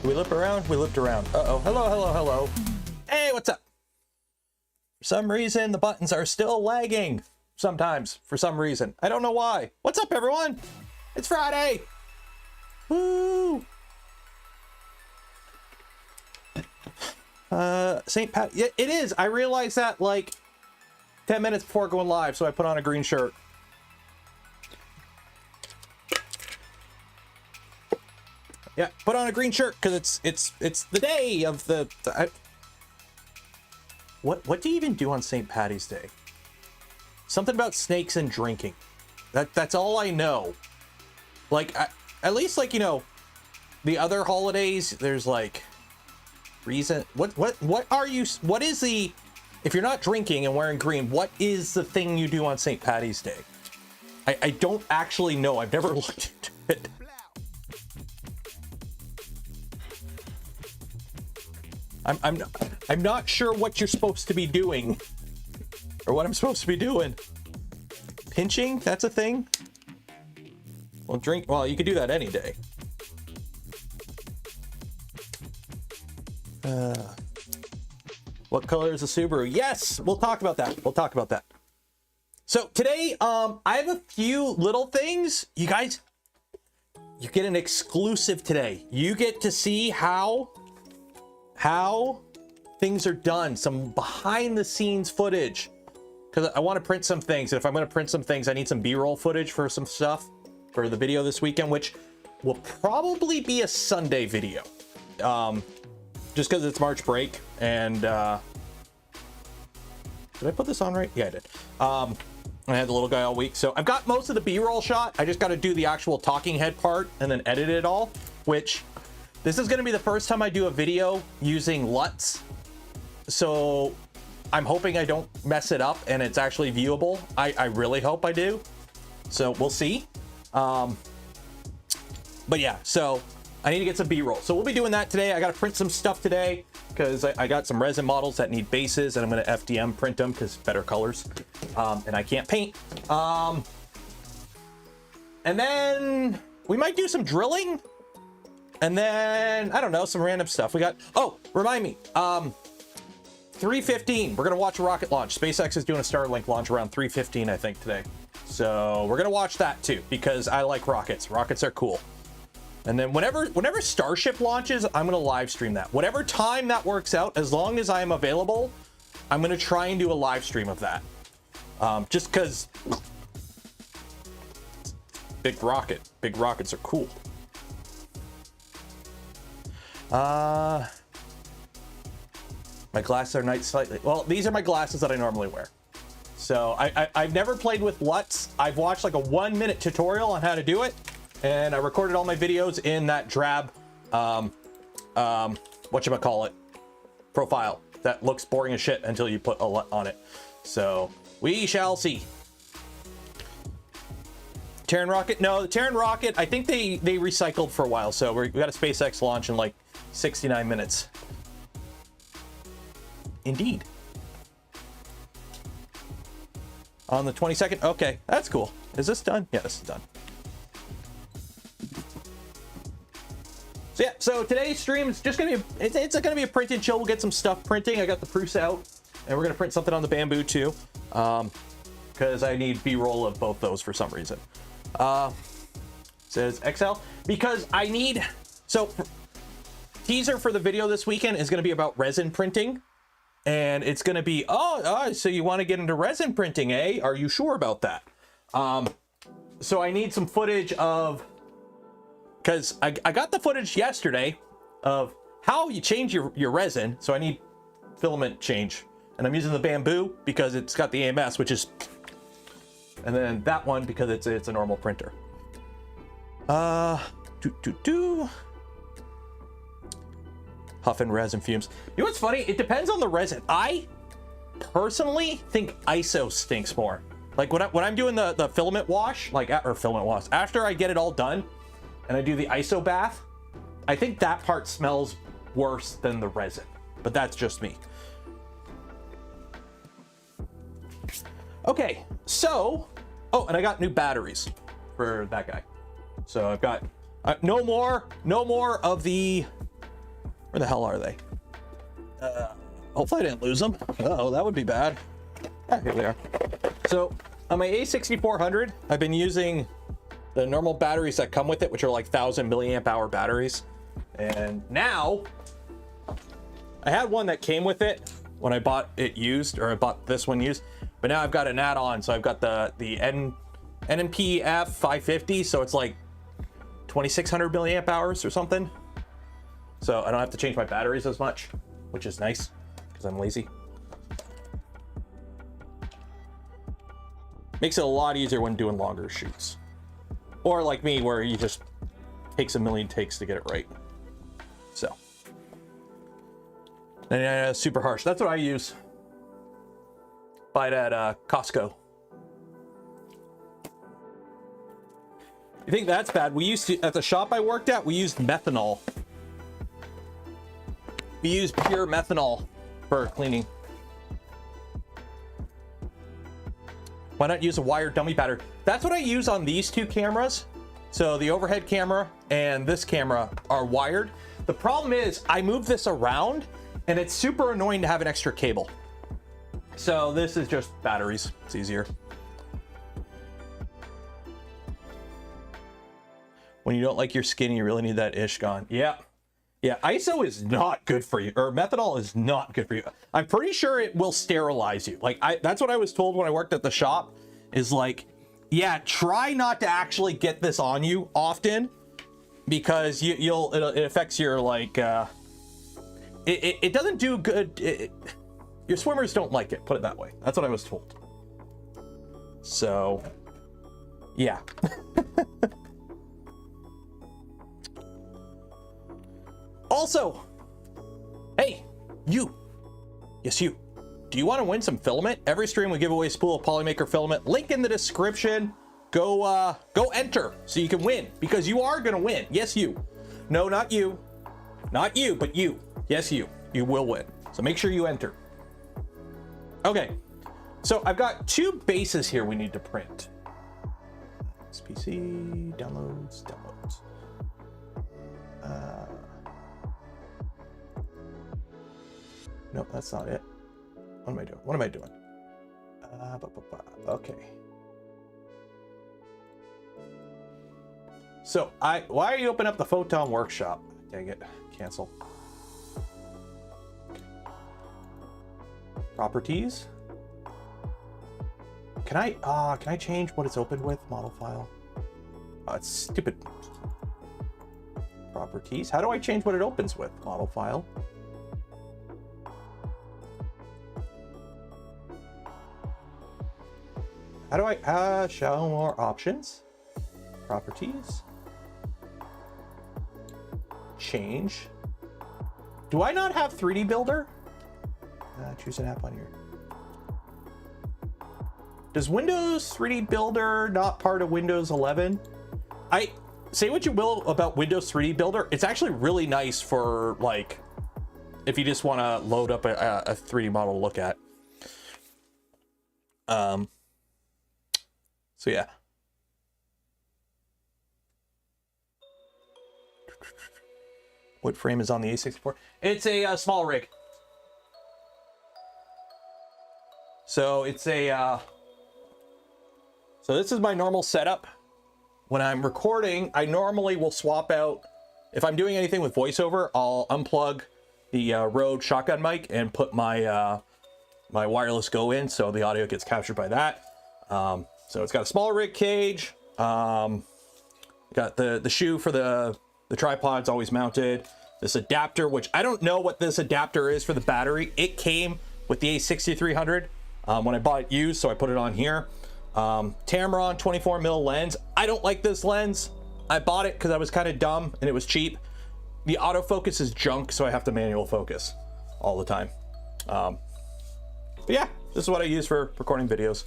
We loop around, we looped around. Uh-oh, hello, hello, hello. Hey, what's up? For some reason, the buttons are still lagging. Sometimes, for some reason. I don't know why. What's up, everyone? It's Friday. Woo! St. Pat, yeah, it is. I realized that like 10 minutes before going live, so I put on a green shirt. Yeah, put on a green shirt because it's the day of the what do you even do on St. Patty's Day? Something about snakes and drinking. That's all I know. Like at least like, you know, the other holidays there's like reason. What are you, what is the, if you're not drinking and wearing green, what is the thing you do on St. Patty's Day? I don't actually know. I've never looked into it. I'm not sure what you're supposed to be doing or what I'm supposed to be doing. Pinching, that's a thing. Well, drink, well, you could do that any day. What color is a Subaru? Yes, we'll talk about that. We'll talk about that. So today, I have a few little things. You guys, you get an exclusive today. You get to see how things are done, some behind the scenes footage, because I want to print some things. And if I'm going to print some things, I need some B-roll footage for some stuff for the video this weekend, which will probably be a Sunday video, just because it's March break. And did I put this on right? Yeah, I did. I had the little guy all week, so I've got most of the B-roll shot. I just got to do the actual talking head part and then edit it all, which this is going to be the first time I do a video using LUTs. So I'm hoping I don't mess it up and it's actually viewable. I really hope I do. So we'll see. But yeah, so I need to get some B-roll. So we'll be doing that today. I got to print some stuff today because I got some resin models that need bases and I'm going to FDM print them because better colors. And I can't paint. And then we might do some drilling. And then, I don't know, some random stuff. We got, oh, remind me, 3:15, we're going to watch a rocket launch. SpaceX is doing a Starlink launch around 3:15, I think, today. So we're going to watch that too, because I like rockets. Rockets are cool. And then whenever Starship launches, I'm going to live stream that. Whatever time that works out, as long as I am available, I'm going to try and do a live stream of that. Just because big rockets are cool. My glasses are nice slightly. Well, these are my glasses that I normally wear. So I've never played with LUTs. I've watched like a 1-minute tutorial on how to do it. And I recorded all my videos in that drab, whatchamacallit, profile that looks boring as shit until you put a LUT on it. So we shall see. Terran rocket? No, the Terran rocket, I think they recycled for a while. So we got a SpaceX launch in like 69 minutes. Indeed. On the 22nd. Okay, that's cool. Is this done? Yeah, this is done. So yeah, so today's stream is just gonna be it's gonna be a print and chill. We'll get some stuff printing. I got the Prusa out, and we're gonna print something on the bamboo too, because I need B-roll of both those for some reason. Says XL because I need, so teaser for the video this weekend is going to be about resin printing, and it's going to be so you want to get into resin printing, eh? Are you sure about that? So I need some footage of, because I got the footage yesterday of how you change your resin. So I need filament change, and I'm using the bamboo because it's got the AMS, which is, and then that one because it's a normal printer. Huff and resin fumes. You know what's funny? It depends on the resin. I personally think ISO stinks more. Like when I'm doing the filament wash, after I get it all done and I do the ISO bath, I think that part smells worse than the resin, but that's just me. Okay, so, oh, and I got new batteries for that guy. So I've got no more of the Where the hell are they? Hopefully I didn't lose them. Uh-oh, that would be bad. Ah, here they are. So on my A6400, I've been using the normal batteries that come with it, which are like 1,000 milliamp hour batteries. And now I had one that came with it when I bought it used, or I bought this one used, but now I've got an add-on. So I've got the NMPF 550. So it's like 2,600 milliamp hours or something. So I don't have to change my batteries as much, which is nice because I'm lazy. Makes it a lot easier when doing longer shoots. Or like me, where you just takes a million takes to get it right. So. And super harsh. That's what I use. Buy it at Costco. You think that's bad? We used to, at the shop I worked at, we used methanol. We used pure methanol for cleaning. Why not use a wire dummy battery? That's what I use on these two cameras. So the overhead camera and this camera are wired. The problem is I move this around and it's super annoying to have an extra cable. So this is just batteries. It's easier. When you don't like your skin, you really need that ish gone. Yeah. Yeah, ISO is not good for you, or methanol is not good for you. I'm pretty sure it will sterilize you. Like, that's what I was told when I worked at the shop, is like, yeah, try not to actually get this on you often, because it affects your, like, it doesn't do good. Your swimmers don't like it, put it that way. That's what I was told. So, yeah. Also, hey, you. Yes, you. Do you want to win some filament? Every stream we give away a spool of Polymaker filament. Link in the description. Go enter so you can win, because you are gonna win. Yes, you. No, not you. Not you, but you. Yes, you. You will win. So make sure you enter. Okay. So I've got two bases here we need to print. SPC, downloads. Nope, that's not it. What am I doing? What am I doing? Okay. So why are you opening up the Photon Workshop? Dang it, cancel. Properties. Can I change what it's opened with? Model file. Oh, it's stupid. Properties. How do I change what it opens with? Model file. How do I show more options? Properties. Change. Do I not have 3D Builder? Choose an app on your. Does Windows 3D Builder not part of Windows 11? I say what you will about Windows 3D Builder. It's actually really nice for, like, if you just want to load up a 3D model to look at. So yeah. What frame is on the A64? It's a small rig. So it's a so this is my normal setup. When I'm recording, I normally will swap out, if I'm doing anything with voiceover, I'll unplug the Rode shotgun mic and put my my wireless go in, so the audio gets captured by that. So it's got a small rig cage. Got the shoe for the tripod's always mounted. This adapter, which I don't know what this adapter is for the battery. It came with the A6300 when I bought it used, so I put it on here. Tamron 24mm lens. I don't like this lens. I bought it because I was kind of dumb and it was cheap. The autofocus is junk, so I have to manual focus all the time. But yeah, this is what I use for recording videos.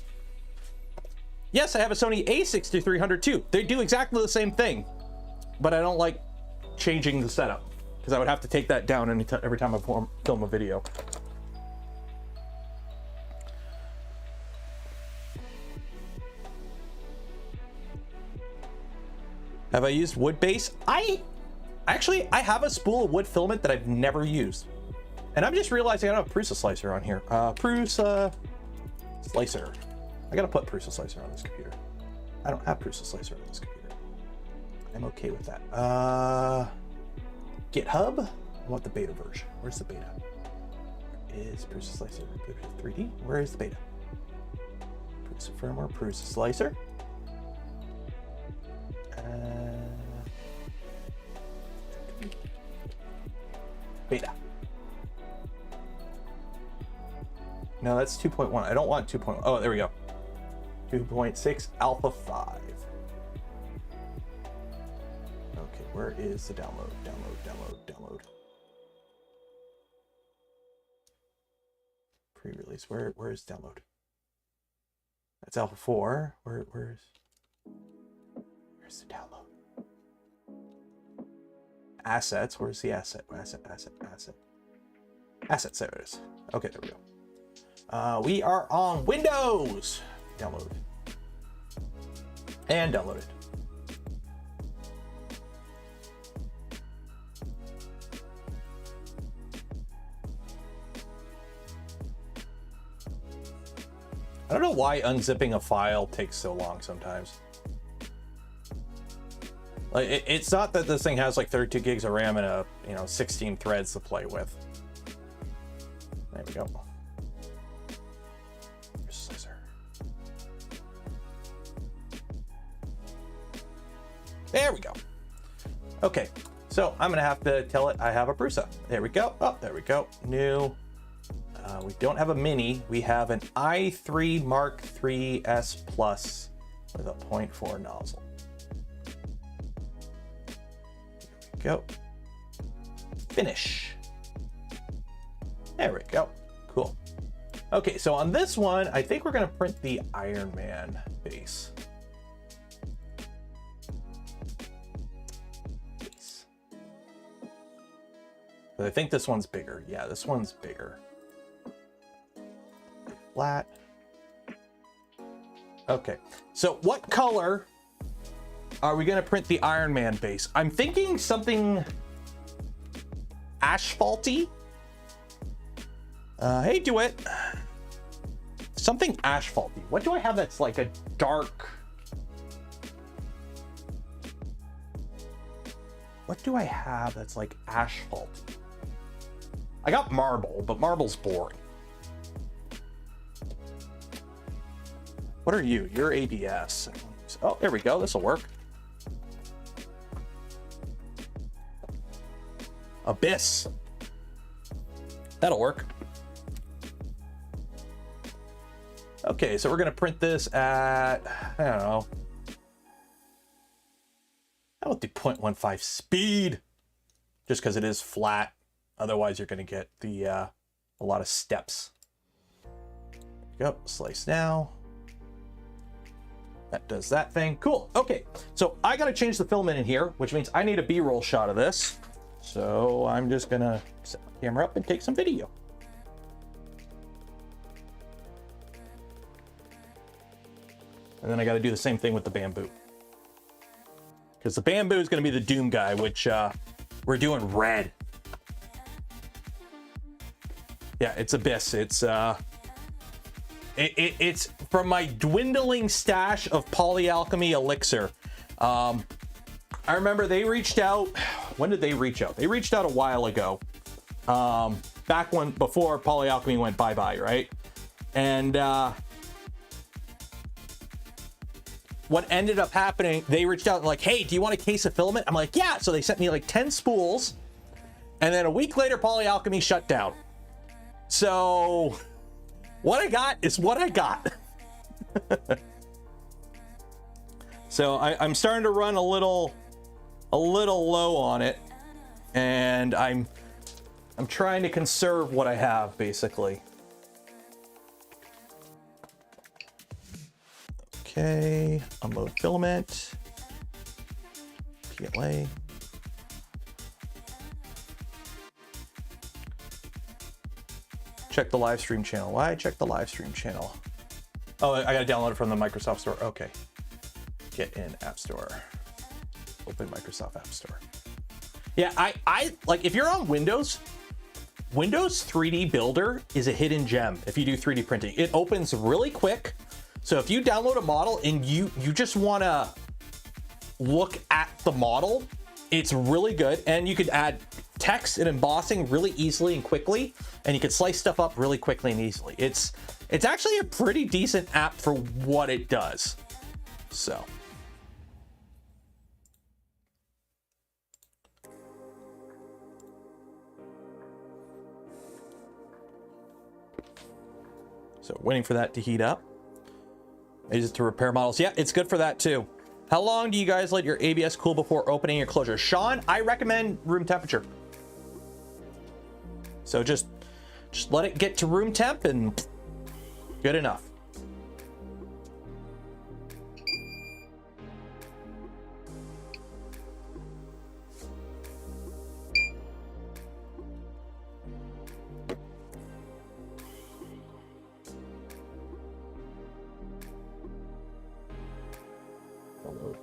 Yes, I have a Sony A6300 too. They do exactly the same thing, but I don't like changing the setup because I would have to take that down every time I film a video. Have I used wood base? I Actually, I have a spool of wood filament that I've never used. And I'm just realizing I don't have Prusa slicer on here. Prusa slicer. I gotta put Prusa slicer on this computer. I don't have Prusa slicer on this computer. I'm okay with that. GitHub? I want the beta version. Where's the beta? Is Prusa slicer 3D? Where is the beta? Prusa firmware, Prusa slicer. Beta. No, that's 2.1. I don't want 2.1. Oh, there we go. 2.6 alpha 5. Okay, where is the download? Download. Pre-release. Where is download? That's alpha 4. Where's the download? Assets. Where's the asset? Assets. There it is. Okay, there we go. We are on Windows. Download. And download it. I don't know why unzipping a file takes so long sometimes. Like, it's not that this thing has like 32 gigs of RAM and a 16 threads to play with. There we go. There we go. Okay, so I'm gonna have to tell it I have a Prusa. There we go. Oh, there we go. New. We don't have a mini. We have an i3 Mark III S Plus with a 0.4 nozzle. There we go. Finish. There we go. Cool. Okay, so on this one, I think we're gonna print the Iron Man base. But I think this one's bigger. Yeah, this one's bigger. Flat. Okay, so what color are we gonna print the Iron Man base? I'm thinking something asphalty. Hey, DeWitt. Something asphalty. What do I have that's like a dark... What do I have that's like asphalt? I got marble, but marble's boring. What are you? You're ABS. Oh, there we go. This will work. Abyss. That'll work. Okay, so we're going to print this at, I don't know. I will do 0.15 speed, just because it is flat. Otherwise, you're going to get the a lot of steps. Yep, slice now. That does that thing. Cool. Okay, so I got to change the filament in here, which means I need a B-roll shot of this. So I'm just going to set my camera up and take some video. And then I got to do the same thing with the bamboo. Because the bamboo is going to be the Doom guy, which we're doing red. Yeah, it's Abyss. It's it's from my dwindling stash of polyalchemy elixir. I remember they reached out. When did they reach out? They reached out a while ago. Back before polyalchemy went bye-bye, right? And what ended up happening, they reached out and like, hey, do you want a case of filament? I'm like, yeah. So they sent me like 10 spools. And then a week later, polyalchemy shut down. So what I got is what I got. So I'm starting to run a little low on it, and I'm trying to conserve what I have, basically. Okay, unload filament, PLA. Check the live stream channel. Why check the live stream channel? Oh, I gotta download it from the Microsoft Store. Okay. Get in App Store. Open Microsoft App Store. Yeah, I like, if you're on Windows 3D Builder is a hidden gem if you do 3D printing. It opens really quick. So if you download a model and you just want to look at the model, it's really good. And you could add text and embossing really easily and quickly, and you can slice stuff up really quickly and easily. It's actually a pretty decent app for what it does. So waiting for that to heat up. Is it to repair models? Yeah, it's good for that too. How long do you guys let your ABS cool before opening your closure? Sean, I recommend room temperature. So just let it get to room temp and good enough.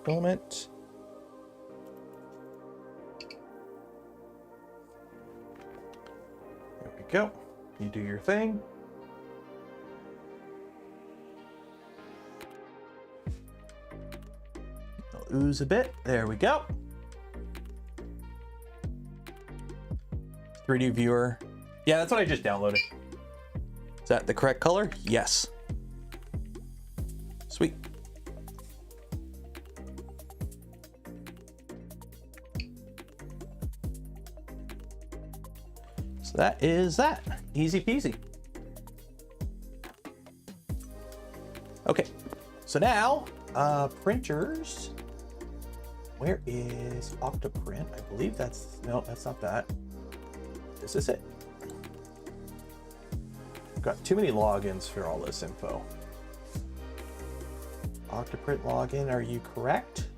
Filament. There we go. You do your thing. I'll ooze a bit. There we go. 3D viewer. Yeah, that's what I just downloaded. Is that the correct color? Yes. Sweet. So that is that. Easy peasy. Okay, so now printers. Where is Octoprint? I believe that's, no, that's not that. This is it. I've got too many logins for all this info. Octoprint login, are you correct?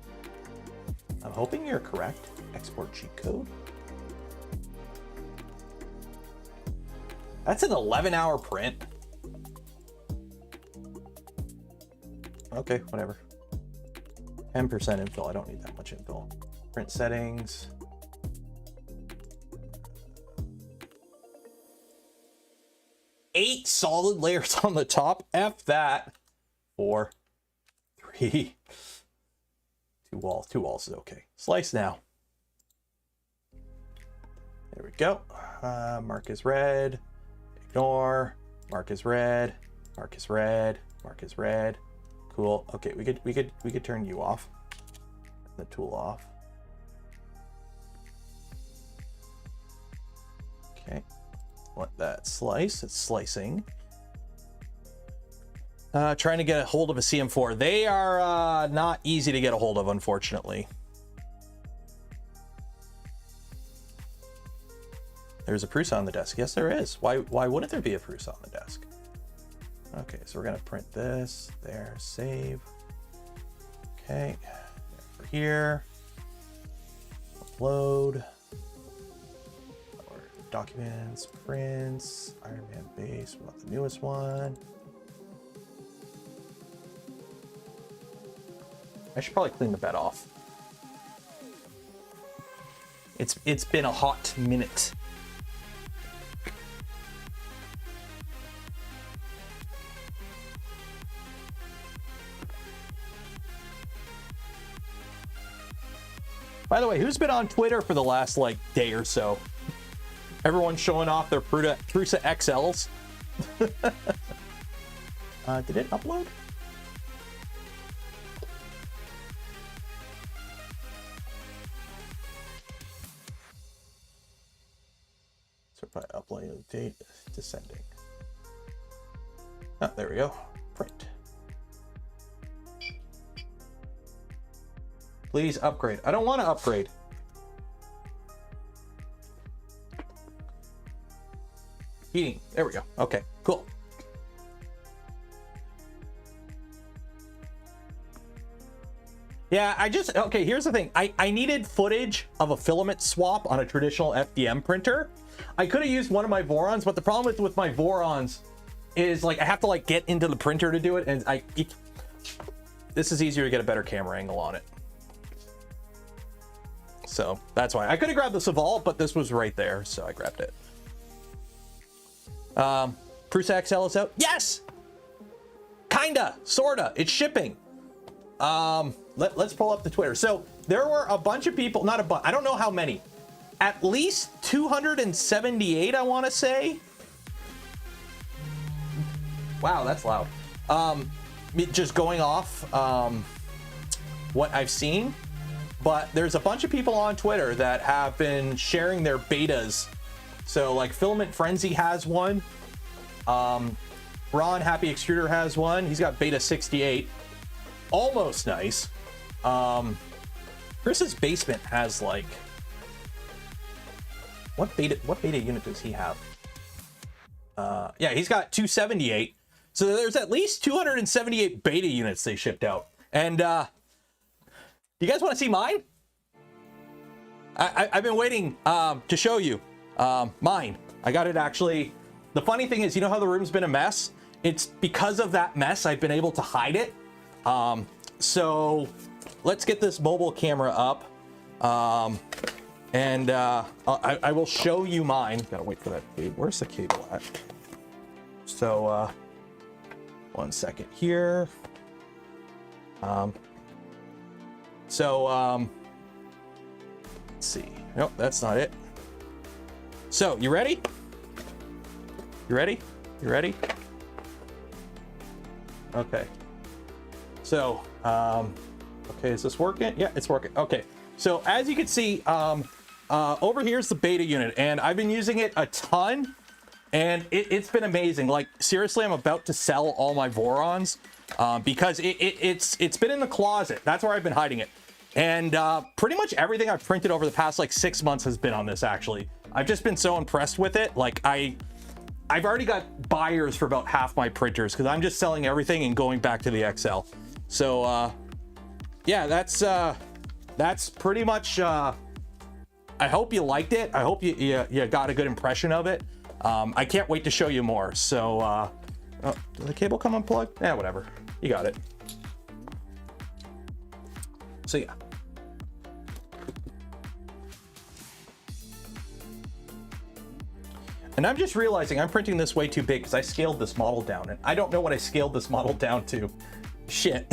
I'm hoping you're correct. Export cheat code. That's an 11-hour print. Okay, whatever. 10% infill. I don't need that much infill. Print settings. Eight solid layers on the top. F that. 4, 3. Two walls is okay. Slice now. There we go. Mark is red. Ignore. Mark is red. Mark is red. Mark is red. Cool. Okay, we could turn you off. The tool off. Okay. Want that slice? It's slicing. Trying to get a hold of a CM4. They are not easy to get a hold of, unfortunately. There's a Prusa on the desk. Yes, there is. Why wouldn't there be a Prusa on the desk? Okay, so we're gonna print this. There, save. Okay, for here. Upload. Or documents, prints, Iron Man base. We want the newest one. I should probably clean the bed off. It's been a hot minute. By the way, who's been on Twitter for the last like day or so? Everyone's showing off their Prusa XLs. Did it upload? So if I upload the date, descending. Oh, there we go. Print. Please upgrade. I don't want to upgrade. Heating. There we go. Okay, cool. Yeah, okay, here's the thing. I needed footage of a filament swap on a traditional FDM printer. I could have used one of my Vorons, but the problem with my Vorons is like I have to like get into the printer to do it, and this is easier to get a better camera angle on it. So that's why I could have grabbed the Saval, but this was right there, so I grabbed it. Prusa XL is out. Yes, kinda, sorta. It's shipping. Let's pull up the Twitter. So there were a bunch of people, not a bunch, I don't know how many, at least 278, I want to say. Wow, that's loud. Just going off what I've seen, but there's a bunch of people on Twitter that have been sharing their betas. So like Filament Frenzy has one. Ron Happy Extruder has one. He's got beta 68. Almost nice. Chris's Basement has like, what beta unit does he have? Yeah, he's got 278. So there's at least 278 beta units they shipped out. And do you guys want to see mine? I've been waiting to show you mine. I got it actually. The funny thing is, you know how the room's been a mess? It's because of that mess I've been able to hide it. So let's get this mobile camera up. And I will show you mine. Gotta wait for that cable. Where's the cable at? So 1 second here. Let's see. Nope, that's not it. So you ready? You ready? You ready? Okay. So, okay, is this working? Yeah, it's working. Okay. So as you can see, over here's the beta unit, and I've been using it a ton, and it's been amazing. Like seriously, I'm about to sell all my Vorons because it's been in the closet. That's where I've been hiding it. And pretty much everything I've printed over the past like 6 months has been on this. Actually, I've just been so impressed with it. Like I've already got buyers for about half my printers because I'm just selling everything and going back to the XL. So yeah, that's pretty much. I hope you liked it. I hope you got a good impression of it. I can't wait to show you more. So oh, did the cable come unplugged? Yeah, whatever. You got it. So yeah. And I'm just realizing I'm printing this way too big because I scaled this model down, and I don't know what I scaled this model down to. Shit.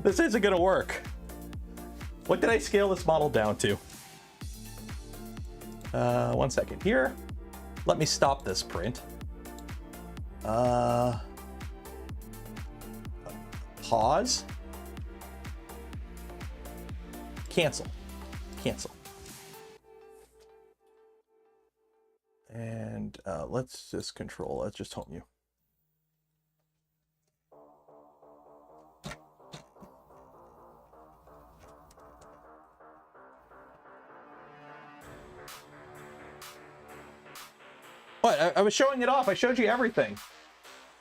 This isn't gonna work. What did I scale this model down to? 1 second here. Let me stop this print. Pause. Cancel. Cancel. And let's just control. Let's just home you. What? I was showing it off. I showed you everything.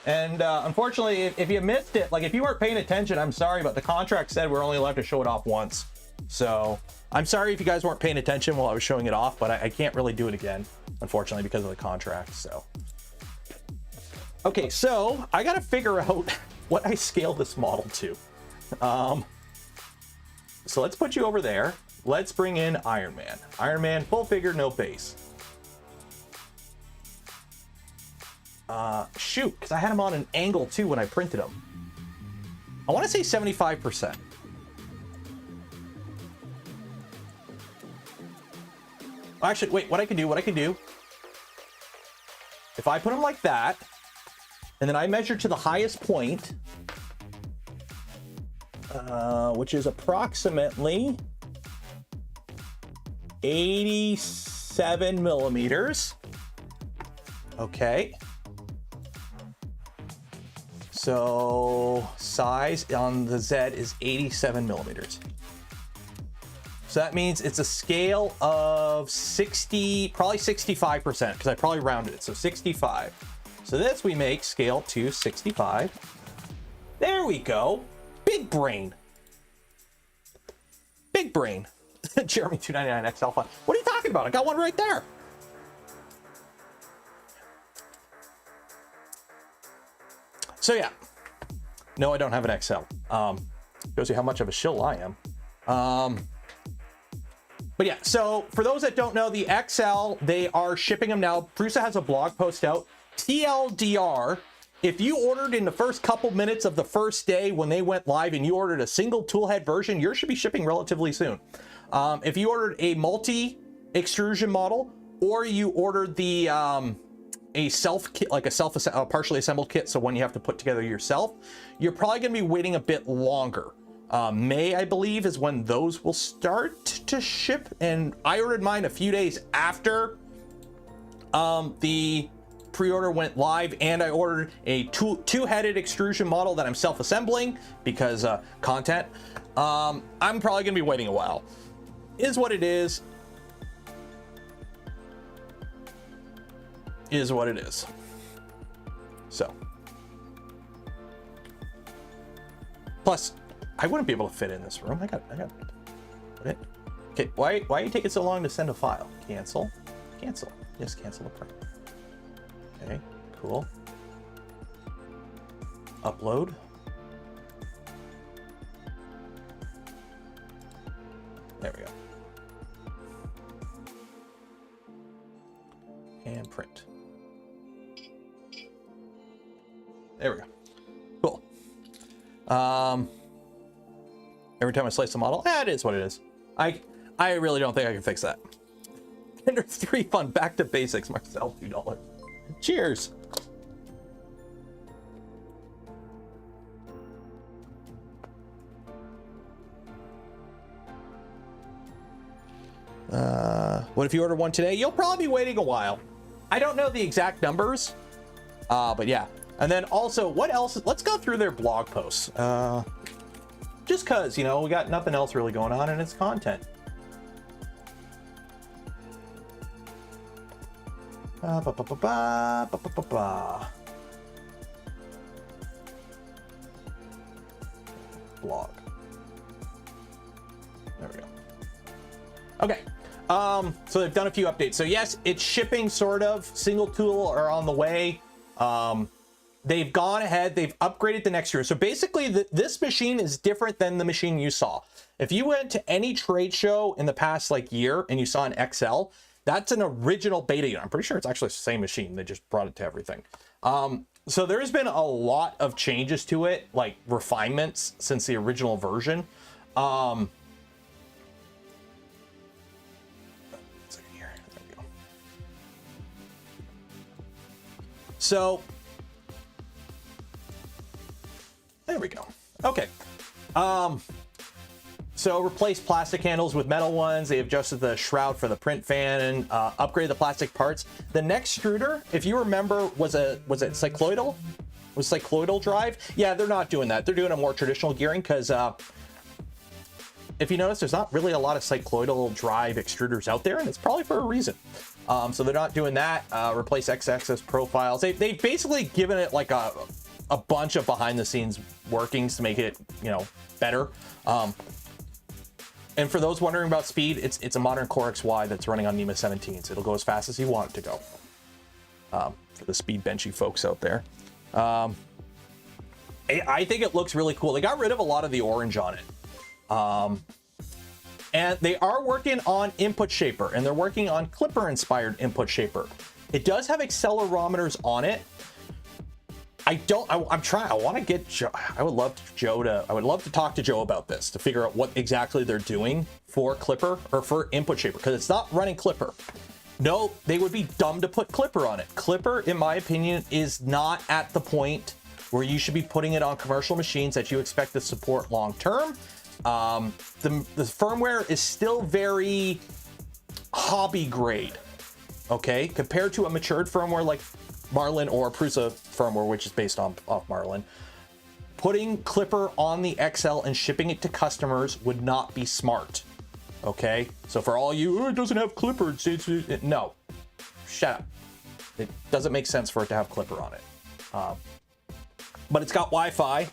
And unfortunately, if you missed it, like if you weren't paying attention, I'm sorry, but the contract said we're only allowed to show it off once. So I'm sorry if you guys weren't paying attention while I was showing it off, but I can't really do it again, unfortunately, because of the contract. So, okay, so I got to figure out what I scaled this model to. So let's put you over there. Let's bring in Iron Man. Iron Man, full figure, no base. Shoot, because I had him on an angle too when I printed him. I want to say 75%. Actually, wait, what I can do, if I put him like that, and then I measure to the highest point, which is approximately 87 millimeters. Okay. So size on the Z is 87 millimeters. So that means it's a scale of 60, probably 65%, because I probably rounded it. So 65. So this we make scale to 65. There we go. Big brain. Big brain. Jeremy 299 XL fun. What are you talking about? I got one right there. So yeah, no, I don't have an XL. Shows you how much of a shill I am. But yeah, so for those that don't know, the XL, they are shipping them now. Prusa has a blog post out. TLDR, if you ordered in the first couple minutes of the first day when they went live and you ordered a single toolhead version, yours should be shipping relatively soon. If you ordered a multi-extrusion model, or you ordered the a self kit, like a partially assembled kit, so one you have to put together yourself, you're probably going to be waiting a bit longer. May, I believe, is when those will start to ship, and I ordered mine a few days after the pre-order went live, and I ordered a two-headed extrusion model that I'm self-assembling because content. I'm probably gonna be waiting a while. Is what it is. Is what it is. So. Plus, I wouldn't be able to fit in this room. I got it. Okay, why are you taking so long to send a file? Cancel. Just cancel the print. Okay, cool. Upload. There we go. And print. There we go. Cool. Every time I slice the model, it is what it is. I really don't think I can fix that. Ender 3 fun, back to basics. Marcel, $2. Cheers. What if you order one today? You'll probably be waiting a while. I don't know the exact numbers, but yeah. And then also, what else? Let's go through their blog posts. Just cause, you know, we got nothing else really going on and it's content. Blog. There we go. Okay. So they've done a few updates. So yes, it's shipping sort of. Single tool are on the way. They've gone ahead, they've upgraded the next year. So basically this machine is different than the machine you saw. If you went to any trade show in the past like year and you saw an XL, that's an original beta unit. I'm pretty sure it's actually the same machine. They just brought it to everything. So there's been a lot of changes to it, like refinements since the original version. So there we go. Okay. So replace plastic handles with metal ones. They adjusted the shroud for the print fan and upgraded the plastic parts. The next extruder, if you remember, was it cycloidal? Was cycloidal drive? Yeah, they're not doing that. They're doing a more traditional gearing because if you notice, there's not really a lot of cycloidal drive extruders out there, and it's probably for a reason. So they're not doing that. Replace X-axis profiles. They've basically given it like a bunch of behind the scenes workings to make it, you know, better. And for those wondering about speed, it's a modern Core XY that's running on NEMA 17s. It'll go as fast as you want it to go. For the speed benchy folks out there. I think it looks really cool. They got rid of a lot of the orange on it. And they are working on input shaper, and they're working on clipper inspired input shaper. It does have accelerometers on it. I'm trying. I want to get Joe. I would love to talk to Joe about this to figure out what exactly they're doing for clipper or for input shaper, because it's not running clipper. No, they would be dumb to put clipper on it. Clipper, in my opinion, is not at the point where you should be putting it on commercial machines that you expect to support long term. The firmware is still very hobby grade, okay, compared to a matured firmware like Marlin or Prusa firmware, which is based off Marlin. Putting clipper on the XL and shipping it to customers would not be smart. Okay, so for all you, oh, it doesn't have clipper, no, shut up. It doesn't make sense for it to have clipper on it. But it's got Wi-Fi.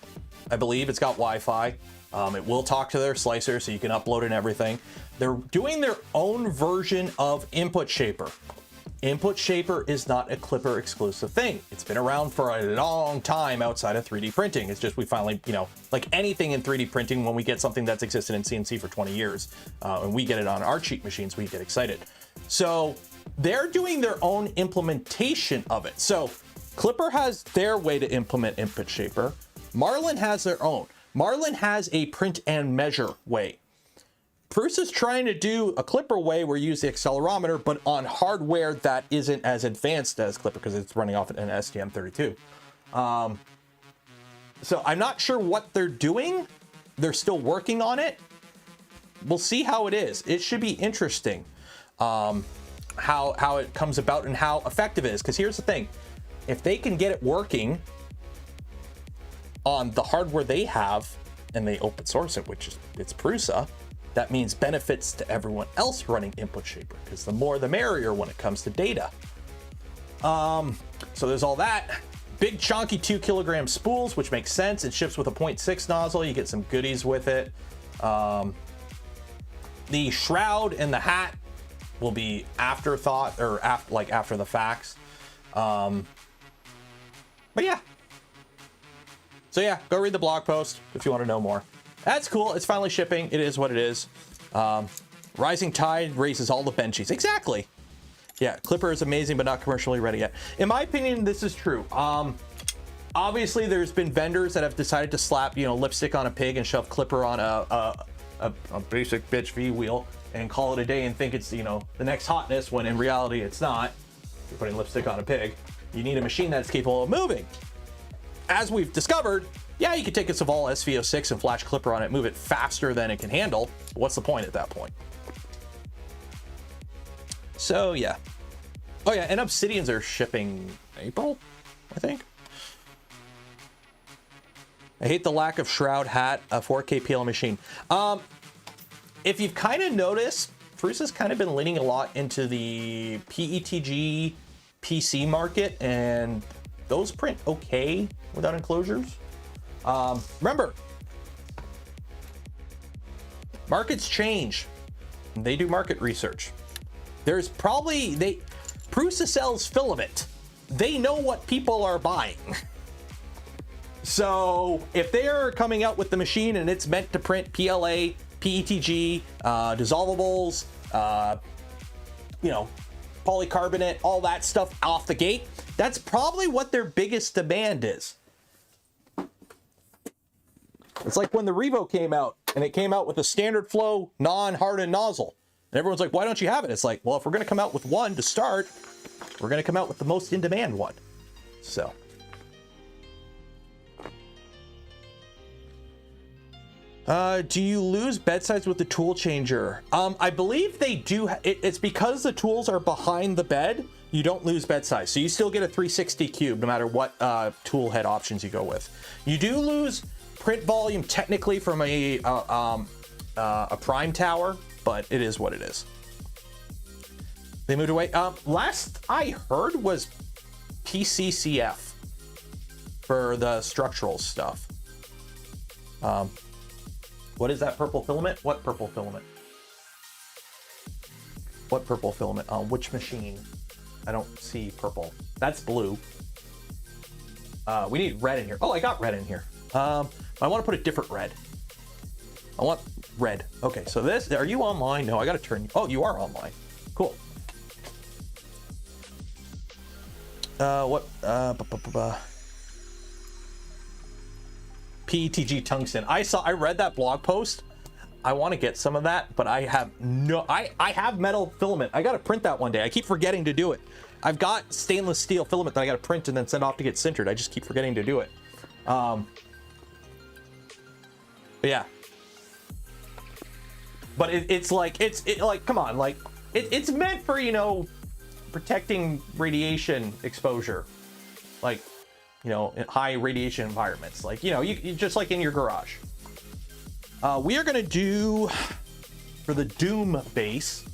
I believe it's got Wi-Fi. It will talk to their slicer, so you can upload and everything. They're doing their own version of input shaper. Input shaper is not a Clipper exclusive thing. It's been around for a long time outside of 3D printing. It's just we finally, you know, like anything in 3D printing, when we get something that's existed in CNC for 20 years and we get it on our cheap machines, we get excited. So they're doing their own implementation of it. So Clipper has their way to implement input shaper. Marlin has their own. Marlin has a print and measure way. Prusa's trying to do a Clipper way where you use the accelerometer, but on hardware that isn't as advanced as Clipper because it's running off an STM32. So I'm not sure what they're doing. They're still working on it. We'll see how it is. It should be interesting how it comes about and how effective it is. Because here's the thing. If they can get it working on the hardware they have and they open source it, which is it's Prusa, that means benefits to everyone else running input shaper, because the more the merrier when it comes to data. So there's all that. Big chunky 2 kilogram spools, which makes sense. It ships with a 0.6 nozzle. You get some goodies with it. The shroud and the hat will be afterthought or after the facts. But yeah. So yeah, go read the blog post if you want to know more. That's cool. It's finally shipping. It is what it is. Rising tide raises all the benchies. Exactly. Yeah, Clipper is amazing, but not commercially ready yet. In my opinion, this is true. Obviously, there's been vendors that have decided to slap, you know, lipstick on a pig and shove Clipper on a basic bitch V wheel and call it a day and think it's, you know, the next hotness, when in reality it's not. You're putting lipstick on a pig. You need a machine that's capable of moving. As we've discovered, yeah, you could take a Saval SV06 and flash Clipper on it, move it faster than it can handle. What's the point at that point? So yeah. Oh yeah, and Obsidians are shipping April, I think. I hate the lack of shroud, hat, a 4K PL machine. If you've kind of noticed, Prusa's kind of been leaning a lot into the PETG PC market, and those print okay without enclosures. Remember, markets change. They do market research. There's probably, Prusa sells filament. They know what people are buying. So if they're coming out with the machine and it's meant to print PLA, PETG, dissolvables, you know, polycarbonate, all that stuff off the gate, that's probably what their biggest demand is. It's like when the Revo came out and it came out with a standard flow, non-hardened nozzle. And everyone's like, why don't you have it? It's like, well, if we're going to come out with one to start, we're going to come out with the most in-demand one. So. Do you lose bed size with the tool changer? I believe they do. It's because the tools are behind the bed, you don't lose bed size. So you still get a 360 cube no matter what tool head options you go with. You do lose print volume technically from a prime tower, but it is what it is. They moved away. Last I heard was PCCF for the structural stuff. What is that purple filament? What purple filament? What purple filament? On which machine? I don't see purple. That's blue. We need red in here. Oh, I got red in here. I want to put a different red. I want red. Okay, so this, are you online? No, I got to turn. Oh, you are online. Cool. PETG tungsten. I read that blog post. I want to get some of that, but I have no, I have metal filament. I got to print that one day. I keep forgetting to do it. I've got stainless steel filament that I got to print and then send off to get sintered. I just keep forgetting to do it. But yeah. But it's like, come on, like it's meant for, you know, protecting radiation exposure, like, you know, in high radiation environments, like, you know, you just like in your garage. We are gonna do for the Doom base.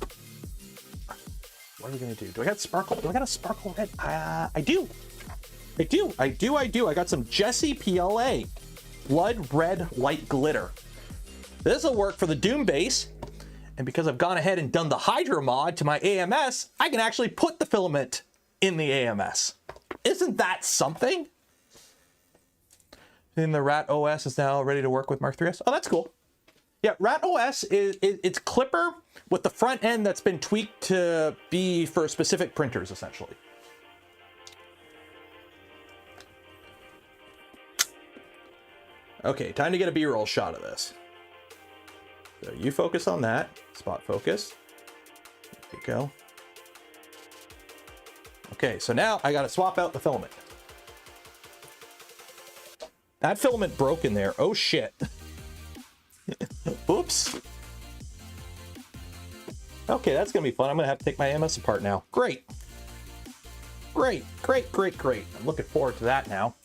What are we gonna do? Do I got sparkle? Do I got a sparkle red? I do. I got some Jesse PLA blood red light glitter. This will work for the Doom base, And because I've gone ahead and done the Hydra mod to my AMS, I can actually put the filament in the AMS. Isn't that something? And the Rat OS is now ready to work with Mark 3S. Oh, that's cool. Yeah, Rat OS it's Clipper with the front end that's been tweaked to be for specific printers, essentially. Okay, time to get a B-roll shot of this. So you focus on that. Spot focus. There you go. Okay, so now I got to swap out the filament. That filament broke in there. Oh, shit. Oops. Okay, that's going to be fun. I'm going to have to take my AMS apart now. Great. Great, great, great, great. I'm looking forward to that now.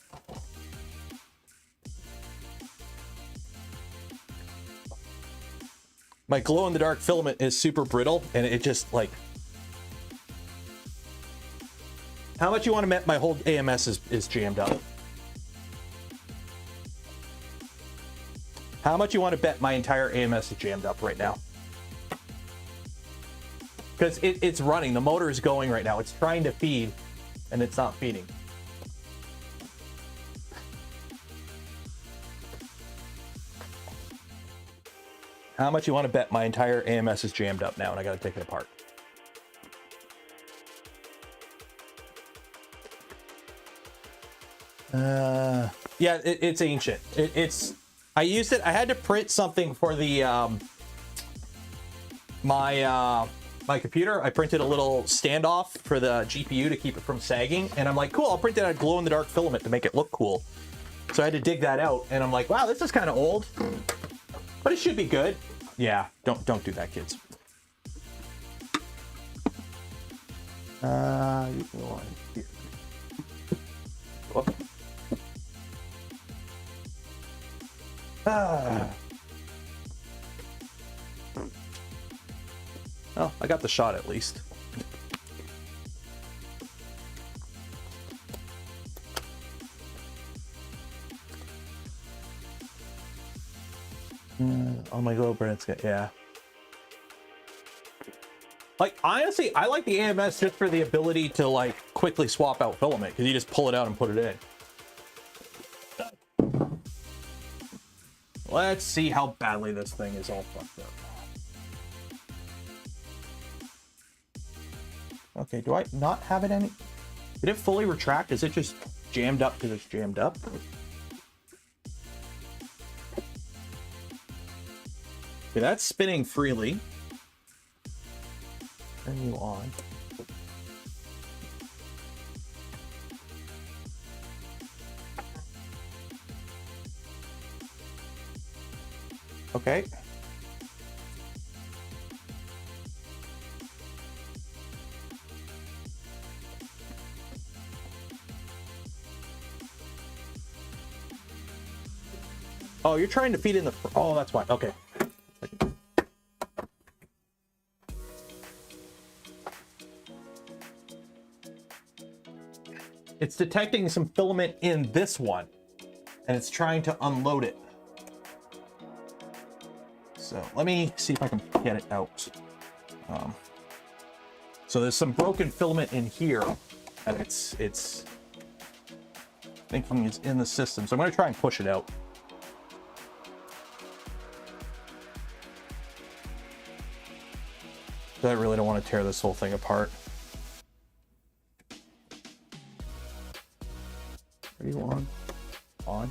My glow-in-the-dark filament is super brittle, and it just, like... How much you want to bet my whole AMS is jammed up? How much you want to bet my entire AMS is jammed up right now? Because it's running. The motor is going right now. It's trying to feed, and it's not feeding. How much you want to bet my entire AMS is jammed up now, and I got to take it apart? Yeah, it's ancient. I used it. I had to print something for the my computer. I printed a little standoff for the GPU to keep it from sagging, and I'm like, cool, I'll print it out glow-in-the-dark filament to make it look cool. So I had to dig that out, and I'm like, wow, this is kind of old, but it should be good. Yeah, don't do that, kids. You can go on here. Whoop. Well, I got the shot at least. Oh my god, Brent's got, yeah. Like, honestly, I like the AMS just for the ability to, like, quickly swap out filament, because you just pull it out and put it in. Let's see how badly this thing is all fucked up. Okay, do I not have it any? Did it fully retract? Is it just jammed up because it's jammed up? Okay, that's spinning freely. Turn you on. Okay. Oh, you're trying to feed in the... Oh, that's why. Okay. It's detecting some filament in this one, and it's trying to unload it. So let me see if I can get it out. So there's some broken filament in here, and it's thinking it's in the system. So I'm going to try and push it out. I really don't want to tear this whole thing apart. Are you on? On?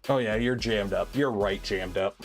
Oh yeah, you're jammed up. You're right jammed up.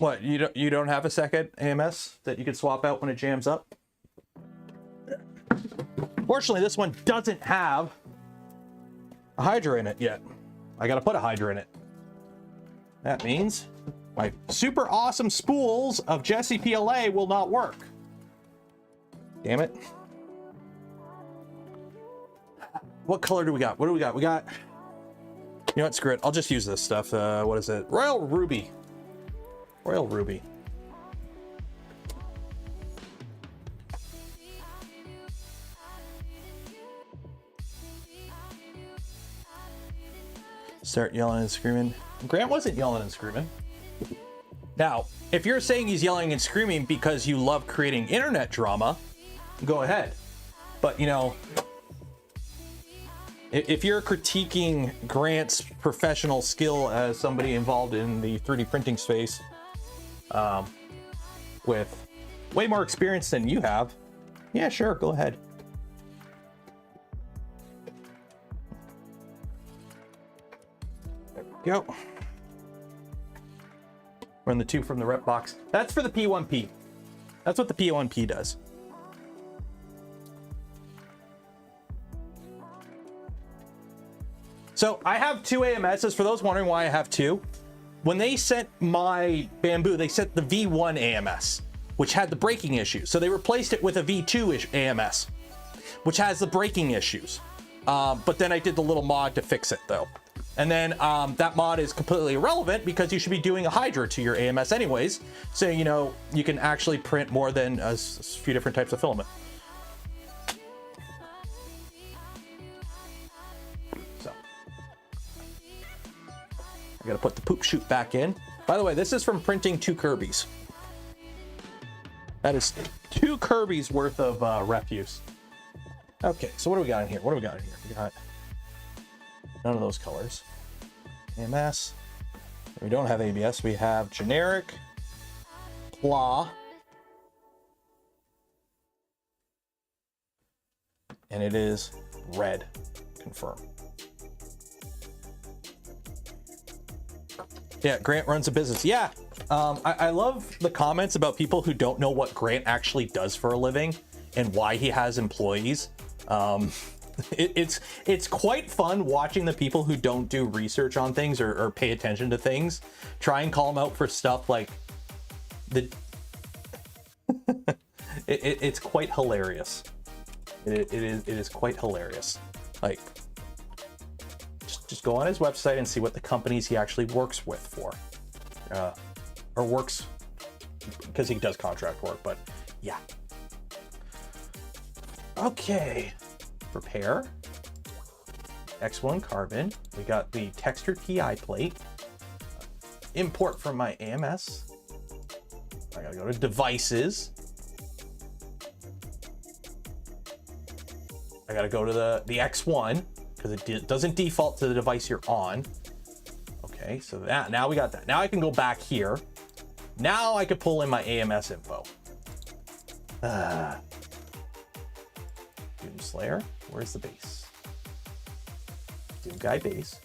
What, you don't have a second AMS that you can swap out when it jams up? Fortunately, this one doesn't have a Hydra in it yet. I gotta put a Hydra in it. That means my super awesome spools of Jesse PLA will not work. Damn it. What color do we got? What do we got? We got, you know what, screw it. I'll just use this stuff. What is it? Royal Ruby. Royal Ruby. Start yelling and screaming. Grant wasn't yelling and screaming. Now, if you're saying he's yelling and screaming because you love creating internet drama, go ahead. But, you know, if you're critiquing Grant's professional skill as somebody involved in the 3D printing space, with way more experience than you have, yeah, sure, go ahead. Go. Run the two from the rep box. That's for the P1P. That's what the P1P does. So I have two AMSs. For those wondering why I have two, when they sent my Bamboo, they sent the V1 AMS, which had the braking issues. So they replaced it with a V2 AMS, which has the braking issues. But then I did the little mod to fix it though. And then that mod is completely irrelevant because you should be doing a Hydra to your AMS anyways. So, you know, you can actually print more than a few different types of filament. So, I gotta put the poop chute back in. By the way, this is from printing 2 Kirby's. That is 2 Kirby's worth of refuse. Okay, so what do we got in here? What do we got in here? We got none of those colors. AMS. We don't have ABS. We have generic, Pla, and it is red. Confirm. Yeah, Grant runs a business. Yeah, I love the comments about people who don't know what Grant actually does for a living and why he has employees. It's quite fun watching the people who don't do research on things or pay attention to things try and call them out for stuff like the it's quite hilarious. It is quite hilarious. Like, just go on his website and see what the companies he actually works with for, or works, because he does contract work. But yeah. Okay. Repair. X1 carbon. We got the textured PI plate. Import from my AMS. I gotta go to devices. I gotta go to the X1 because it doesn't default to the device you're on. Okay, so that, now we got that. Now I can go back here. Now I could pull in my AMS info. Doom Slayer, where's the base? Doom Guy base.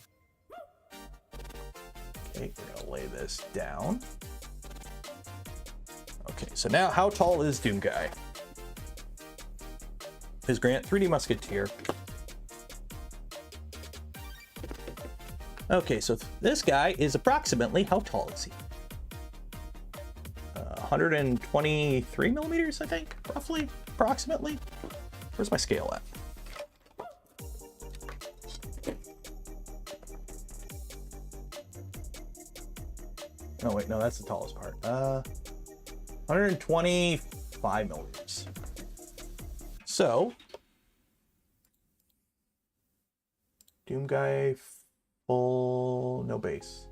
Okay, we're gonna lay this down. Okay, so now how tall is Doom Guy? Is Grant 3D Musketeer? Okay, so this guy is approximately, how tall is he? 123 millimeters, I think, roughly, approximately. Where's my scale at? Oh wait, no, that's the tallest part. 125 millimeters. So, Doom Guy full, no base.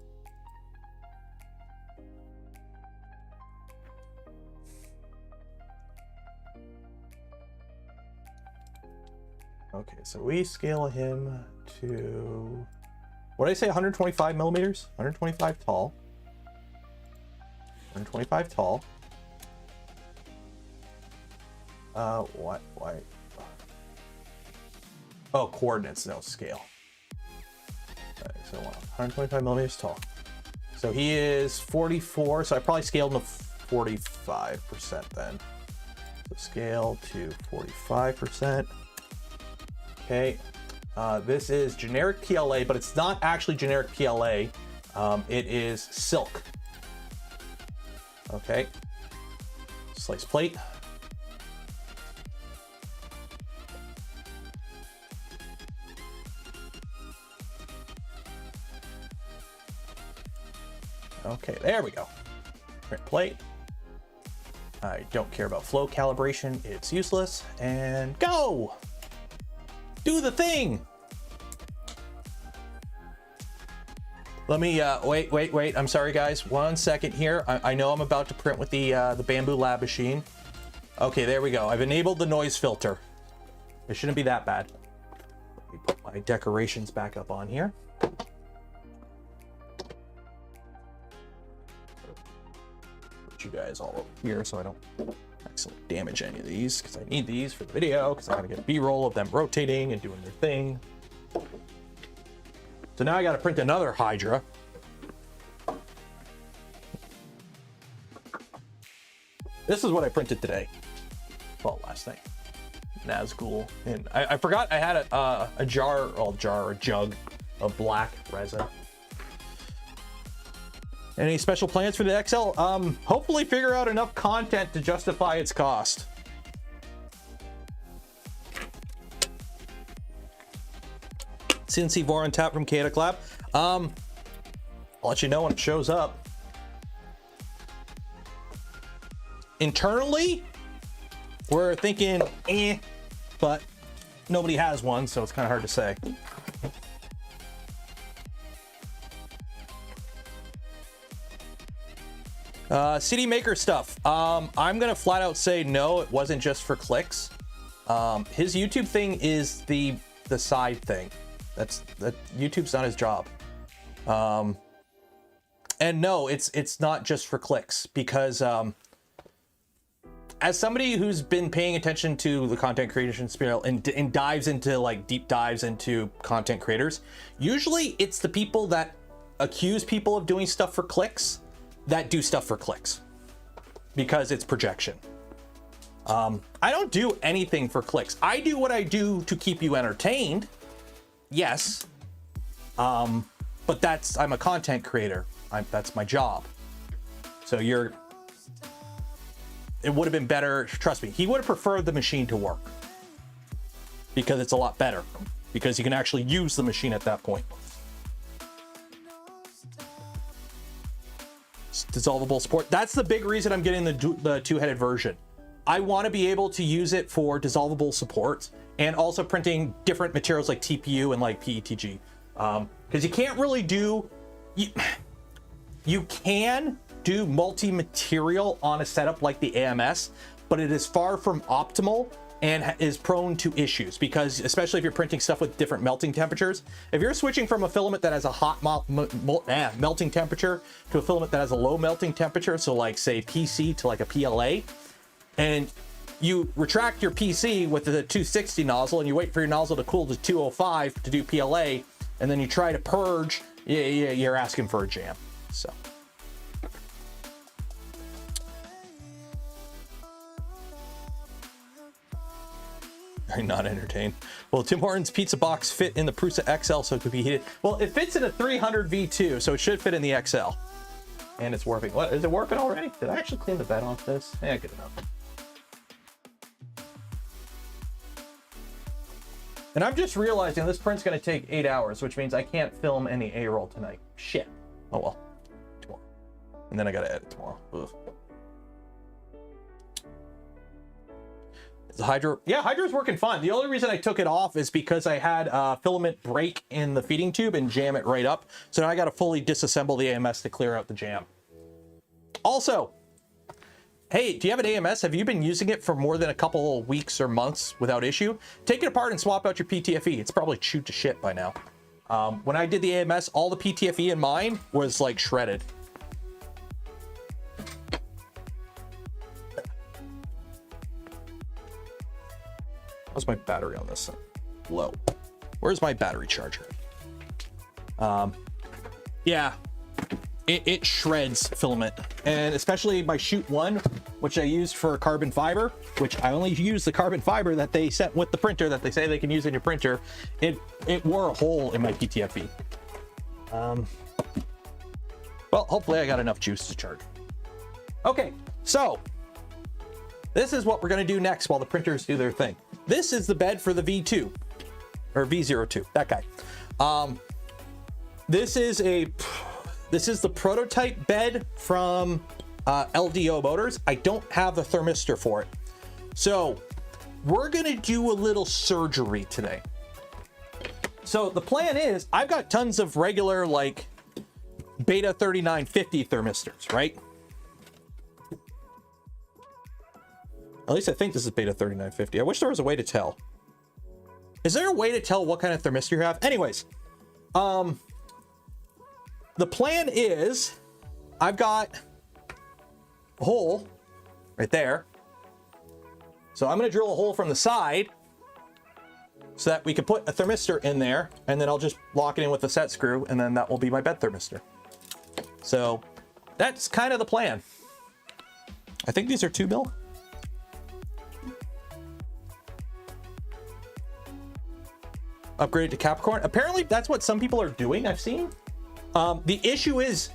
Okay, so we scale him to, what did I say, 125 millimeters? 125 tall. 125 tall. What? Why? Oh, coordinates, no scale. Okay, so 125 millimeters tall. So he is 44, so I probably scaled him to 45% then. So scale to 45%. Okay. This is generic PLA, but it's not actually generic PLA. It is silk. Okay. Slice plate. Okay, there we go. Print plate. I don't care about flow calibration. It's useless. And go! Do the thing! Let me, wait. I'm sorry, guys. 1 second here. I know I'm about to print with the Bamboo Lab machine. Okay, there we go. I've enabled the noise filter. It shouldn't be that bad. Let me put my decorations back up on here. You guys all over here so I don't accidentally damage any of these, because I need these for the video, because I gotta get a B-roll of them rotating and doing their thing. So now I gotta print another Hydra. This is what I printed today. Well, last night. Nazgul. And I forgot I had a jug of black resin. Any special plans for the XL? Hopefully figure out enough content to justify its cost. CNC Vor on tap from Chaotic Lab. I'll let you know when it shows up. Internally, we're thinking, but nobody has one, so it's kind of hard to say. CD Maker stuff. I'm gonna flat out say no, it wasn't just for clicks. His YouTube thing is the side thing. That YouTube's not his job. And no, it's not just for clicks, because as somebody who's been paying attention to the content creation spiral and dives into like deep dives into content creators, usually it's the people that accuse people of doing stuff for clicks that do stuff for clicks, because it's projection. I don't do anything for clicks. I do what I do to keep you entertained. Yes. But I'm a content creator. That's my job. So it would have been better, trust me, he would have preferred the machine to work, because it's a lot better, because you can actually use the machine at that point. Dissolvable support. That's the big reason I'm getting the two-headed version. I want to be able to use it for dissolvable support and also printing different materials like TPU and like PETG. Because you can't really do, you can do multi-material on a setup like the AMS, but it is far from optimal and is prone to issues, because especially if you're printing stuff with different melting temperatures, if you're switching from a filament that has a hot melting temperature to a filament that has a low melting temperature, so like say PC to like a PLA, and you retract your PC with the 260 nozzle and you wait for your nozzle to cool to 205 to do PLA, and then you try to purge, you're asking for a jam. So I'm not entertained. Well, Tim Hortons pizza box fit in the Prusa XL, so it could be heated. Well, it fits in a 300 V2, so it should fit in the XL. And it's warping. What, is it warping already? Did I actually clean the bed off this? Yeah, good enough. And I'm just realizing this print's gonna take 8 hours, which means I can't film any A-roll tonight. Shit. Oh well. Tomorrow. And then I gotta edit tomorrow. Ugh. The Hydra, yeah, Hydra's working fine. The only reason I took it off is because I had a filament break in the feeding tube and jam it right up. So now I got to fully disassemble the AMS to clear out the jam. Also, hey, do you have an AMS? Have you been using it for more than a couple of weeks or months without issue? Take it apart and swap out your PTFE. It's probably chewed to shit by now. When I did the AMS, all the PTFE in mine was like shredded. How's my battery on this thing? Low. Where's my battery charger? Yeah. it shreds filament, and especially my Shoot 1, which I used for carbon fiber, which I only use the carbon fiber that they sent with the printer that they say they can use in your printer. It wore a hole in my PTFE. Well, hopefully I got enough juice to charge. Okay, so this is what we're gonna do next while the printers do their thing. This is the bed for the V2 or V02, that guy. This is the prototype bed from LDO Motors. I don't have a thermistor for it. So we're gonna do a little surgery today. So the plan is I've got tons of regular like Beta 3950 thermistors, right? At least I think this is Beta 3950. I wish there was a way to tell. Is there a way to tell what kind of thermistor you have? Anyways, the plan is I've got a hole right there. So I'm going to drill a hole from the side so that we can put a thermistor in there, and then I'll just lock it in with a set screw, and then that will be my bed thermistor. So that's kind of the plan. I think these are 2 mil. Upgrade to Capricorn. Apparently that's what some people are doing, I've seen. The issue is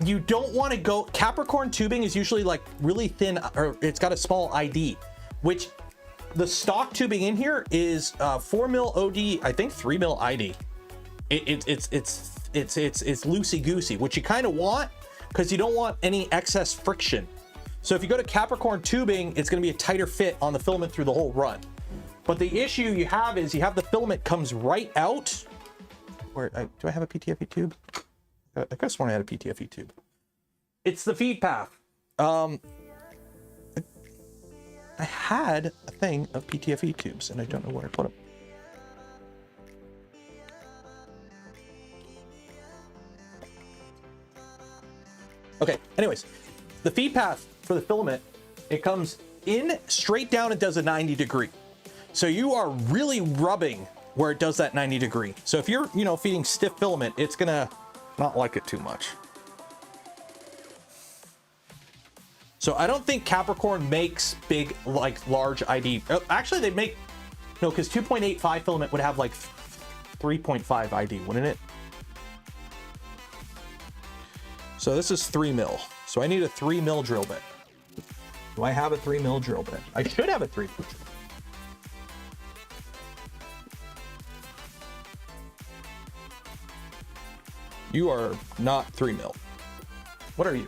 you don't want to go, Capricorn tubing is usually like really thin, or it's got a small ID, which the stock tubing in here is 4 mil OD, I think 3 mil ID. It's loosey goosey, which you kind of want because you don't want any excess friction. So if you go to Capricorn tubing, it's going to be a tighter fit on the filament through the whole run. But the issue you have is you have the filament comes right out. Where do I have a PTFE tube? I could have sworn I had a PTFE tube. It's the feed path. I had a thing of PTFE tubes and I don't know where I put them. Okay, anyways, the feed path for the filament, it comes in straight down and does a 90 degree. So you are really rubbing where it does that 90 degree. So if you're, feeding stiff filament, it's gonna not like it too much. So I don't think Capricorn makes big, like large ID. Actually, they make, no, because 2.85 filament would have like 3.5 ID, wouldn't it? So this is 3 mil. So I need a 3 mil drill bit. Do I have a 3 mil drill bit? I should have a 3 mil drill bit. You are not 3 mil. What are you?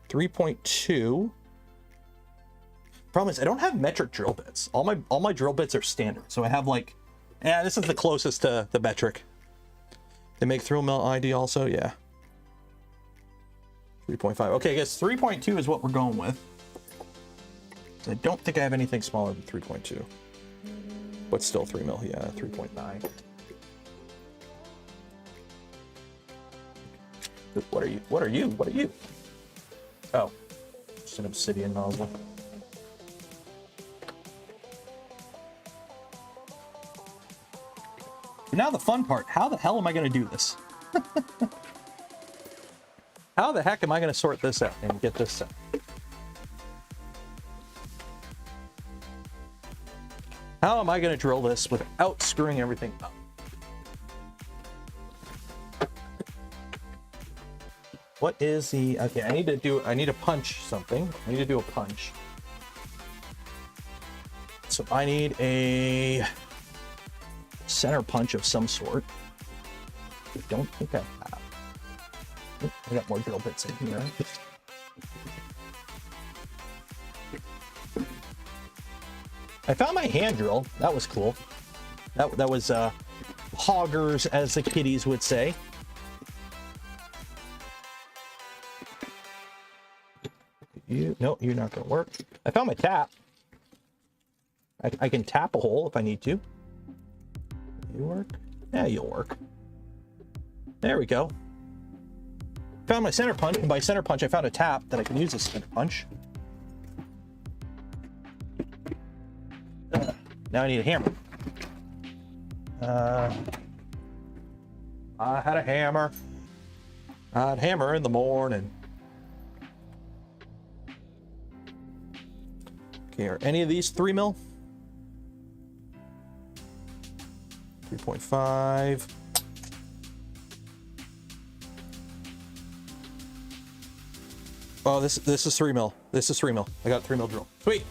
.2. Problem is I don't have metric drill bits. All my drill bits are standard. So I have like, this is the closest to the metric. They make 3 mil ID also, yeah. 3.5. Okay, I guess 3.2 is what we're going with. I don't think I have anything smaller than 3.2. But still 3 mil, yeah, 3.9. What are you? What are you? What are you? Oh, just an obsidian nozzle. Now the fun part, how the hell am I going to do this? How the heck am I going to sort this out and get this set? How am I going to drill this without screwing everything up? What is the, okay, I need to punch something. I need to do a punch. So I need a center punch of some sort. I don't think I have. Oh, I got more drill bits in here. I found my hand drill. That was cool. That was hoggers, as the kiddies would say. No, you're not gonna work. I found my tap. I can tap a hole if I need to. You work? Yeah, you'll work. There we go. Found my center punch, and by center punch I found a tap that I can use as center punch. Now I need a hammer. I had a hammer. I'd hammer in the morning. Okay, are any of these 3 mil? 3.5. Oh, this is 3 mil. This is 3 mil. I got a 3 mil drill. Sweet.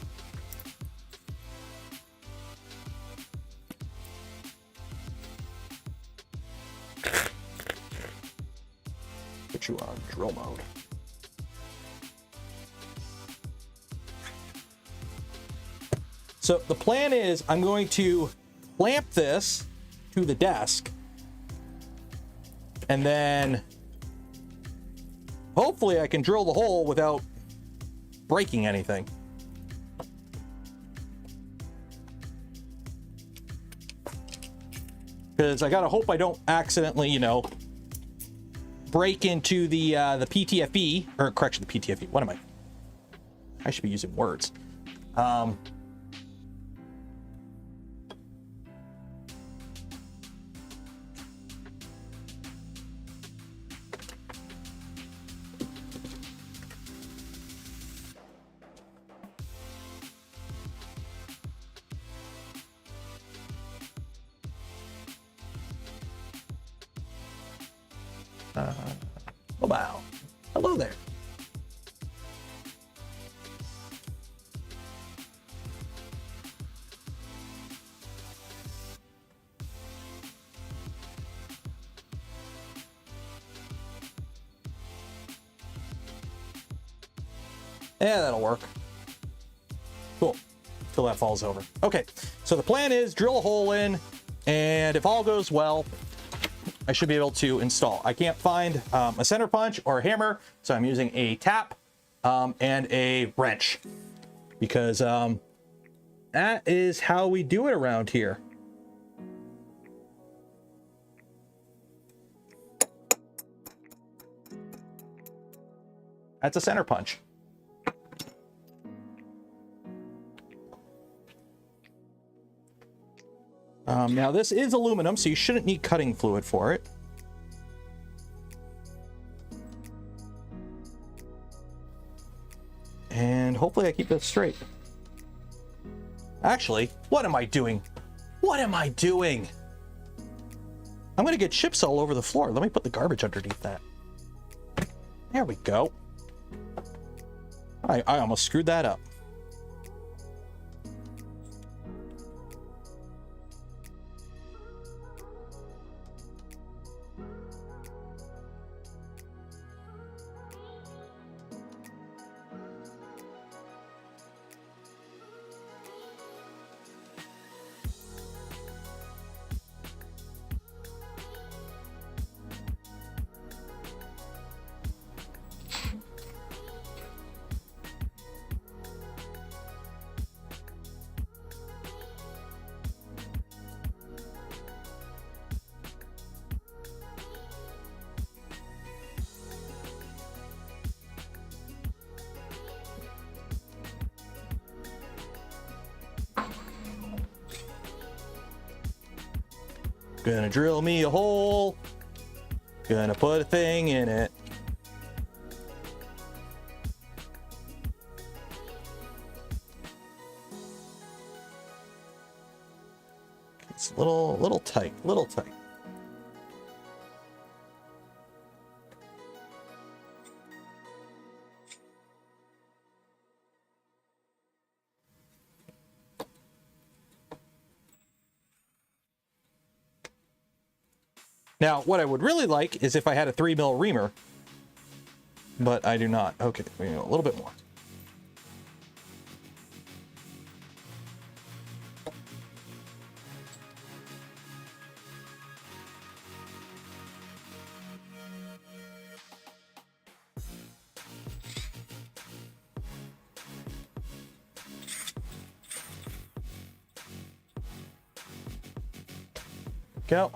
Put you on drill mode. So the plan is I'm going to clamp this to the desk and then hopefully I can drill the hole without breaking anything. Because I gotta hope I don't accidentally, you know, break into the PTFE, or correction, the PTFE. What am I? I should be using words. Wow. Hello there. Yeah, that'll work. Cool. Till that falls over. Okay, so the plan is drill a hole in, and if all goes well, I should be able to install. I can't find a center punch or a hammer, so I'm using a tap and a wrench, because that is how we do it around here. That's a center punch. Now this is aluminum, so you shouldn't need cutting fluid for it. And hopefully I keep this straight. Actually, what am I doing? What am I doing? I'm gonna get chips all over the floor. Let me put the garbage underneath that. There we go. I almost screwed that up. Gonna drill me a hole. Gonna put a thing in it. It's a little tight, little tight. Now, what I would really like is if I had a 3 mil reamer, but I do not. Okay, a little bit more. Go.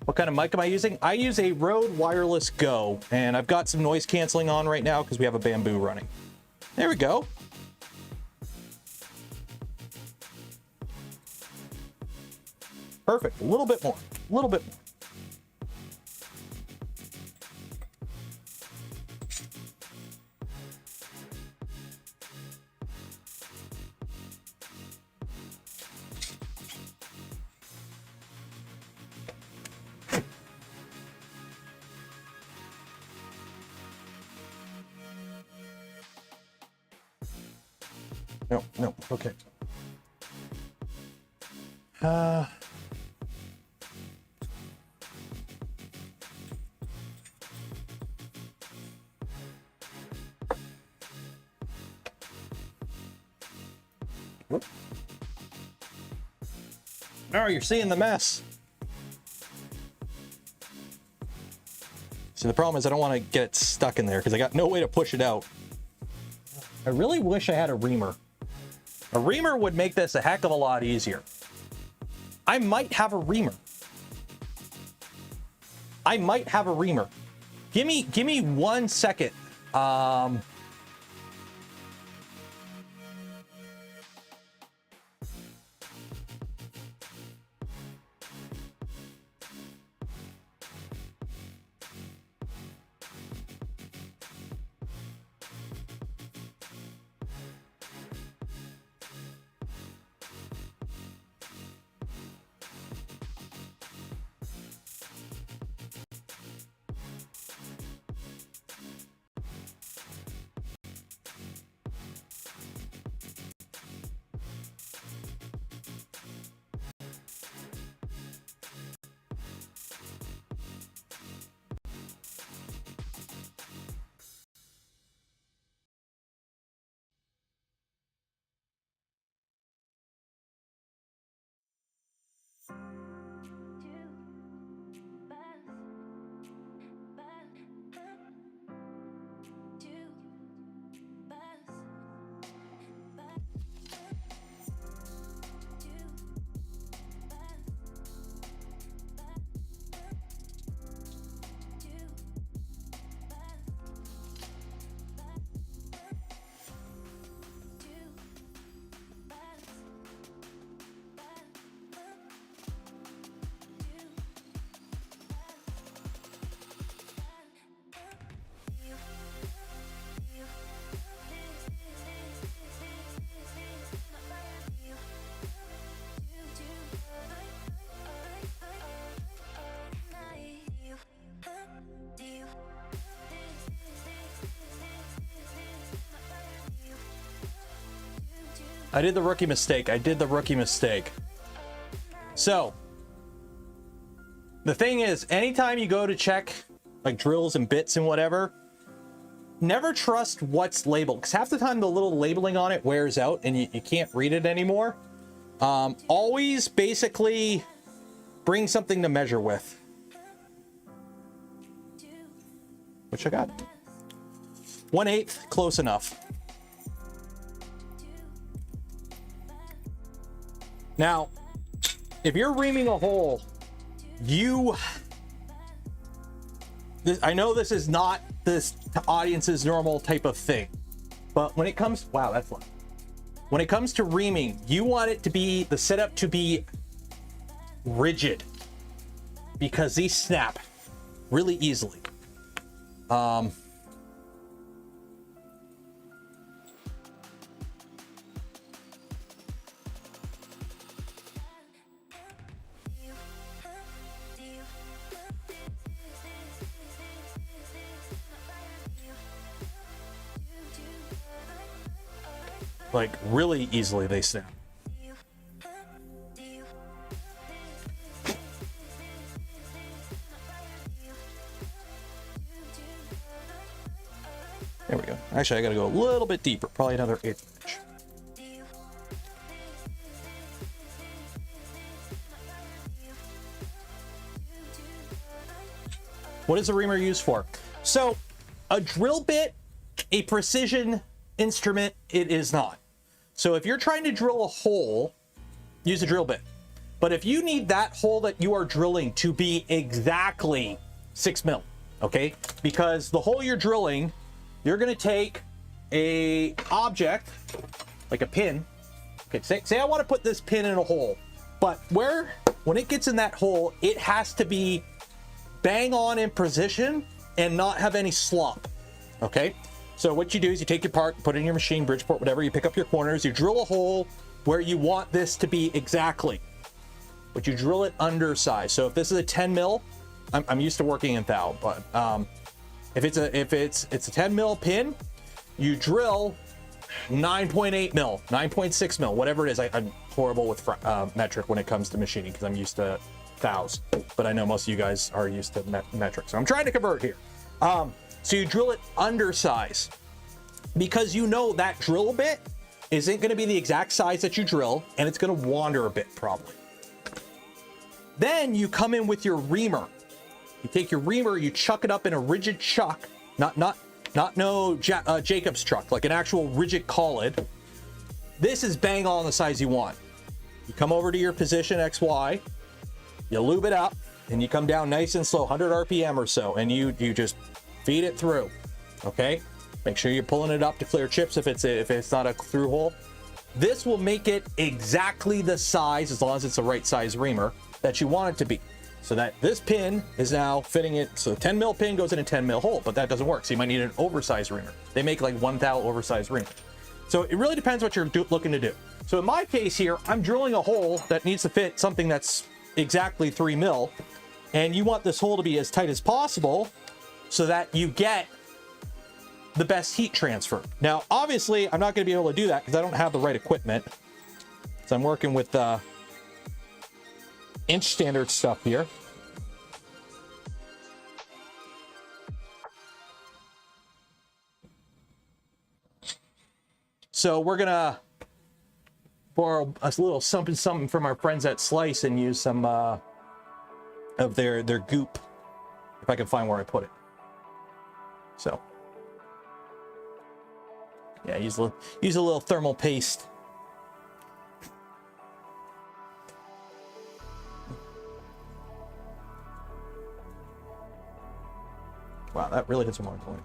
What kind of mic am I using? I use a Rode Wireless Go, and I've got some noise canceling on right now because we have a bamboo running. There we go. Perfect. A little bit more. A little bit more. No, no, okay. Whoop. Now you're seeing the mess. See, the problem is I don't want to get stuck in there because I got no way to push it out. I really wish I had a reamer. A reamer would make this a heck of a lot easier. I might have a reamer. I might have a reamer. Give me 1 second. I did the rookie mistake. I did the rookie mistake. So, the thing is, anytime you go to check like drills and bits and whatever, never trust what's labeled, because half the time the little labeling on it wears out and you can't read it anymore. Always basically bring something to measure with. Which I got. 1/8, close enough. Now, if you're reaming a hole, I know this is not this audience's normal type of thing, but when it comes, wow, that's loud. When it comes to reaming, you want it to be, the setup to be rigid, because these snap really easily. Like really easily they snap. There we go. Actually, I gotta go a little bit deeper, probably another 1/8 inch. What is a reamer used for? So, a drill bit, a precision instrument, it is not. So if you're trying to drill a hole, use a drill bit. But if you need that hole that you are drilling to be exactly 6 mil, okay? Because the hole you're drilling, you're gonna take a object, like a pin. Okay, say I wanna put this pin in a hole, but where when it gets in that hole, it has to be bang on in position and not have any slop. Okay, so what you do is you take your part, put it in your machine, Bridgeport, whatever, you pick up your corners, you drill a hole where you want this to be exactly, but you drill it undersized. So if this is a 10 mil, I'm used to working in thou, but if it's a 10 mil pin, you drill 9.8 mil, 9.6 mil, whatever it is. I'm horrible with metric when it comes to machining because I'm used to thous, but I know most of you guys are used to metric, so I'm trying to convert here. So you drill it undersize because you know that drill bit isn't going to be the exact size that you drill, and it's going to wander a bit probably. Then you come in with your reamer. You take your reamer, you chuck it up in a rigid chuck, not no Jacob's truck, like an actual rigid collid. This is bang on the size you want. You come over to your position XY, you lube it up, and you come down nice and slow, 100 RPM or so, and you just feed it through. Okay, make sure you're pulling it up to clear chips if it's not a through hole. This will make it exactly the size, as long as it's the right size reamer, that you want it to be, so that this pin is now fitting it. So 10 mil pin goes in a 10 mil hole, but that doesn't work, so you might need an oversized reamer. They make like 1 thou oversized reamer. So it really depends what you're looking to do. So in my case here, I'm drilling a hole that needs to fit something that's exactly 3 mil, and you want this hole to be as tight as possible so that you get the best heat transfer. Now, obviously, I'm not going to be able to do that because I don't have the right equipment. So I'm working with inch standard stuff here. So we're gonna borrow a little something from our friends at Slice and use some of their goop, if I can find where I put it. So yeah, use a little thermal paste. Wow, that really hits a mark point.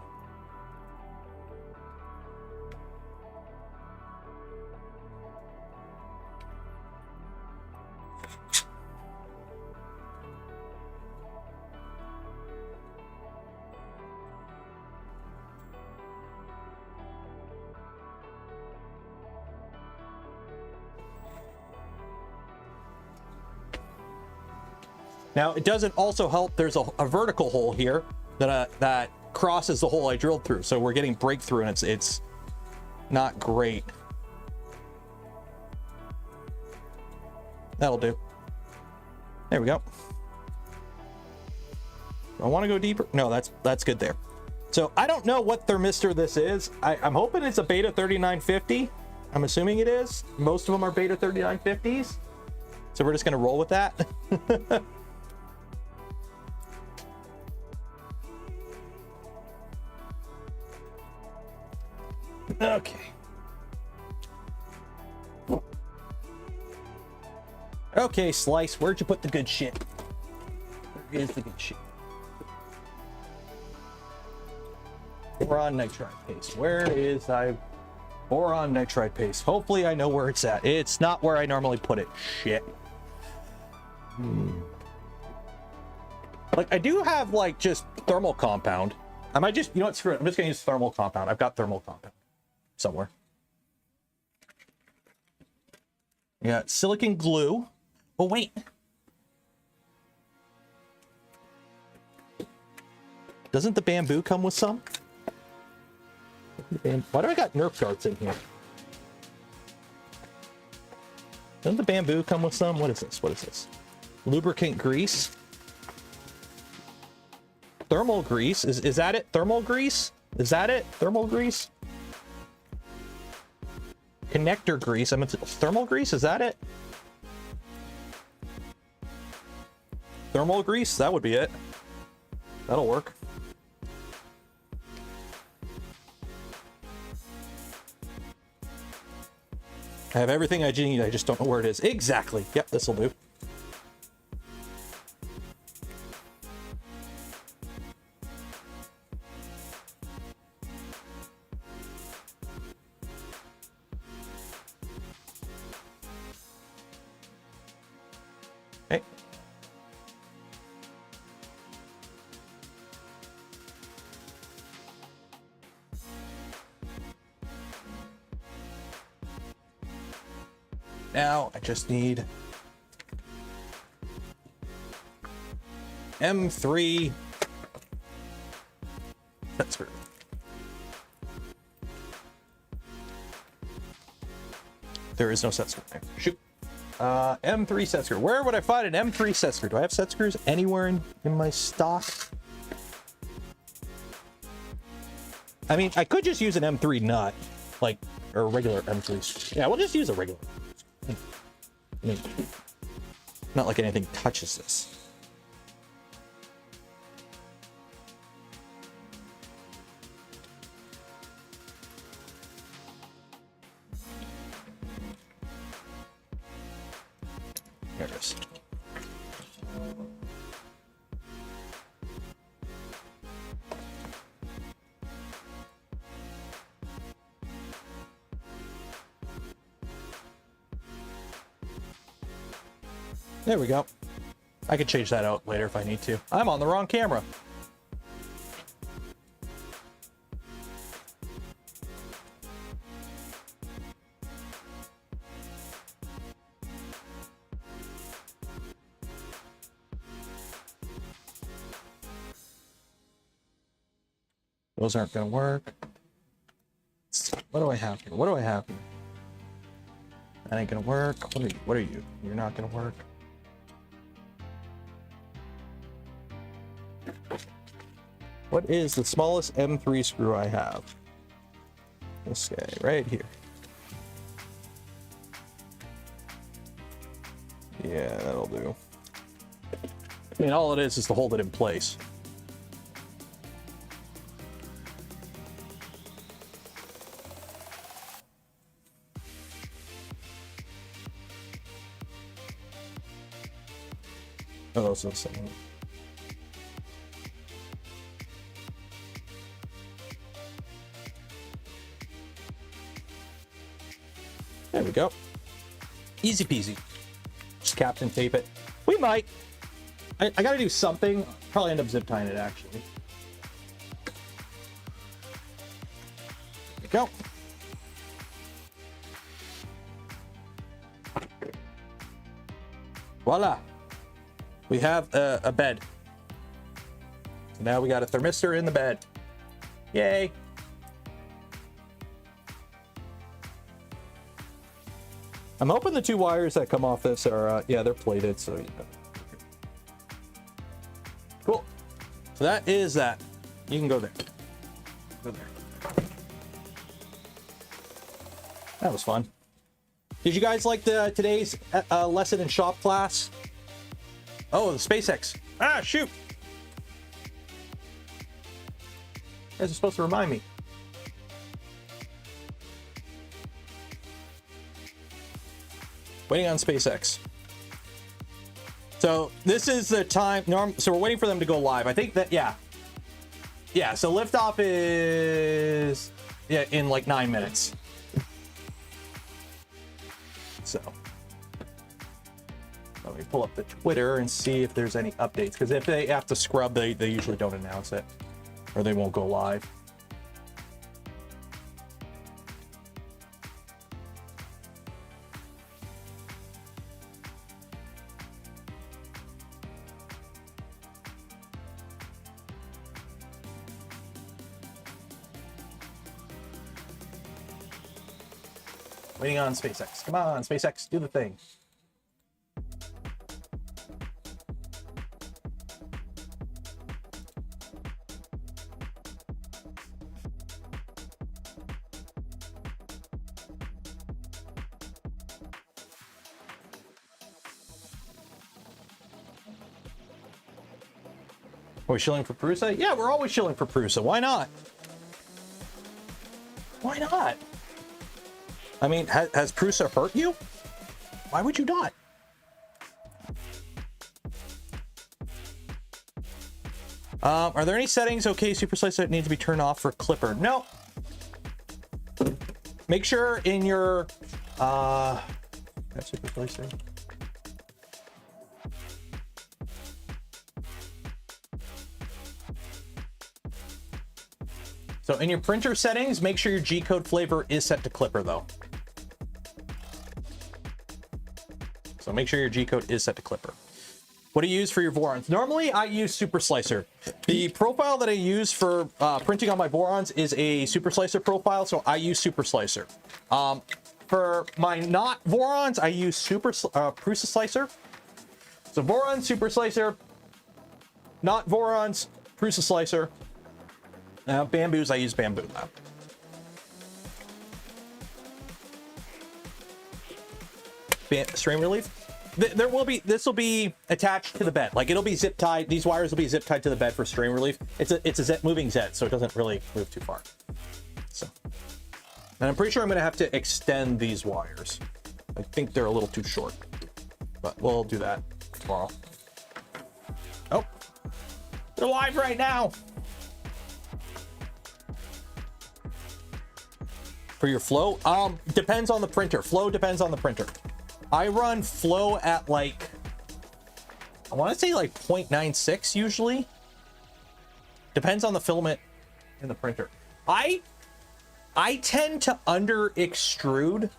Now, it doesn't also help, there's a vertical hole here that crosses the hole I drilled through, so we're getting breakthrough, and it's not great. That'll do. There we go. I want to go deeper. No, that's good there. So I don't know what thermistor this is. I'm hoping it's a Beta 3950. I'm assuming it is. Most of them are Beta 3950s. So we're just going to roll with that. Okay. Okay, Slice, where'd you put the good shit? Where is the good shit? Boron nitride paste. Where is boron nitride paste? Hopefully I know where it's at. It's not where I normally put it. Shit. Like, I do have like just thermal compound. I might just, you know what, screw it. I'm just gonna use thermal compound. I've got thermal compound somewhere. Yeah, silicon glue. Oh, wait. Doesn't the bamboo come with some? Why do I got Nerf darts in here? Doesn't the bamboo come with some? What is this? What is this? Lubricant grease. Thermal grease. Is that it? Thermal grease? Is that it? Thermal grease? Connector grease. I meant thermal grease. Is that it? Thermal grease. That would be it. That'll work. I have everything I need. I just don't know where it is. Exactly. Yep, this will do. Okay, Now I just need M3 set screw. There is no set screw there. Shoot. M3 set screw. Where would I find an M3 set screw? Do I have set screws anywhere in my stock? I mean, I could just use an M3 nut, like, or a regular M3. Yeah, we'll just use a regular. I mean, not like anything touches this. There it is. There we go. I could change that out later if I need to. I'm on the wrong camera. Those aren't going to work. What do I have here? What do I have here? That ain't going to work. What are you? What are you? You're not going to work. What is the smallest M3 screw I have? This guy right here. Yeah, that'll do. I mean, all it is to hold it in place. Oh, so something. There we go. Easy peasy. Just Captain tape it. We might. I gotta do something. Probably end up zip tying it actually. There we go. Voila. We have a bed. So now we got a thermistor in the bed. Yay. I'm hoping the two wires that come off this are, yeah, they're plated, so yeah. Cool. So that is that. You can go there. Go there. That was fun. Did you guys like today's lesson in shop class? Oh, the SpaceX. Ah, shoot. You guys are supposed to remind me. Waiting on SpaceX. So this is the time. So we're waiting for them to go live. I think that, yeah. Yeah, so liftoff is in like 9 minutes. So let me pull up the Twitter and see if there's any updates. Because if they have to scrub, they usually don't announce it. Or they won't go live. Waiting on SpaceX. Come on, SpaceX, do the thing. Are we shilling for Prusa? Yeah, we're always shilling for Prusa. Why not? Why not? I mean, has Prusa hurt you? Why would you not? Are there any settings, okay, Super Slice, that need to be turned off for Clipper? No. Make sure in your Super Slicer. So in your printer settings, make sure your G-code flavor is set to Clipper though. So make sure your G-code is set to clipper. What do you use for your Vorons? Normally I use Super Slicer. The profile that I use for printing on my Vorons is a Super Slicer profile, so I use Super Slicer. For my not Vorons, I use Prusa Slicer. So Vorons, Super Slicer. Not Vorons, Prusa Slicer. Bamboos, I use Bamboo Lab. Strain relief. This will be attached to the bed. Like, it'll be zip tied. These wires will be zip tied to the bed for strain relief. It's a moving Z, so it doesn't really move too far. So, and I'm pretty sure I'm going to have to extend these wires. I think they're a little too short, but we'll do that tomorrow. Oh, they're live right now. For your flow, depends on the printer. Flow depends on the printer. I run flow at like, I want to say like 0.96 usually. Depends on the filament in the printer. I tend to under extrude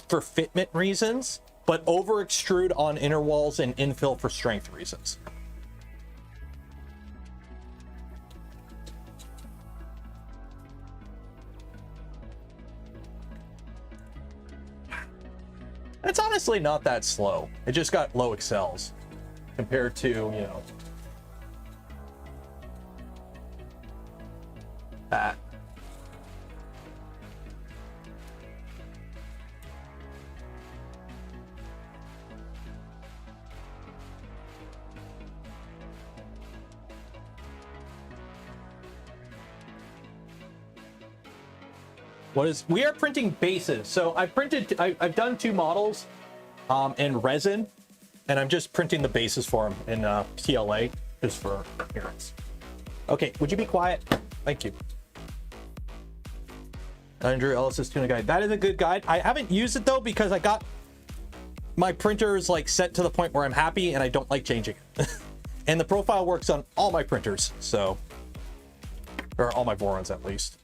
for fitment reasons, but over extrude on inner walls and infill for strength reasons. It's honestly not that slow. It just got low accels compared to, you know, that. We are printing bases. So I've done 2 models in resin, and I'm just printing the bases for them in PLA just for appearance. Okay, would you be quiet? Thank you. Andrew Ellis's tuna guide. That is a good guide. I haven't used it though because I got my printers like set to the point where I'm happy and I don't like changing it. And the profile works on all my printers, so, or all my Vorons at least.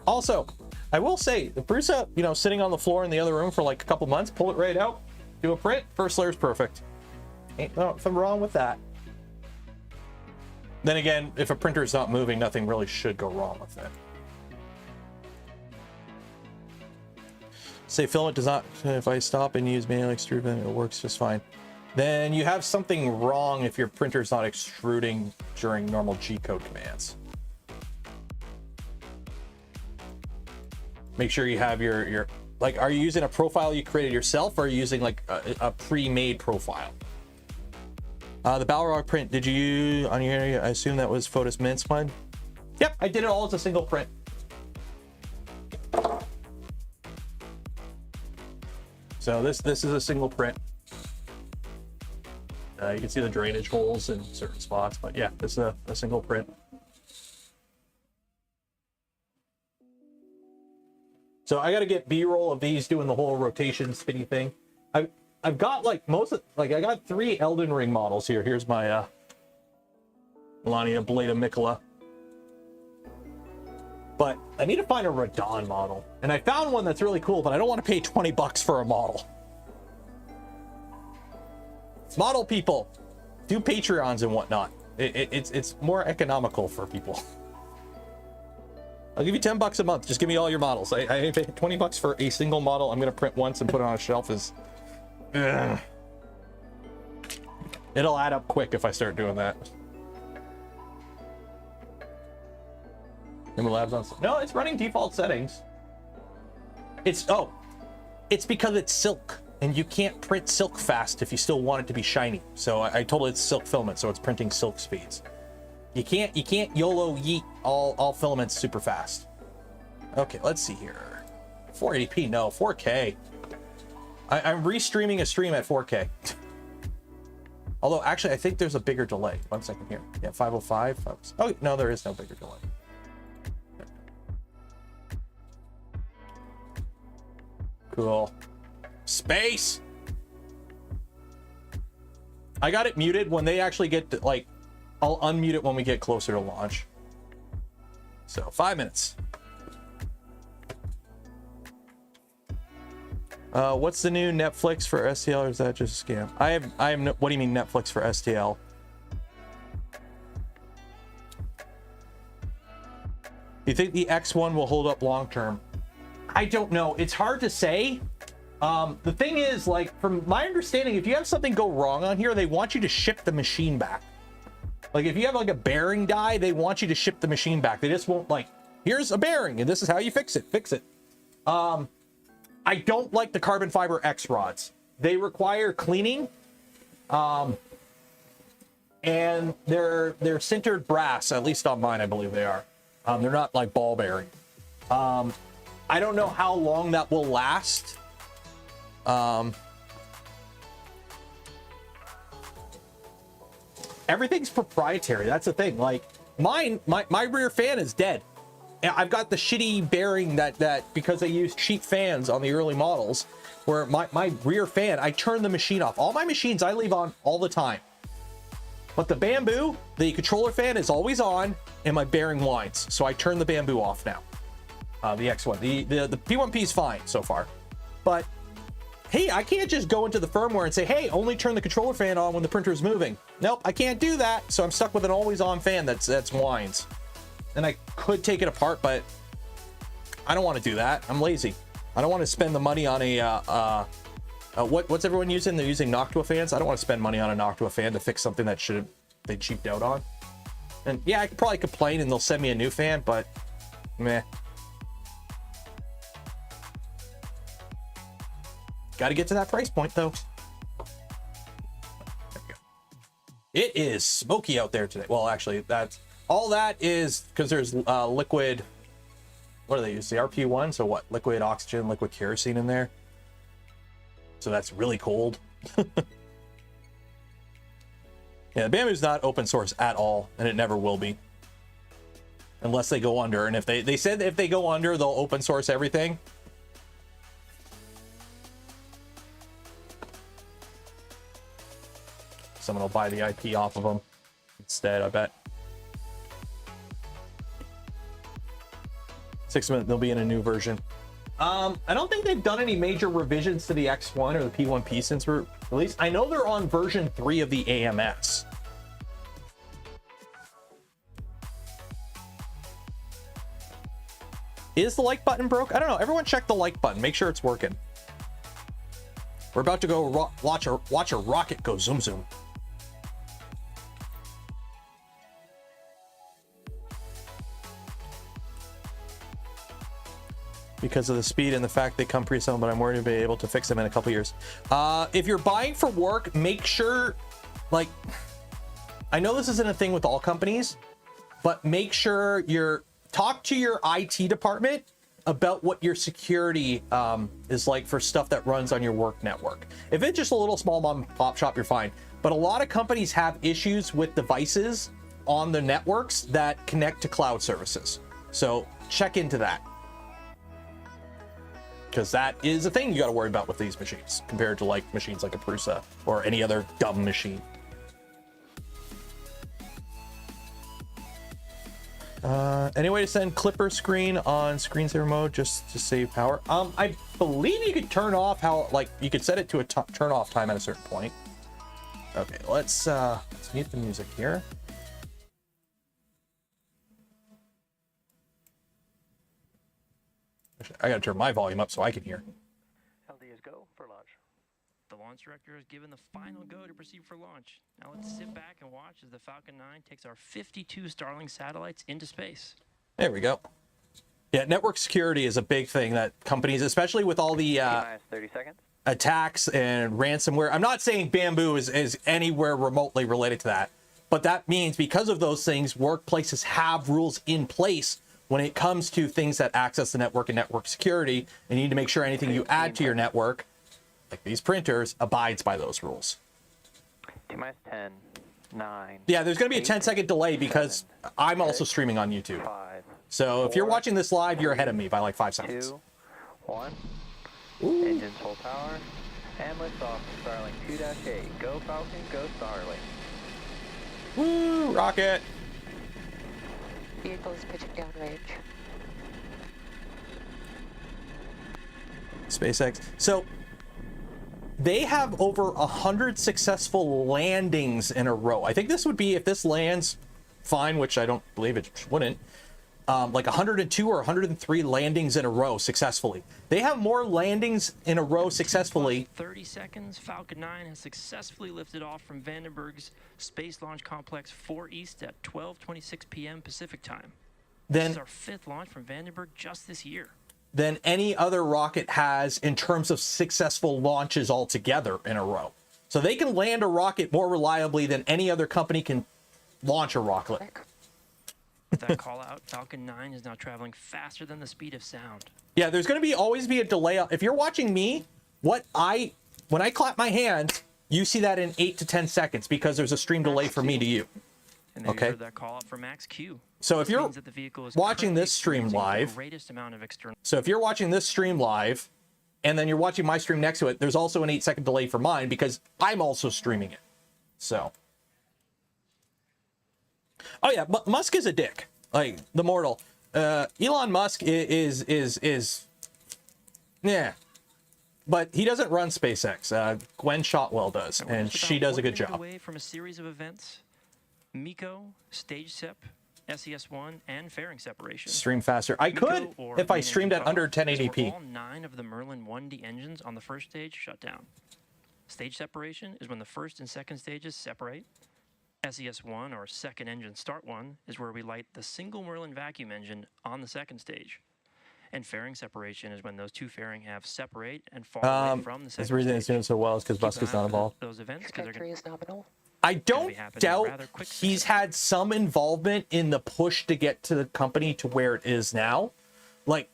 Also, I will say, the Prusa, you know, sitting on the floor in the other room for like a couple months, pull it right out, do a print, first layer's perfect. Ain't nothing wrong with that. Then again, if a printer is not moving, nothing really should go wrong with it. Say filament does not, if I stop and use manual extrude, it works just fine. Then you have something wrong if your printer's not extruding during normal G-code commands. Make sure you have your like, are you using a profile you created yourself, or are you using like a pre-made profile? The Balrog print, did you on your, I assume that was Photos Mint's one? Yep, I did it all as a single print. So this is a single print. You can see the drainage holes in certain spots, but yeah, this is a single print. So I got to get B-roll of these doing the whole rotation spinny thing. I've got like I got 3 Elden Ring models here. Here's my Melania Blade Mikola. But I need to find a Radon model. And I found one that's really cool, but I don't want to pay 20 bucks for a model. Model people, do Patreons and whatnot. It's more economical for people. I'll give you 10 bucks a month. Just give me all your models. I pay 20 bucks for a single model. I'm going to print once and put it on a shelf. It'll add up quick if I start doing that. Number labs on. No, it's running default settings. It's because it's silk, and you can't print silk fast if you still want it to be shiny. So I told it it's silk filament, so it's printing silk speeds. You can't YOLO yeet all filaments super fast. Okay, let's see here. 480p, no, 4K. I'm restreaming a stream at 4K. Although, actually, I think there's a bigger delay. 1 second here. Yeah, 505. Oh, no, there is no bigger delay. Cool. Space! I got it muted when they actually get to, like, I'll unmute it when we get closer to launch. So 5 minutes. What's the new Netflix for STL, or is that just a scam? I have no, what do you mean Netflix for STL? Do you think the X1 will hold up long term? I don't know. It's hard to say. The thing is, like, from my understanding, if you have something go wrong on here, they want you to ship the machine back. Like, if you have like a bearing die, they want you to ship the machine back. They just won't, like, here's a bearing and this is how you fix it. I don't like the carbon fiber X rods. They require cleaning. And they're sintered brass, at least on mine, I believe they are. They're not like ball bearing. I don't know how long that will last. Everything's proprietary. That's the thing. Like mine, my rear fan is dead. I've got the shitty bearing that because I used cheap fans on the early models, where my rear fan, I turn the machine off. All my machines I leave on all the time. But the Bamboo, the controller fan is always on, and my bearing winds. So I turn the Bamboo off now. The X1, the P1P is fine so far. But hey, I can't just go into the firmware and say, hey, only turn the controller fan on when the printer is moving. Nope, I can't do that. So I'm stuck with an always on fan that's winds. And I could take it apart, but I don't want to do that. I'm lazy. I don't want to spend the money on a what's everyone using? They're using Noctua fans. I don't want to spend money on a Noctua fan to fix something that they cheaped out on. And yeah, I could probably complain and they'll send me a new fan, but meh. Got to get to that price point though. There we go. It is smoky out there today. Well, actually, that's all that is because there's liquid. What do they use? The RP1. So what? Liquid oxygen, liquid kerosene in there. So that's really cold. Yeah, the Bamboo's not open source at all, and it never will be. Unless they go under. And if they said if they go under, they'll open source everything. Someone will buy the IP off of them instead, I bet. 6 months, they'll be in a new version. I don't think they've done any major revisions to the X1 or the P1P since we're released. I know they're on version 3 of the AMS. Is the like button broke? I don't know. Everyone check the like button. Make sure it's working. We're about to go watch a rocket go zoom zoom. Because of the speed and the fact they come pre-assembled, but I'm worried to be able to fix them in a couple years. If you're buying for work, make sure, like, I know this isn't a thing with all companies, but make sure talk to your IT department about what your security is like for stuff that runs on your work network. If it's just a little small mom and pop shop, you're fine. But a lot of companies have issues with devices on the networks that connect to cloud services. So check into that. Because that is a thing you got to worry about with these machines compared to like machines like a Prusa or any other dumb machine. Any way to send clipper screen on screensaver mode just to save power? I believe you could turn off you could set it to a turn off time at a certain point. Okay, let's mute the music here. I gotta turn my volume up so I can hear. LD is go for launch. The launch director has given the final go to proceed for launch. Now let's sit back and watch as the Falcon 9 takes our 52 Starlink satellites into space. There we go. Yeah, network security is a big thing that companies, especially with all the 30 seconds. Attacks and ransomware. I'm not saying Bamboo is anywhere remotely related to that, but that means because of those things, workplaces have rules in place when it comes to things that access the network and network security. And you need to make sure anything you add to your network, like these printers, abides by those rules. T-minus 10, 9. Yeah, there's going to be a 10-second delay because I'm also streaming on YouTube. So if you're watching this live, you're ahead of me by like 5 seconds. 2, 1. Engines full power. And lift off Starlink 2-8. Go Falcon, go Starlink. Woo, rocket. Vehicle is pitching downrange. SpaceX. So they have over 100 successful landings in a row. I think this would be, if this lands fine, which I don't believe it wouldn't, like 102 or 103 landings in a row successfully. They have more landings in a row successfully. 30 seconds, Falcon 9 has successfully lifted off from Vandenberg's Space Launch Complex 4 East at 12:26 p.m. Pacific time. This is our 5th launch from Vandenberg just this year. Than any other rocket has in terms of successful launches altogether in a row. So they can land a rocket more reliably than any other company can launch a rocket. With that call out, Falcon 9 is now traveling faster than the speed of sound. Yeah, there's going to be always be a delay. If you're watching me, when I clap my hand, you see that in 8 to 10 seconds because there's a stream delay from me to you. And okay. You heard that call out for Max Q. So if you're watching this stream live, so if you're watching this stream live, and then you're watching my stream next to it, there's also an 8-second delay for mine because I'm also streaming it. So. Oh yeah, Musk is a dick, like the mortal. Elon Musk is yeah, but he doesn't run SpaceX. Gwen Shotwell does, and she does a good job. Away from a series of events, MECO, Stage Sep, SES1, and fairing separation. Stream faster. I could if I streamed at under 1080p. All 9 of the Merlin 1D engines on the first stage shut down. Stage separation is when the first and second stages separate. SES1, or second engine start one, is where we light the single Merlin vacuum engine on the second stage. And fairing separation is when those two fairing halves separate and fall away from the second stage. The reason it's doing so well is because Musk is not involved. Those events, Trajectory is nominal. I don't doubt he's had some involvement in the push to get to the company to where it is now. Like,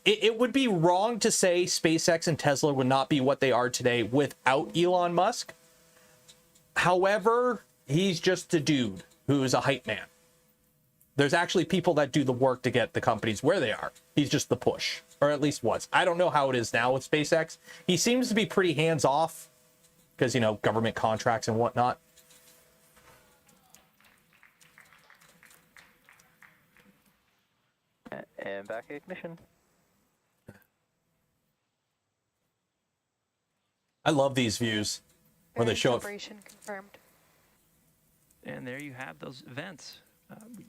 it would be wrong to say SpaceX and Tesla would not be what they are today without Elon Musk. However, he's just a dude who's a hype man. There's actually people that do the work to get the companies where they are. He's just the push, or at least was. I don't know how it is now with SpaceX. He seems to be pretty hands-off because, you know, government contracts and whatnot. And back ignition. I love these views where they show it. Confirmed. And there you have those events.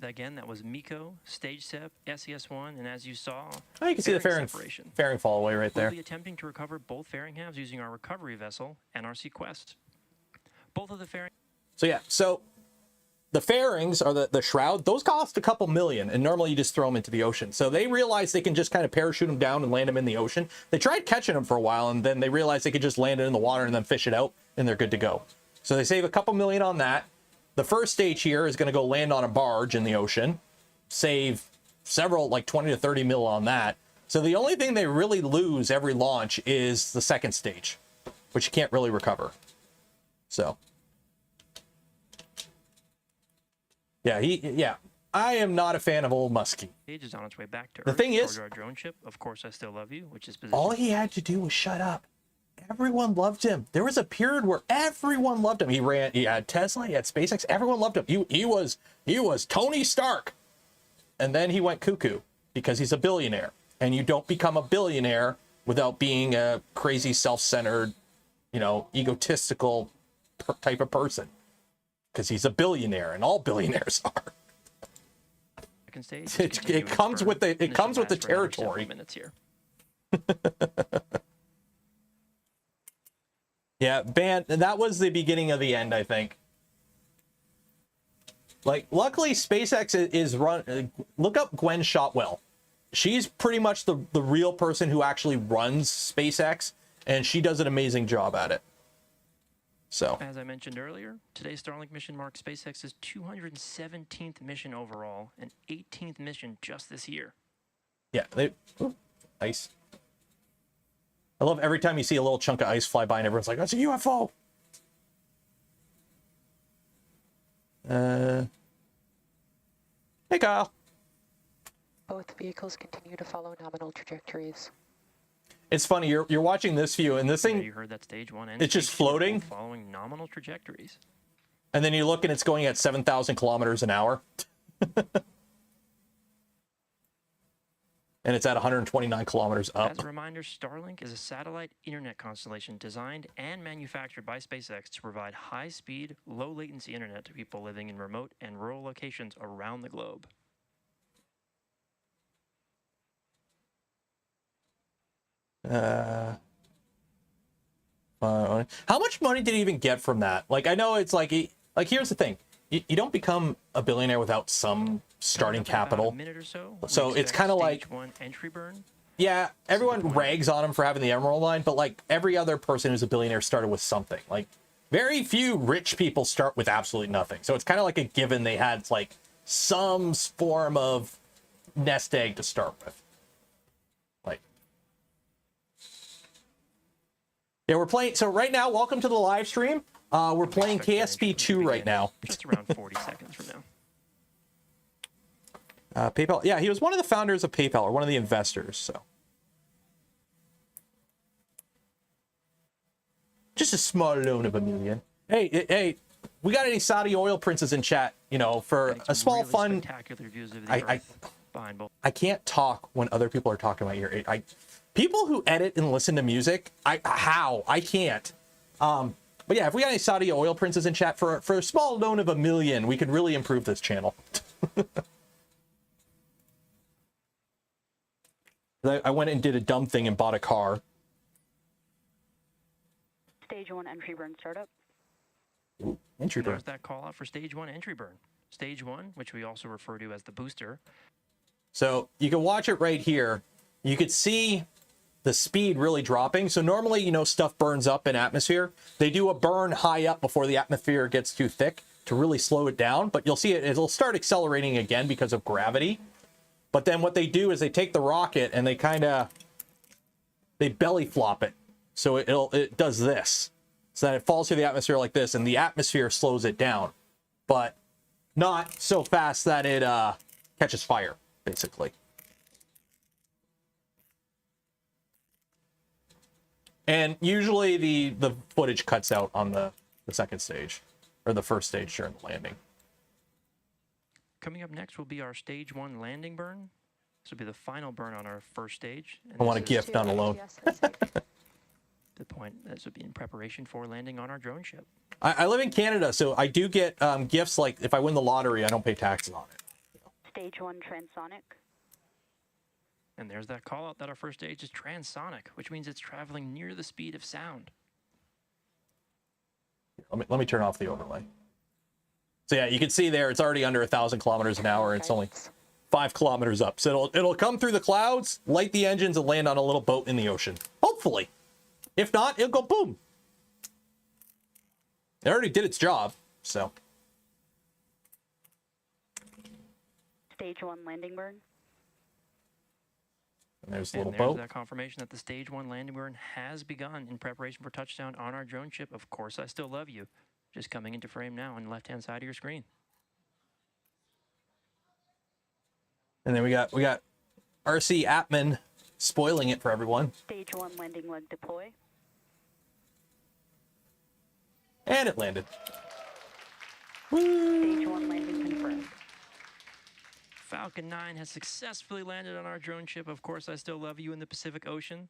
Again, that was MECO, Stage Sep, SES1, and as you saw, oh, you can see the fairing fall away right there. We'll be attempting to recover both fairing halves using our recovery vessel, NRC Quest. Both of the fairing. So yeah, so the fairings are the shroud. Those cost a couple million, and normally you just throw them into the ocean. So they realized they can just kind of parachute them down and land them in the ocean. They tried catching them for a while, and then they realized they could just land it in the water and then fish it out, and they're good to go. So they save a couple million on that. The first stage here is going to go land on a barge in the ocean, save several, like 20 to 30 mil on that. So the only thing they really lose every launch is the second stage, which you can't really recover. So, yeah, I am not a fan of old Muskie. Stage is on its way back to Earth. The thing is, our drone ship, Of Course I Still Love You, which is all he had to do was shut up. Everyone loved him. There was a period where everyone loved him. He had Tesla, he had SpaceX, everyone loved him. He was Tony Stark. And then he went cuckoo because he's a billionaire. And you don't become a billionaire without being a crazy self-centered, you know, egotistical type of person. Because he's a billionaire, and all billionaires are. It comes with the territory. Yeah, that was the beginning of the end, I think. Like, luckily, SpaceX is run. Look up Gwen Shotwell. She's pretty much the real person who actually runs SpaceX, and she does an amazing job at it. So, as I mentioned earlier, today's Starlink mission marks SpaceX's 217th mission overall and 18th mission just this year. Yeah, ice. I love every time you see a little chunk of ice fly by and everyone's like, that's a UFO. Hey, Kyle. Both vehicles continue to follow nominal trajectories. It's funny, you're watching this view, and this thing, you heard that stage one, it's just floating, following nominal trajectories. And then you look and it's going at 7,000 kilometers an hour. and it's at 129 kilometers up. As a reminder, Starlink is a satellite internet constellation designed and manufactured by SpaceX to provide high-speed, low-latency internet to people living in remote and rural locations around the globe. How much money did he even get from that? Like, I know it's like, here's the thing. You don't become a billionaire without some starting capital. A minute or so, So it's kind of like, one entry burn. Yeah, everyone rags on him for having the Emerald line, but like every other person who's a billionaire started with something. Like very few rich people start with absolutely nothing. So it's kind of like a given they had like some form of nest egg to start with. Like, yeah, we're playing. So right now, welcome to the live stream. We're playing KSP 2 right now. Just around 40 seconds from now. PayPal. Yeah, he was one of the founders of PayPal, or one of the investors. So, just a small loan of $1 million. Hey, we got any Saudi oil princes in chat? You know, for a small really fun. Spectacular views of the Earth behind both. I can't talk when other people are talking in my ear. People who edit and listen to music, I can't. But yeah, if we got any Saudi oil princes in chat for a small loan of $1 million, we could really improve this channel. I went and did a dumb thing and bought a car. Stage 1 entry burn startup. Ooh, entry burn. There's that call out for stage 1 entry burn. Stage 1, which we also refer to as the booster. So you can watch it right here. You could see the speed really dropping. So normally, you know, stuff burns up in atmosphere. They do a burn high up before the atmosphere gets too thick to really slow it down. But you'll see it'll start accelerating again because of gravity. But then what they do is they take the rocket and they they belly flop it. So it does this. So that it falls through the atmosphere like this, and the atmosphere slows it down. But not so fast that it catches fire, basically. And usually the footage cuts out on the second stage, or the first stage during the landing. Coming up next will be our stage 1 landing burn. This will be the final burn on our first stage. And I want a this is gift, not a loan. the point. This would be in preparation for landing on our drone ship. I live in Canada, so I do get gifts. Like if I win the lottery, I don't pay taxes on it. Stage 1 transonic. And there's that call out that our first stage is transonic, which means it's traveling near the speed of sound. Let me turn off the overlay. So yeah, you can see there it's already under 1,000 kilometers an hour. It's only 5 kilometers up. So it'll come through the clouds, light the engines, and land on a little boat in the ocean. Hopefully. If not, it'll go boom. It already did its job, so. Stage 1 landing burn. And there's a And little there's boat. that confirmation that the stage 1 landing burn has begun in preparation for touchdown on our drone ship. Of course, I still love you. Just coming into frame now on the left-hand side of your screen. And then we got RC Appman spoiling it for everyone. Stage 1 landing leg deploy. And it landed. Stage 1 landing confirmed. Falcon 9 has successfully landed on our drone ship. Of course, I still love you in the Pacific Ocean.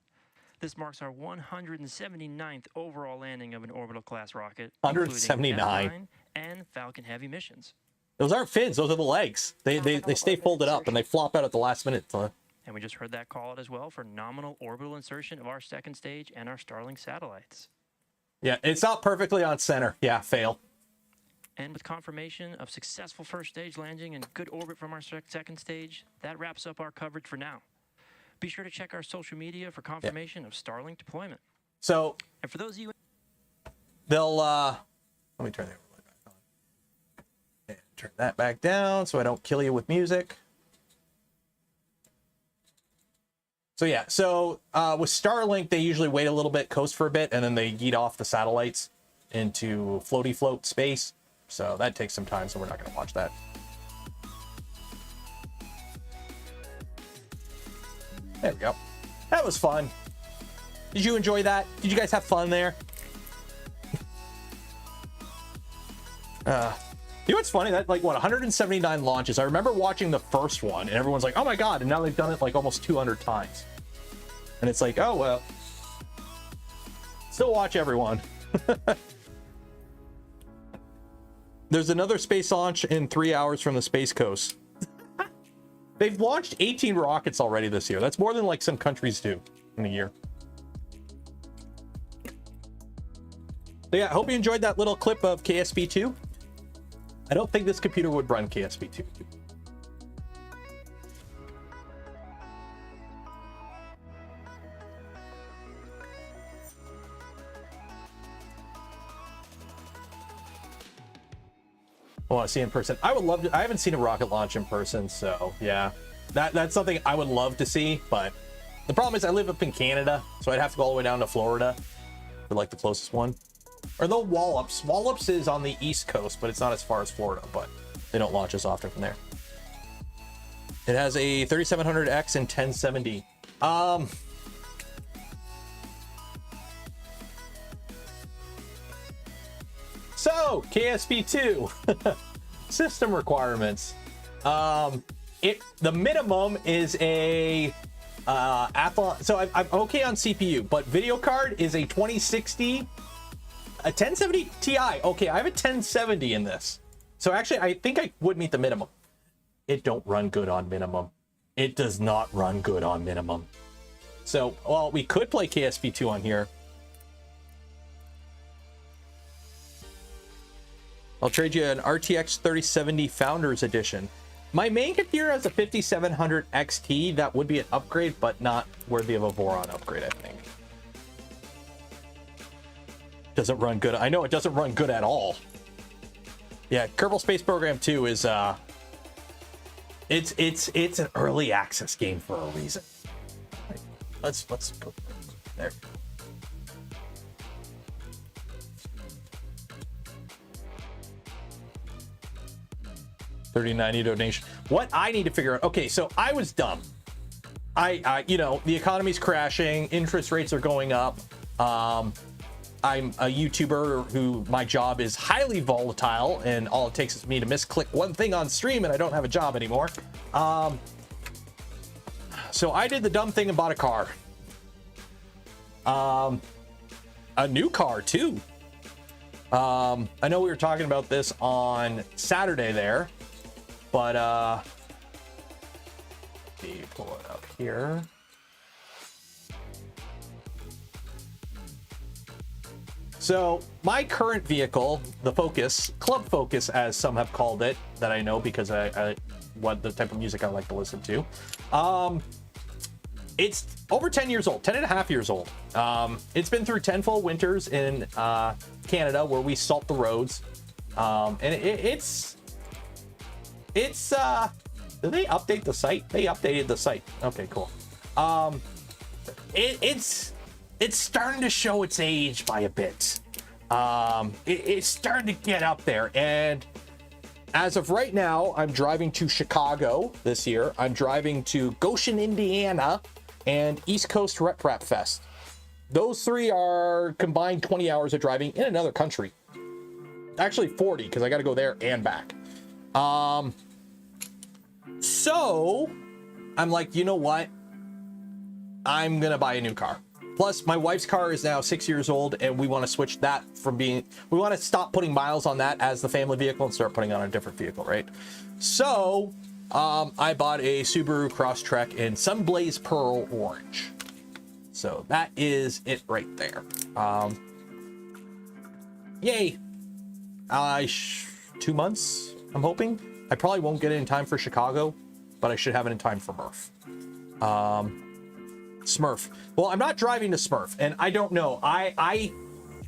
This marks our 179th overall landing of an orbital class rocket, 179. including F9 and Falcon Heavy missions. Those aren't fins, those are the legs. They stay folded up and they flop out at the last minute. And we just heard that call out as well for nominal orbital insertion of our second stage and our Starlink satellites. Yeah, it's not perfectly on center. Yeah, fail. And with confirmation of successful first stage landing and good orbit from our second stage, that wraps up our coverage for now. Be sure to check our social media for confirmation of Starlink deployment. So, and for those of you, they'll let me turn the overlay back on. And turn that back down so I don't kill you with music. So yeah, so with Starlink, they usually wait a little bit, coast for a bit, and then they yeet off the satellites into floaty float space. So that takes some time, so we're not going to watch that. There we go. That was fun. Did you enjoy that? Did you guys have fun there? You know what's funny? That like what 179 launches. I remember watching the first one, and everyone's like, "Oh my god!" And now they've done it like almost 200 times. And it's like, oh well. Still watch everyone. There's another space launch in 3 hours from the Space Coast. They've launched 18 rockets already this year. That's more than like some countries do in a year. So yeah, I hope you enjoyed that little clip of KSP2. I don't think this computer would run KSP2. I want to see in person. I would love to. I haven't seen a rocket launch in person, so yeah, that's something I would love to see. But the problem is I live up in Canada, so I'd have to go all the way down to Florida for like the closest one. Or the Wallops. Wallops is on the East Coast, but it's not as far as Florida, but they don't launch as often from there. It has a 3700X and 1070. So KSP2 system requirements. The minimum is a Athlon. So I'm okay on CPU, but video card is a 2060, a 1070 Ti. Okay, I have a 1070 in this. So actually, I think I would meet the minimum. It don't run good on minimum. It does not run good on minimum. So, well, we could play KSP2 on here. I'll trade you an RTX 3070 Founders Edition. My main computer has a 5700 XT. That would be an upgrade, but not worthy of a Voron upgrade, I think. Doesn't run good. I know it doesn't run good at all. Yeah, Kerbal Space Program 2 is it's an early access game for a reason. Let's go there. $30.90 donation. What I need to figure out. Okay, so I was dumb. I you know, the economy's crashing, interest rates are going up. I'm a YouTuber who my job is highly volatile, and all it takes is me to misclick one thing on stream and I don't have a job anymore. So I did the dumb thing and bought a car. A new car too. I know we were talking about this on Saturday there, but let me pull it up here. So my current vehicle, the Focus, Club Focus, as some have called it, that I know because I what the type of music I like to listen to. It's over 10 years old, 10 and a half years old. It's been through 10 full winters in Canada where we salt the roads. And it's did they update the site? They updated the site. Okay, cool. It's starting to show its age by a bit. It's starting to get up there, and as of right now, I'm driving to Chicago this year. I'm driving to Goshen, Indiana, and East Coast Rep Fest. Those three are combined 20 hours of driving in another country. Actually 40, because I got to go there and back. So I'm like, you know what? I'm gonna buy a new car. Plus, my wife's car is now 6 years old, and we want to switch that from being, we want to stop putting miles on that as the family vehicle and start putting on a different vehicle, right? So, I bought a Subaru Crosstrek in Sunblaze Pearl Orange. So that is it right there. Yay. 2 months, I'm hoping. I probably won't get it in time for Chicago, but I should have it in time for Murph. Smurf. Well, I'm not driving to Smurf, and I don't know. I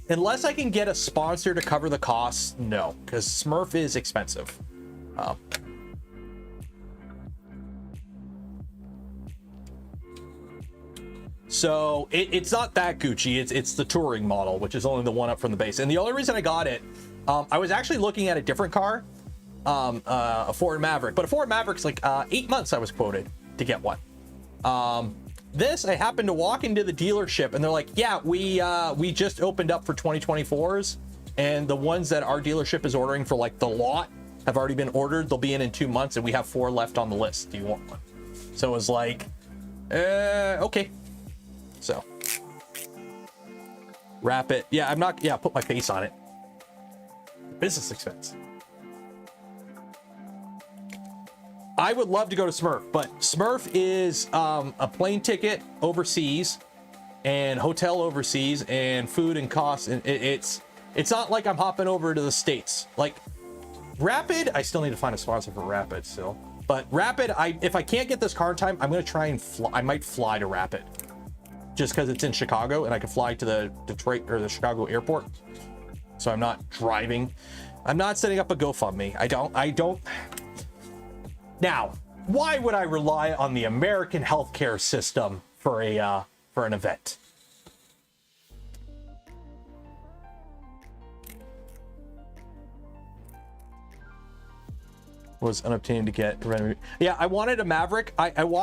unless I can get a sponsor to cover the costs, no, because Smurf is expensive. So it's not that Gucci. It's the touring model, which is only the one up from the base. And the only reason I got it, I was actually looking at a different car, a Ford Maverick, but a Ford Maverick's like 8 months I was quoted to get one. This, I happened to walk into the dealership and they're like, yeah, we just opened up for 2024s, and the ones that our dealership is ordering for like the lot have already been ordered. They'll be in 2 months, and we have 4 left on the list. Do you want one? So it was like, okay. So wrap it. Yeah, I'm not. Yeah, put my face on it. Business expense. I would love to go to Smurf, but Smurf is a plane ticket overseas and hotel overseas and food and costs. And it's not like I'm hopping over to the States. Like Rapid, I still need to find a sponsor for Rapid still. But Rapid, if I can't get this car in time, I'm going to try and fly. I might fly to Rapid just because it's in Chicago and I can fly to the Detroit or the Chicago airport. So I'm not driving. I'm not setting up a GoFundMe. I don't. Now, why would I rely on the American healthcare system for an event? Was unobtained to get. Yeah, I wanted a Maverick.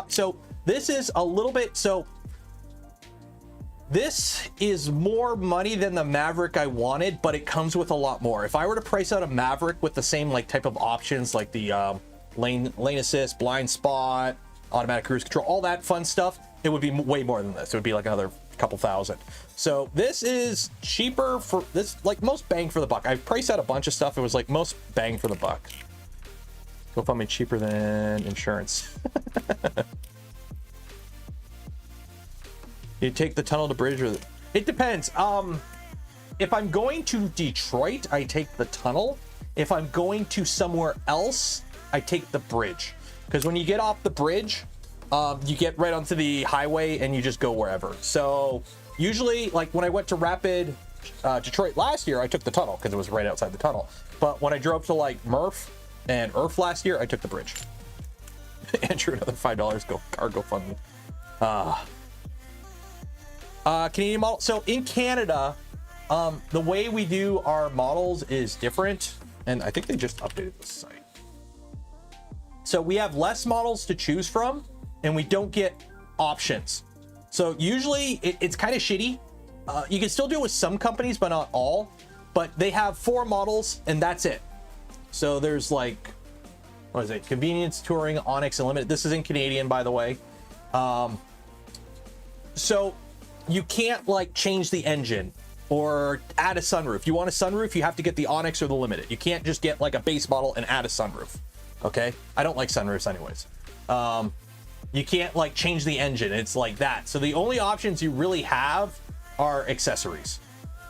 So this is a little bit. So this is more money than the Maverick I wanted, but it comes with a lot more. If I were to price out a Maverick with the same like type of options, like the lane assist, blind spot, automatic cruise control, all that fun stuff, it would be way more than this. It would be like another couple thousand. So this is cheaper for this, like most bang for the buck. I priced out a bunch of stuff. It was like most bang for the buck. GoFundMe cheaper than insurance. You take the tunnel to bridge, or it depends. If I'm going to Detroit, I take the tunnel. If I'm going to somewhere else, I take the bridge. Because when you get off the bridge, you get right onto the highway and you just go wherever. So usually, like when I went to Rapid Detroit last year, I took the tunnel because it was right outside the tunnel. But when I drove to like Murph and Earth last year, I took the bridge. Andrew, another $5. Go fund me. Canadian model. So in Canada, the way we do our models is different, and I think they just updated the site. So we have less models to choose from, and we don't get options. So usually it's kind of shitty. You can still do it with some companies, but not all. But they have 4 models, and that's it. So there's like, what is it? Convenience, Touring, Onyx, and Limited. This is in Canadian, by the way. So you can't like change the engine or add a sunroof. You want a sunroof, you have to get the Onyx or the Limited. You can't just get like a base model and add a sunroof. Okay, I don't like sunroofs anyways. You can't like change the engine. It's like that. So the only options you really have are accessories.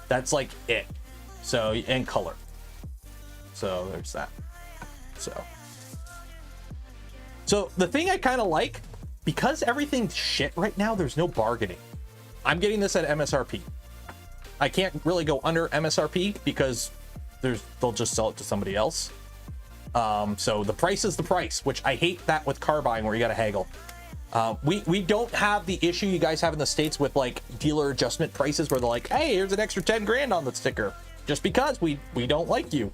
That's like it. So, and color. So there's that. So the thing I kind of like, because everything's shit right now, there's no bargaining. I'm getting this at MSRP. I can't really go under MSRP because they'll just sell it to somebody else. So the price is the price, which I hate that with car buying where you got to haggle. We don't have the issue you guys have in the States with like dealer adjustment prices where they're like, hey, here's an extra 10 grand on the sticker just because we don't like you.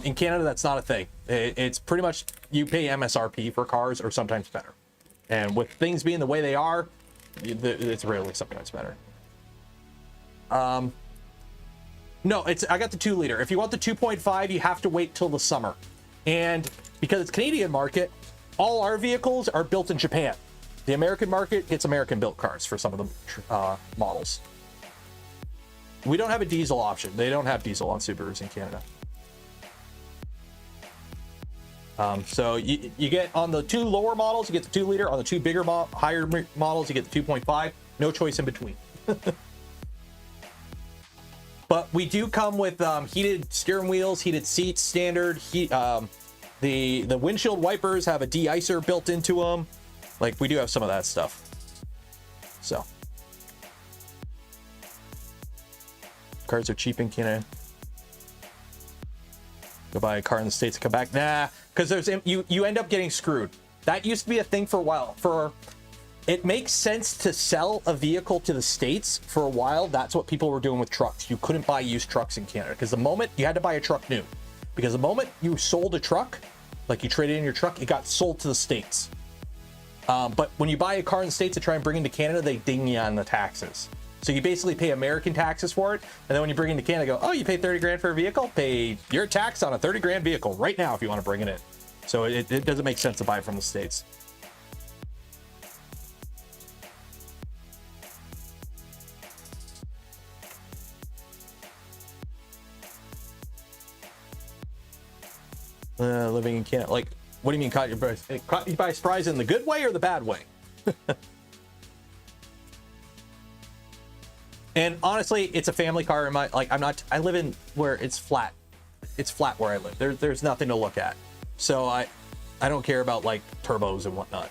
In Canada, that's not a thing. It's pretty much you pay MSRP for cars or sometimes better. And with things being the way they are, it's rarely sometimes better. No, I got the 2-liter. If you want the 2.5, you have to wait till the summer. And because it's Canadian market, all our vehicles are built in Japan. The American market gets American built cars for some of the models. We don't have a diesel option. They don't have diesel on Subarus in Canada. So you get on the 2 lower models, you get the 2-liter. On the 2 bigger higher models, you get the 2.5. No choice in between. But we do come with heated steering wheels, heated seats, standard. The windshield wipers have a de-icer built into them. Like we do have some of that stuff. So cars are cheap in Canada. Go buy a car in the States and come back. Nah, because you end up getting screwed. That used to be a thing for a while. It makes sense to sell a vehicle to the States for a while. That's what people were doing with trucks. You couldn't buy used trucks in Canada because the moment you had to buy a truck new, because the moment you sold a truck, like you traded in your truck, it got sold to the States. But when you buy a car in the States to try and bring into Canada, they ding you on the taxes. So you basically pay American taxes for it, and then when you bring it into Canada, go, oh, you pay 30 grand for a vehicle? Pay your tax on a 30 grand vehicle right now if you want to bring it in. So it doesn't make sense to buy it from the States. Living in Canada, like, what do you mean caught you by surprise in the good way or the bad way? And honestly, it's a family car. In my, like, I live in where it's flat. It's flat where I live. There's nothing to look at. So I don't care about like turbos and whatnot.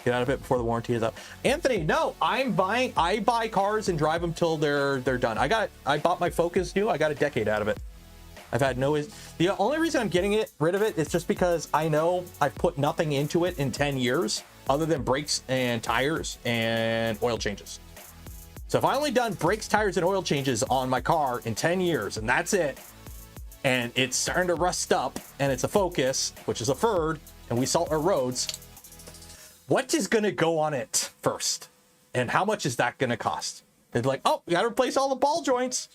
Get out of it before the warranty is up. Anthony, no, I buy cars and drive them till they're done. I bought my Focus new. I got a decade out of it. I've had the only reason I'm getting rid of it is just because I know I've put nothing into it in 10 years other than brakes and tires and oil changes. So if I only done brakes, tires, and oil changes on my car in 10 years and that's it, and it's starting to rust up and it's a Focus, which is a Ford, and we salt our roads, what is going to go on it first? And how much is that going to cost? It's like, oh, we got to replace all the ball joints.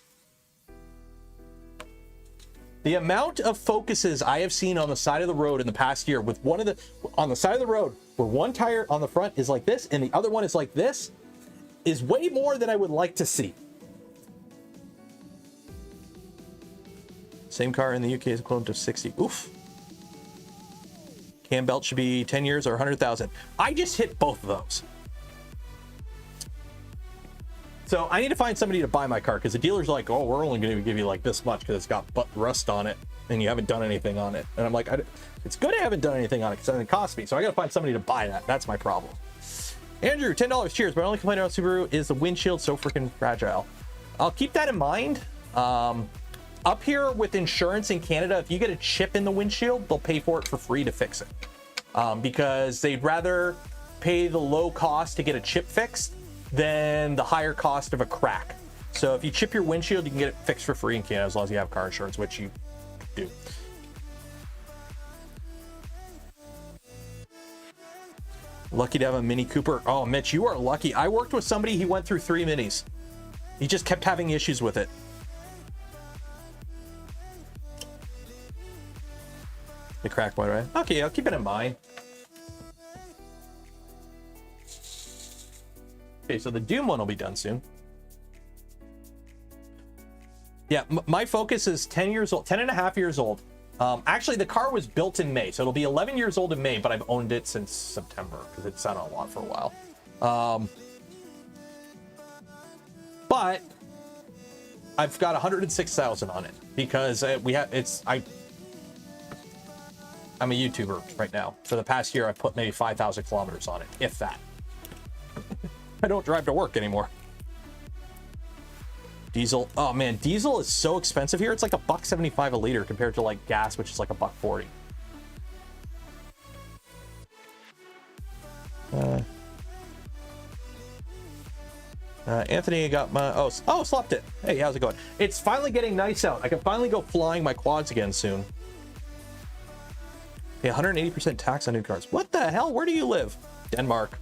The amount of Focuses I have seen on the side of the road in the past year with on the side of the road where one tire on the front is like this and the other one is like this is way more than I would like to see. Same car in the UK is equivalent to 60. Oof. Cam belt should be 10 years or 100,000. I just hit both of those. So I need to find somebody to buy my car because the dealer's like, oh, we're only going to give you like this much because it's got rust on it and you haven't done anything on it. And I'm like, it's good I haven't done anything on it because it doesn't cost me. So I got to find somebody to buy that. That's my problem. Andrew, $10. Cheers. My only complaint about Subaru is the windshield so freaking fragile. I'll keep that in mind. Up here with insurance in Canada, if you get a chip in the windshield, they'll pay for it for free to fix it. Because they'd rather pay the low cost to get a chip fixed than the higher cost of a crack. So if you chip your windshield, you can get it fixed for free in Canada as long as you have car insurance, which you do. Lucky to have a Mini Cooper. Oh, Mitch, you are lucky. I worked with somebody, he went through 3 Minis. He just kept having issues with it. The crack one, right? Okay, I'll keep it in mind. Okay, so the Doom one will be done soon. Yeah, my Focus is 10 years old, 10 and a half years old. Actually, the car was built in May, so it'll be 11 years old in May, but I've owned it since September because it's sat on a lot for a while. But I've got 106,000 on it because I'm a YouTuber right now. For the past year, I've put maybe 5,000 kilometers on it, if that. I don't drive to work anymore. Diesel. Oh man, diesel is so expensive here. It's like $1.75 a liter compared to like gas, which is like $1.40. Anthony got my slept it. Hey, how's it going? It's finally getting nice out. I can finally go flying my quads again soon. Yeah, 180% tax on new cars. What the hell? Where do you live? Denmark.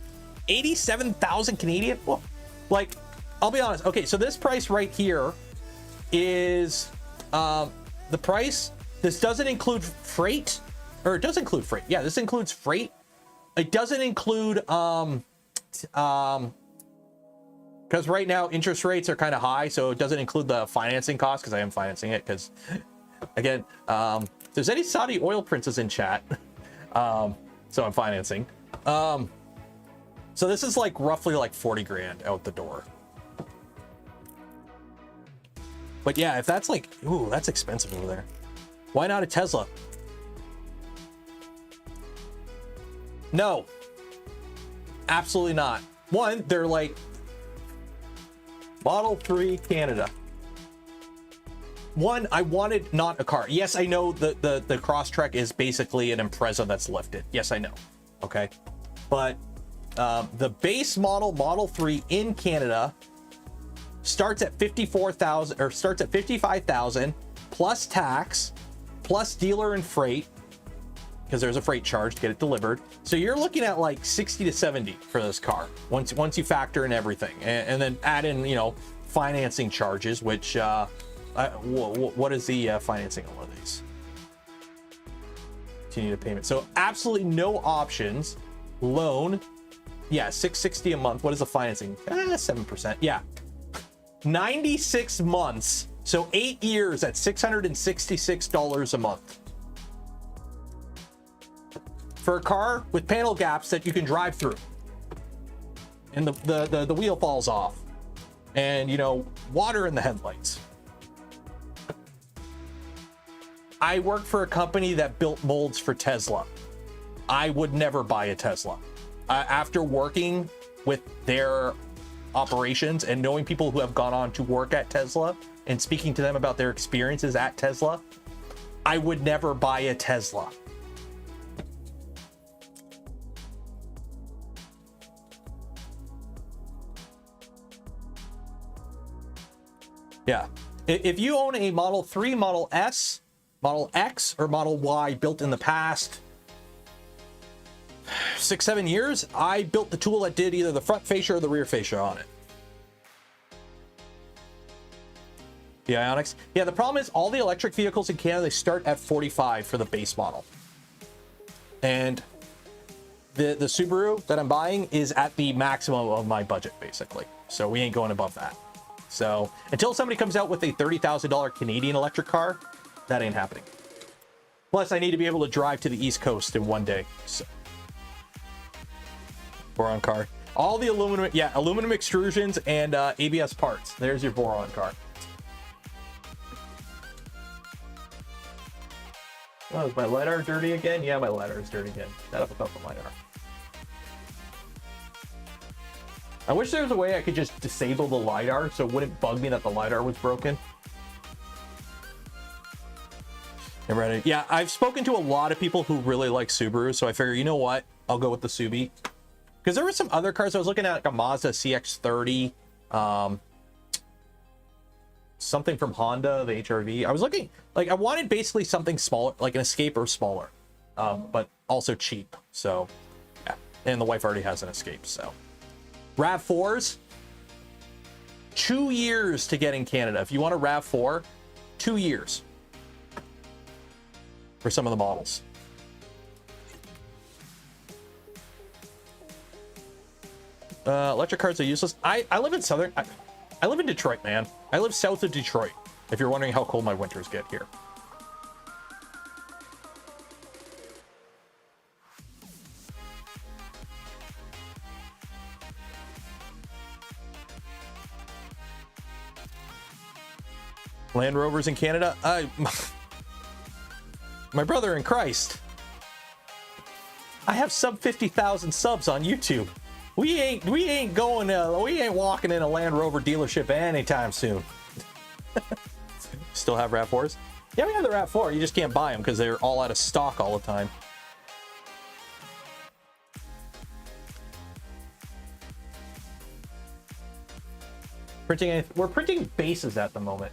87,000 Canadian? Well, like, I'll be honest. Okay, so this price right here is the price. This doesn't include freight, or it does include freight. Yeah, this includes freight. It doesn't include because right now interest rates are kind of high, so it doesn't include the financing cost because I am financing it. Because again, if there's any Saudi oil princes in chat, so I'm financing. So this is like roughly like 40 grand out the door. But yeah, if that's like, ooh, that's expensive over there. Why not a Tesla? No, absolutely not. One, they're like Model 3 Canada. One, I wanted not a car. Yes, I know the Crosstrek is basically an Impreza that's lifted. Yes, I know. Okay, but the base Model 3 in Canada starts at 54,000 or starts at 55,000 plus tax plus dealer and freight, because there's a freight charge to get it delivered. So you're looking at like 60 to 70 for this car once you factor in everything, and then add in, you know, financing charges, which what is the financing on one of these? Continue to payment. So absolutely no options. Loan, yeah, $660 a month. What is the financing? 7%. Yeah, 96 months. So 8 years at $666 a month for a car with panel gaps that you can drive through, and the wheel falls off, and, you know, water in the headlights. I work for a company that built molds for Tesla. I would never buy a Tesla. After working with their operations and knowing people who have gone on to work at Tesla and speaking to them about their experiences at Tesla, I would never buy a Tesla. Yeah. If you own a Model 3, Model S, Model X, or Model Y built in the past 6-7 years, I built the tool that did either the front fascia or the rear fascia on it. The Ioniqs. Yeah, the problem is all the electric vehicles in Canada, they start at 45 for the base model. And the Subaru that I'm buying is at the maximum of my budget, basically. So we ain't going above that. So until somebody comes out with a $30,000 Canadian electric car, that ain't happening. Plus, I need to be able to drive to the East Coast in one day. So. Boron car. All the aluminum, yeah, aluminum extrusions and ABS parts. There's your boron car. Oh, is my LiDAR dirty again? Yeah, my LiDAR is dirty again. That up about the LiDAR. I wish there was a way I could just disable the LiDAR so it wouldn't bug me that the LiDAR was broken. Ready? Yeah, I've spoken to a lot of people who really like Subaru, so I figure, you know what? I'll go with the Subi. Because there were some other cars I was looking at, like a Mazda CX-30, something from Honda, the HR-V. I was looking, like, I wanted basically something smaller, like an Escape or smaller, but also cheap. So, yeah. And the wife already has an Escape, so. RAV4s, 2 years to get in Canada. If you want a RAV4, 2 years for some of the models. Electric cars are useless. I live in southern, I live in Detroit, man. I live south of Detroit, if you're wondering how cold my winters get here. Land Rovers in Canada? My brother in Christ. I have sub 50,000 subs on YouTube. We ain't walking in a Land Rover dealership anytime soon. Still have RAV4s? Yeah, we have the RAV4. You just can't buy them because they're all out of stock all the time. We're printing bases at the moment.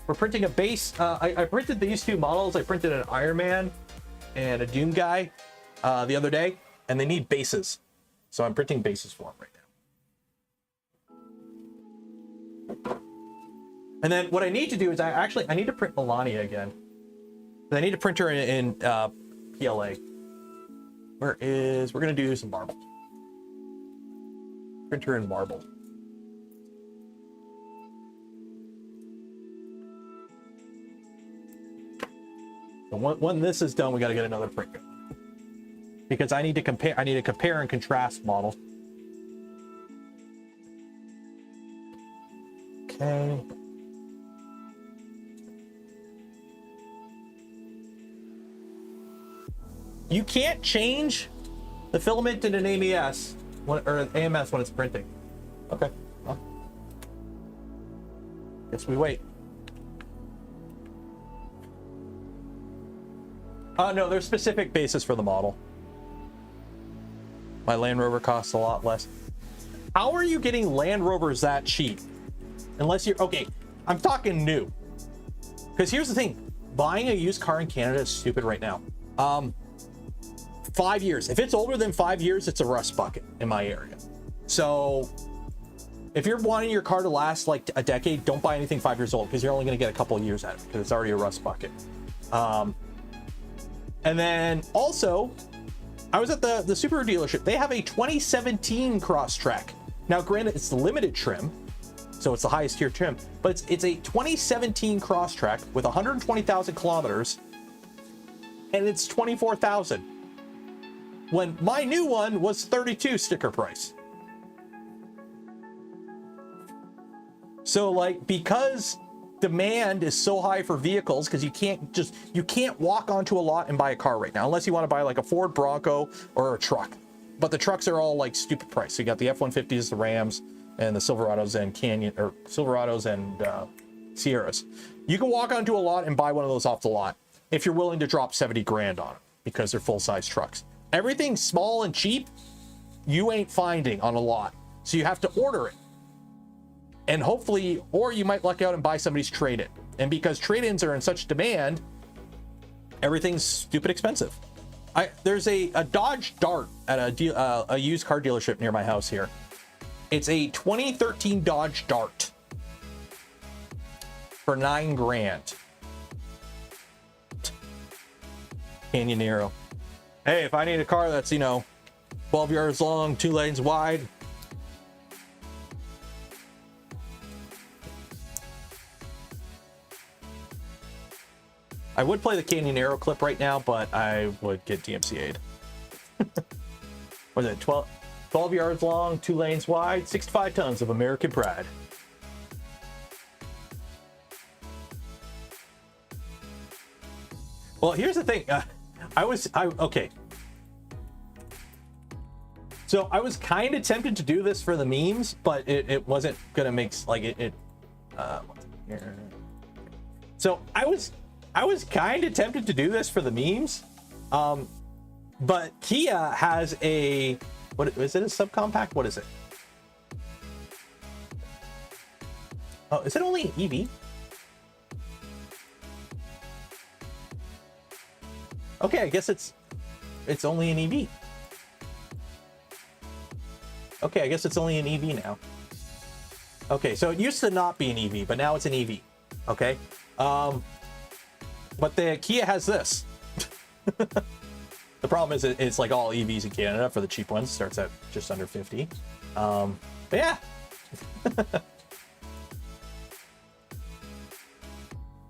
We're printing a base. I printed these two models. I printed an Iron Man and a Doom guy the other day, and they need bases. So I'm printing bases for them right now. And then what I need to do is I need to print Melania again. I need to print her in PLA. We're gonna do some marble. Print her in marble. So when this is done, we got to get another print going. Because I need to compare and contrast model. Okay. You can't change the filament in an ABS or an AMS when it's printing. Okay. Well, guess we wait. No, there's specific bases for the model. My Land Rover costs a lot less. How are you getting Land Rovers that cheap? Unless you're, okay, I'm talking new. Because here's the thing, buying a used car in Canada is stupid right now. 5 years. If it's older than 5 years, it's a rust bucket in my area. So if you're wanting your car to last like a decade, don't buy anything 5 years old, because you're only going to get a couple of years out of it because it's already a rust bucket. And then also, I was at the Subaru dealership. They have a 2017 Crosstrek. Now, granted, it's the limited trim, so it's the highest tier trim, but it's a 2017 Crosstrek with 120,000 kilometers, and it's 24,000. When my new one was 32 sticker price. So like, because demand is so high for vehicles, because you can't walk onto a lot and buy a car right now, unless you want to buy like a Ford Bronco or a truck. But the trucks are all like stupid price. So you got the F-150s, the Rams, and the Silverados and Silverados and Sierras. You can walk onto a lot and buy one of those off the lot if you're willing to drop 70 grand on them, because they're full-size trucks. Everything small and cheap, you ain't finding on a lot. So you have to order it. And hopefully, or you might luck out and buy somebody's trade-in. And because trade-ins are in such demand, everything's stupid expensive. There's a Dodge Dart at a used car dealership near my house here. It's a 2013 Dodge Dart for $9 grand. Canyonero. Hey, if I need a car that's, 12 yards long, 2 lanes wide, I would play the Canyonero clip right now, but I would get DMCA'd. What is it? 12 yards long, 2 lanes wide, 65 tons of American pride. Well, here's the thing. Okay. So I was kind of tempted to do this for the memes, but it wasn't gonna make here. So I was kind of tempted to do this for the memes, but Kia has what is it? A subcompact? What is it? Oh, is it only an EV? Okay, I guess it's only an EV. Okay, I guess it's only an EV now. Okay, so it used to not be an EV, but now it's an EV. Okay. But the Kia has this. The problem is it's like all EVs in Canada for the cheap ones. Starts at just under 50. But yeah.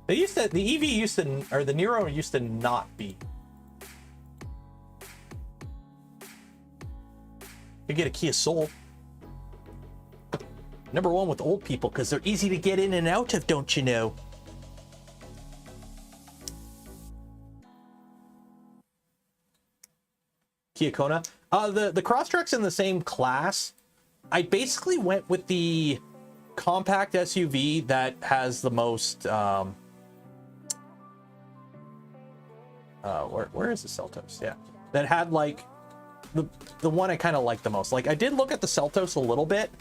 The EV used to, or the Nero used to not be. You get a Kia Soul. Number one with old people, because they're easy to get in and out of, don't you know? Kia Kona. The Crosstrek's in the same class. I basically went with the compact SUV that has the most where is the Seltos? Yeah, that had like the one I kind of like the most. Like, I did look at the Seltos a little bit,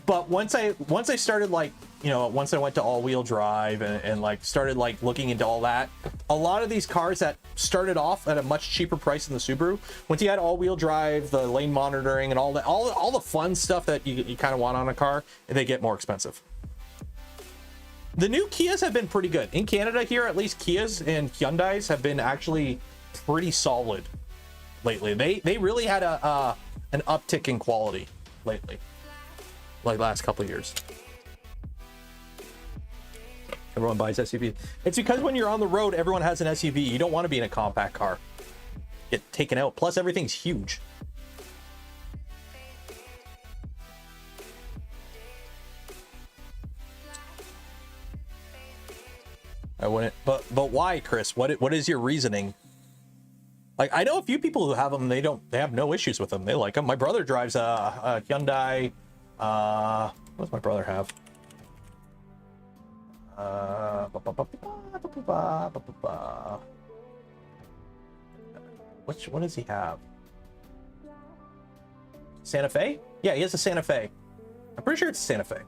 but once I started, like, once I went to all-wheel drive and like started like looking into all that, a lot of these cars that started off at a much cheaper price than the Subaru, once you had all-wheel drive, the lane monitoring, and all the fun stuff that you kind of want on a car, they get more expensive. The new Kias have been pretty good in Canada here. At least Kias and Hyundais have been actually pretty solid lately. They really had an uptick in quality lately, like last couple of years. Everyone buys SUV. It's because when you're on the road, everyone has an SUV. You don't want to be in a compact car. Get taken out. Plus, everything's huge. I wouldn't. But why, Chris? What is your reasoning? Like, I know a few people who have them. They have no issues with them. They like them. My brother drives a Hyundai. What does my brother have? What does he have? Santa Fe? Yeah, he has a Santa Fe. I'm pretty sure it's a Santa Fe.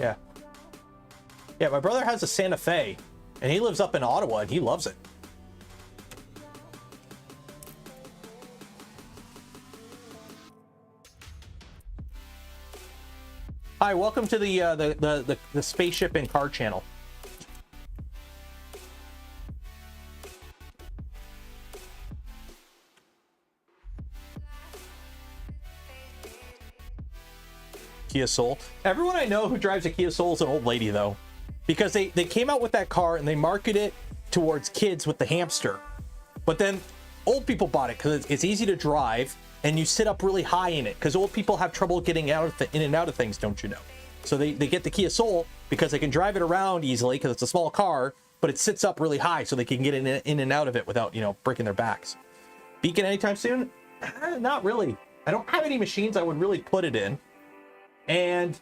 Yeah. Yeah, my brother has a Santa Fe, And he lives up in Ottawa and he loves it. Hi, welcome to the spaceship and car channel. Kia Soul. Everyone I know who drives a Kia Soul is an old lady though, because they came out with that car and they market it towards kids with the hamster, but then old people bought it because it's easy to drive and you sit up really high in it, because old people have trouble getting out of in and out of things, don't you know? So they get the Kia Soul because they can drive it around easily because it's a small car, but it sits up really high so they can get in and out of it without, you know, breaking their backs. Beacon anytime soon? Not really. I don't have any machines I would really put it in. And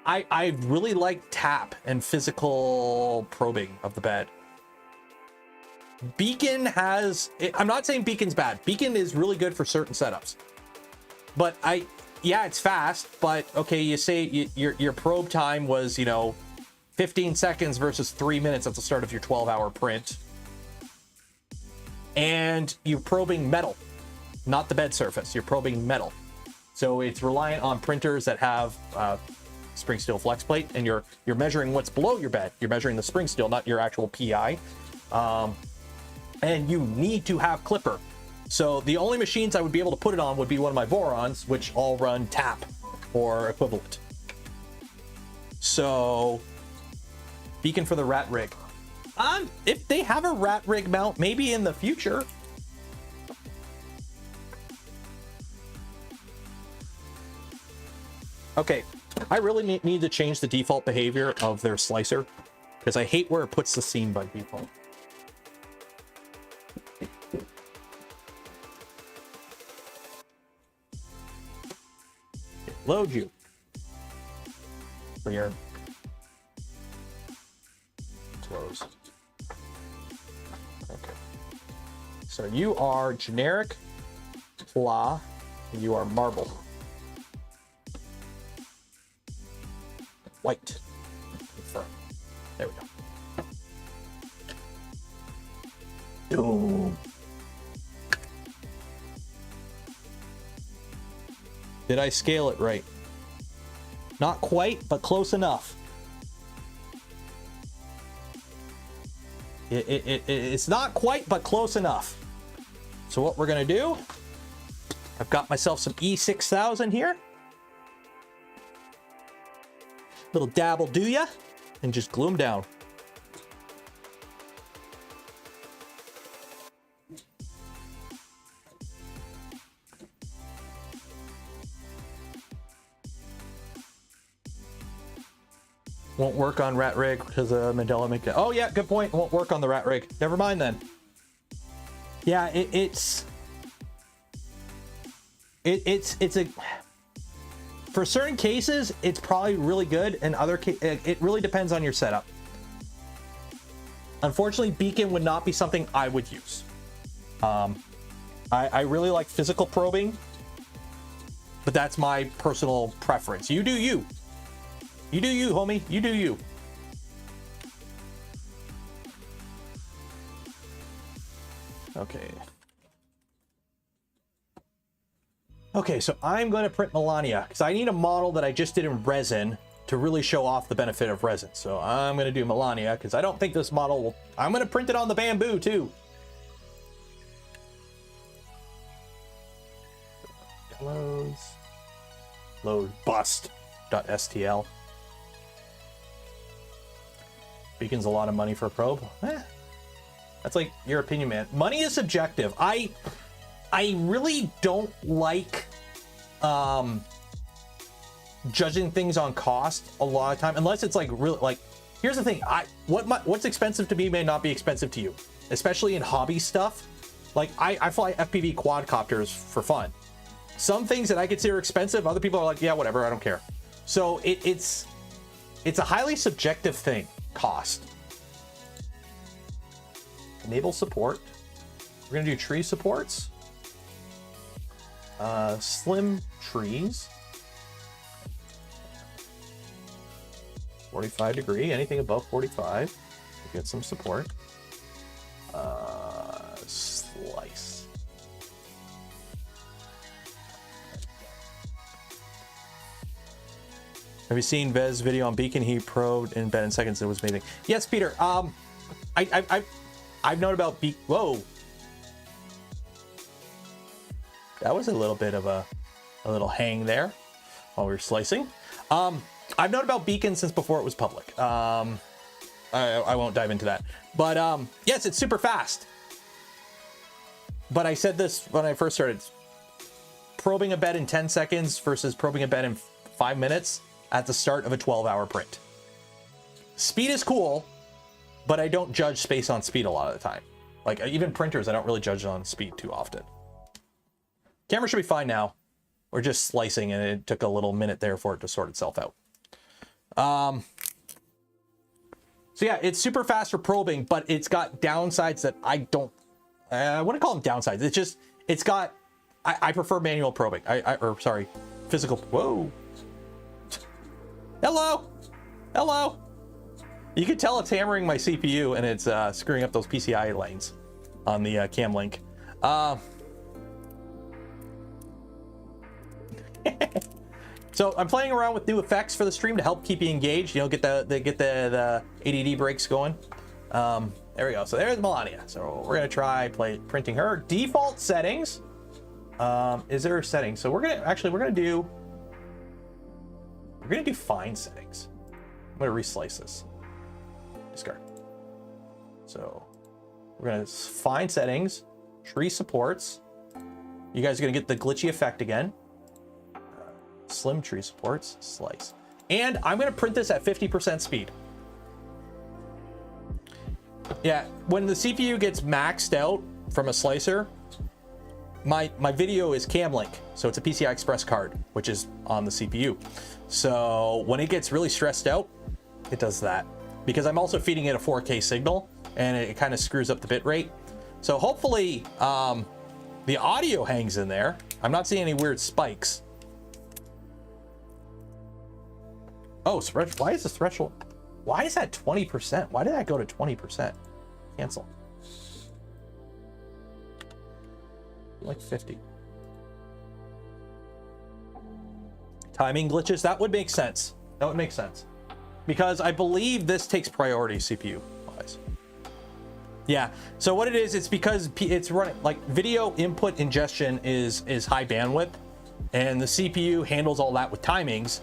I really like tap and physical probing of the bed. Beacon has, I'm not saying Beacon's bad. Beacon is really good for certain setups. But yeah, it's fast, but okay, you say your probe time was, you know, 15 seconds versus 3 minutes at the start of your 12-hour print. And you're probing metal, not the bed surface. You're probing metal. So it's reliant on printers that have spring steel flex plate, and you're measuring what's below your bed. You're measuring the spring steel, not your actual PI. And you need to have clipper. So the only machines I would be able to put it on would be one of my Vorons, which all run tap or equivalent. So Beacon for the rat rig. If they have a rat rig mount, maybe in the future. Okay, I really need to change the default behavior of their slicer, because I hate where it puts the seam by default. Load you for your close. Okay, so you are generic pla, and you are marble. White. Confirm. There we go. Boom. Did I scale it right? Not quite, but close enough. It's not quite, but close enough. So what we're gonna do, I've got myself some E6000 here. Little dabble do ya, and just glue them down. Won't work on rat rig because Mandela make it. Oh yeah, good point. Won't work on the rat rig. Never mind then. Yeah, it's a. For certain cases, it's probably really good, and other it really depends on your setup. Unfortunately, Beacon would not be something I would use. I really like physical probing, but that's my personal preference. You do you. You do you, homie. You do you. Okay. Okay, so I'm going to print Melania because I need a model that I just did in resin to really show off the benefit of resin. So I'm going to do Melania because I don't think this model will... I'm going to print it on the bamboo too. Downloads. Load bust.stl. Beacon's a lot of money for a probe. That's like your opinion, man. Money is subjective. I really don't like judging things on cost a lot of time, unless it's like really like. Here's the thing: what's expensive to me may not be expensive to you, especially in hobby stuff. Like I fly FPV quadcopters for fun. Some things that I consider expensive, other people are like, yeah, whatever, I don't care. So it's a highly subjective thing. Cost. Enable support. We're gonna do tree supports. Slim trees. 45 degree, anything above 45. Get some support. Slice. Have you seen Vez video on Beacon? He probed in bed in seconds. It was amazing. Yes, Peter. I've known about Beacon. Whoa. That was a little bit of a little hang there while we were slicing. I've known about Beacon since before it was public. I won't dive into that. But yes, it's super fast. But I said this when I first started. Probing a bed in 10 seconds versus probing a bed in 5 minutes at the start of a 12-hour print. Speed is cool, but I don't judge space on speed a lot of the time. Like even printers, I don't really judge on speed too often. Camera should be fine now. We're just slicing and it took a little minute there for it to sort itself out. So yeah, it's super fast for probing, but it's got downsides that I don't, I wouldn't call them downsides. It's just, it's got, I prefer manual probing. Or sorry, physical, whoa. Hello, hello. You can tell it's hammering my CPU and it's screwing up those PCI lanes on the cam link. So I'm playing around with new effects for the stream to help keep you engaged. You know, get the ADD breaks going. There we go. So there's Melania. So we're gonna try printing her default settings. Is there a setting? So we're gonna do fine settings. I'm gonna reslice this. Discard. So we're gonna fine settings, tree supports. You guys are gonna get the glitchy effect again. Slim tree supports, slice. And I'm gonna print this at 50% speed. Yeah, when the CPU gets maxed out from a slicer, my video is cam link, so it's a PCI Express card, which is on the CPU. So when it gets really stressed out, it does that. Because I'm also feeding it a 4K signal, and it kind of screws up the bit rate. So hopefully the audio hangs in there. I'm not seeing any weird spikes. Oh, why is the threshold? Why is that 20%? Why did that go to 20%? Cancel. Like 50. Timing glitches, that would make sense. That would make sense. Because I believe this takes priority CPU wise. Yeah, so what it is, it's because it's running, like video input ingestion is high bandwidth, and the CPU handles all that with timings.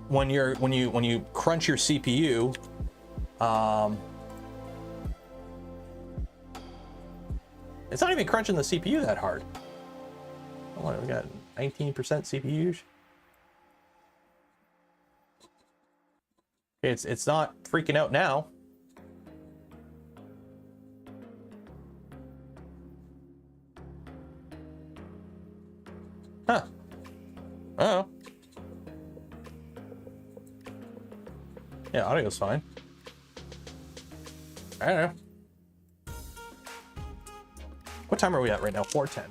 When you crunch your CPU, it's not even crunching the CPU that hard. What, we got 19% CPU. It's not freaking out now. Huh. Oh. Yeah, audio's fine. I don't know. What time are we at right now? 4:10.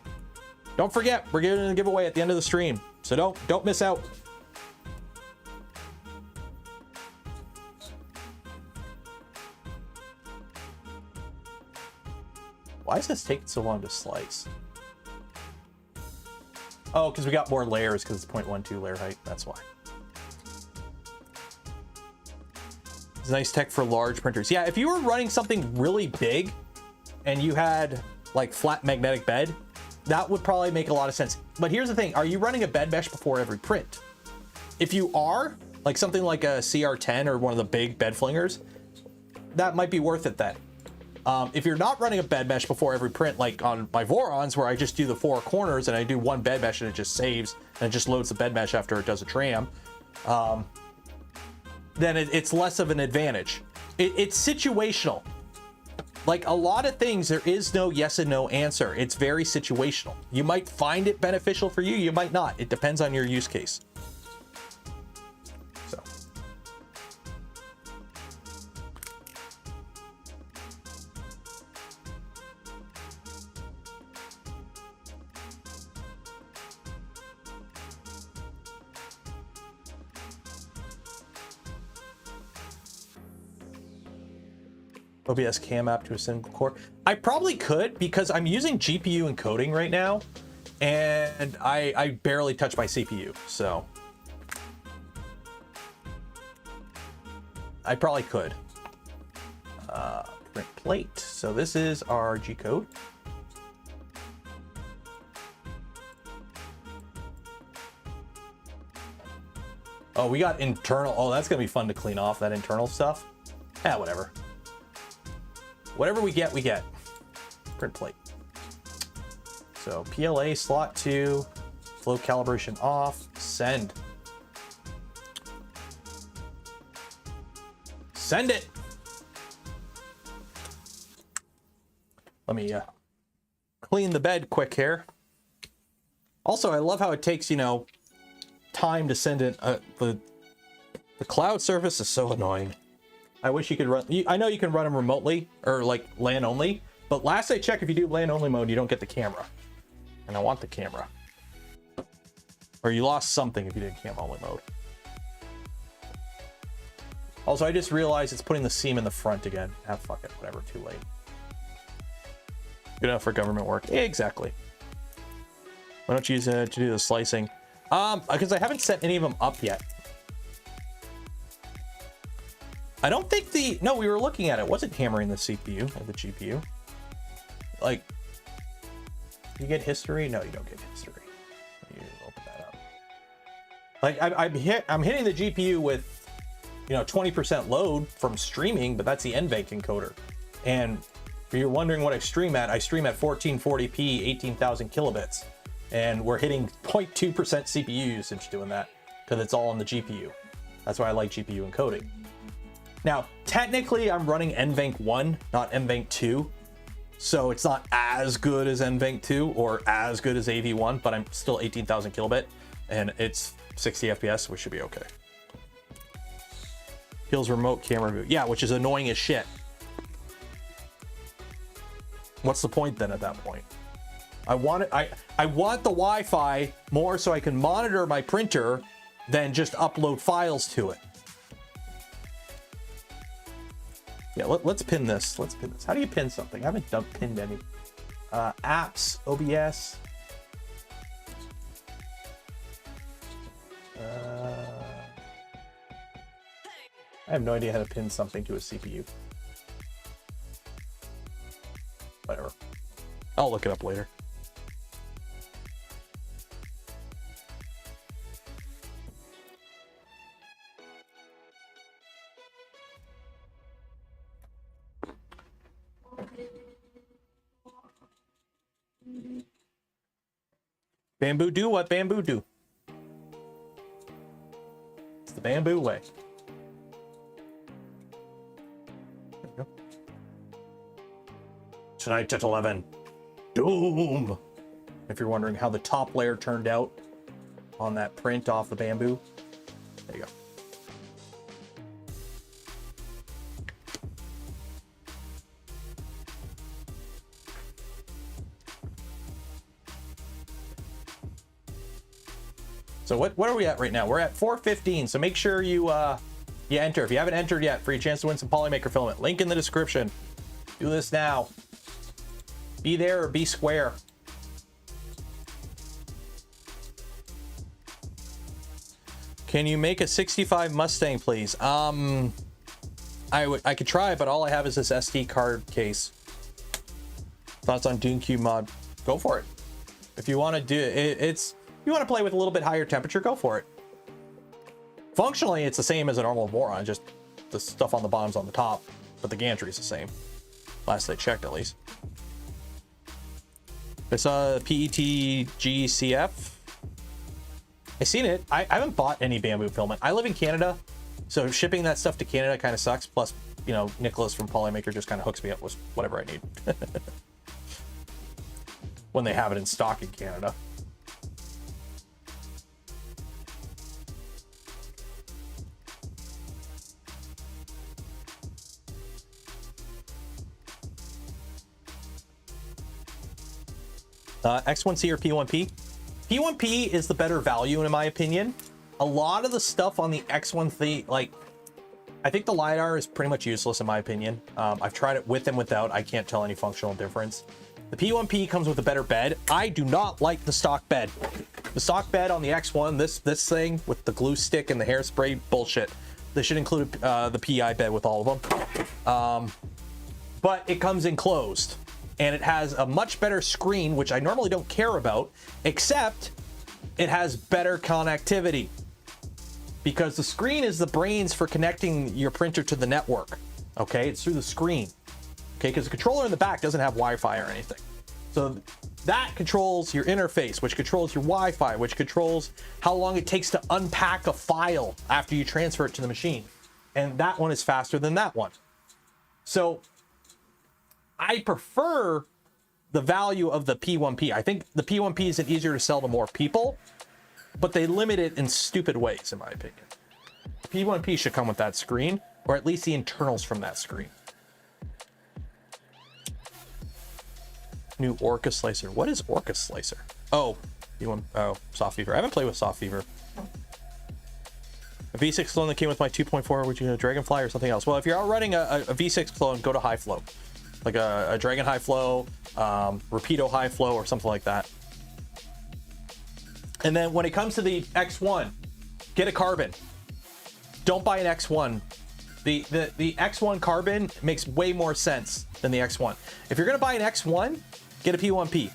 Don't forget, we're giving a giveaway at the end of the stream, so don't miss out. Why is this taking so long to slice? Oh, because we got more layers because it's 0.12 layer height. That's why. It's nice tech for large printers. Yeah, if you were running something really big and you had like flat magnetic bed, that would probably make a lot of sense. But here's the thing, are you running a bed mesh before every print? If you are, like something like a CR10 or one of the big bed flingers, that might be worth it then. If you're not running a bed mesh before every print, like on my Vorons, where I just do the 4 corners and I do one bed mesh and it just saves and it just loads the bed mesh after it does a tram, then it's less of an advantage. It's situational. Like a lot of things, there is no yes and no answer. It's very situational. You might find it beneficial for you, you might not. It depends on your use case. So. OBS cam app to a single core. I probably could because I'm using GPU encoding right now, and I barely touch my CPU, so I probably could. Print plate. So this is our G code. Oh, we got internal. Oh, that's gonna be fun to clean off, that internal stuff. Yeah, whatever. Whatever we get, we get. Print plate. So PLA slot 2, flow calibration off, send. Send it. Let me clean the bed quick here. Also, I love how it takes, you know, time to send it. The cloud surface is so annoying. I wish you could run. I know you can run them remotely or like LAN only, but last I checked, if you do LAN only mode, you don't get the camera, and I want the camera. Or you lost something if you did cam only mode. Also, I just realized it's putting the seam in the front again. Ah, fuck it, whatever. Too late. Good enough for government work. Yeah, exactly. Why don't you use it to do the slicing? Because I haven't set any of them up yet. I don't think no, we were looking at it. Wasn't hammering the CPU or the GPU. Like, you get history? No, you don't get history. You open that up. Like, I'm hitting the GPU with, you know, 20% load from streaming, but that's the NVENC encoder. And if you're wondering what I stream at 1440p, 18,000 kilobits. And we're hitting 0.2% CPU usage doing that because it's all on the GPU. That's why I like GPU encoding. Now, technically, I'm running NVENC 1, not NVENC 2. So it's not as good as NVENC 2 or as good as AV1, but I'm still 18,000 kilobit and it's 60 FPS, which should be okay. Kills remote camera view. Yeah, which is annoying as shit. What's the point then at that point? I want the Wi-Fi more so I can monitor my printer than just upload files to it. Yeah, let's pin this. Let's pin this. How do you pin something? I haven't pinned any. Apps, OBS. I have no idea how to pin something to a CPU. Whatever. I'll look it up later. Bamboo do what bamboo do. It's the bamboo way. There we go. Tonight at 11. Doom! If you're wondering how the top layer turned out on that print off the bamboo, there you go. So what are we at right now? We're at 4:15. So make sure you enter. If you haven't entered yet, for your chance to win some Polymaker filament. Link in the description. Do this now. Be there or be square. Can you make a 65 Mustang, please? I could try, but all I have is this SD card case. Thoughts on Dune Cube mod? Go for it. If you want to do it, you want to play with a little bit higher temperature, go for it. Functionally, it's the same as a normal boron, just the stuff on the bottom's on the top, but the gantry is the same. Last I checked, at least. I saw PETGCF. I seen it. I haven't bought any bamboo filament. I live in Canada, so shipping that stuff to Canada kind of sucks. Plus, you know, Nicholas from Polymaker just kind of hooks me up with whatever I need. When they have it in stock in Canada. X1C or P1P? P1P is the better value in my opinion. A lot of the stuff on the X1C, like I think the LiDAR is pretty much useless in my opinion. I've tried it with and without. I can't tell any functional difference. The P1P comes with a better bed. I do not like the stock bed. The stock bed on the X1, this thing with the glue stick and the hairspray, bullshit. They should include the PI bed with all of them. But it comes enclosed, and it has a much better screen, which I normally don't care about, except it has better connectivity. Because the screen is the brains for connecting your printer to the network. Okay, it's through the screen. Okay, because the controller in the back doesn't have Wi-Fi or anything. So that controls your interface, which controls your Wi-Fi, which controls how long it takes to unpack a file after you transfer it to the machine. And that one is faster than that one. So I prefer the value of the P1P. I think the P1P is easier to sell to more people, but they limit it in stupid ways, in my opinion. P1P should come with that screen, or at least the internals from that screen. New Orca Slicer. What is Orca Slicer? Oh, Soft Fever. I haven't played with Soft Fever. A V6 clone that came with my 2.4, would you do a Dragonfly or something else? Well, if you're out running a V6 clone, go to High Flow. Like a Dragon High Flow, Rapido High Flow, or something like that. And then when it comes to the X1, get a carbon. Don't buy an X1. The X1 carbon makes way more sense than the X1. If you're gonna buy an X1, get a P1P.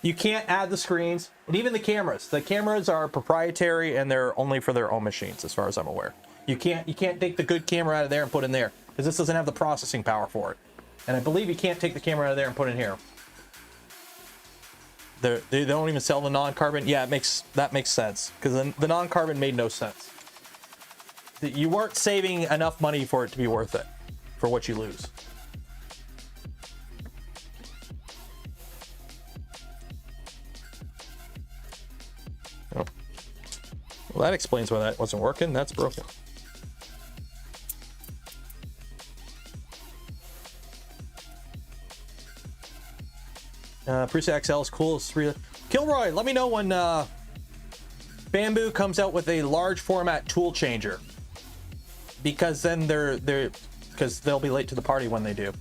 You can't add the screens, and even the cameras. The cameras are proprietary and they're only for their own machines, as far as I'm aware. You can't take the good camera out of there and put in there, because this doesn't have the processing power for it. And I believe you can't take the camera out of there and put in here. They don't even sell the non-carbon. Yeah, that makes sense, because the non-carbon made no sense. You weren't saving enough money for it to be worth it, for what you lose. Oh. Well, that explains why that wasn't working. That's broken. Prusa XL is cool. It's really... Kilroy, let me know when Bamboo comes out with a large format tool changer, because then they'll be late to the party when they do.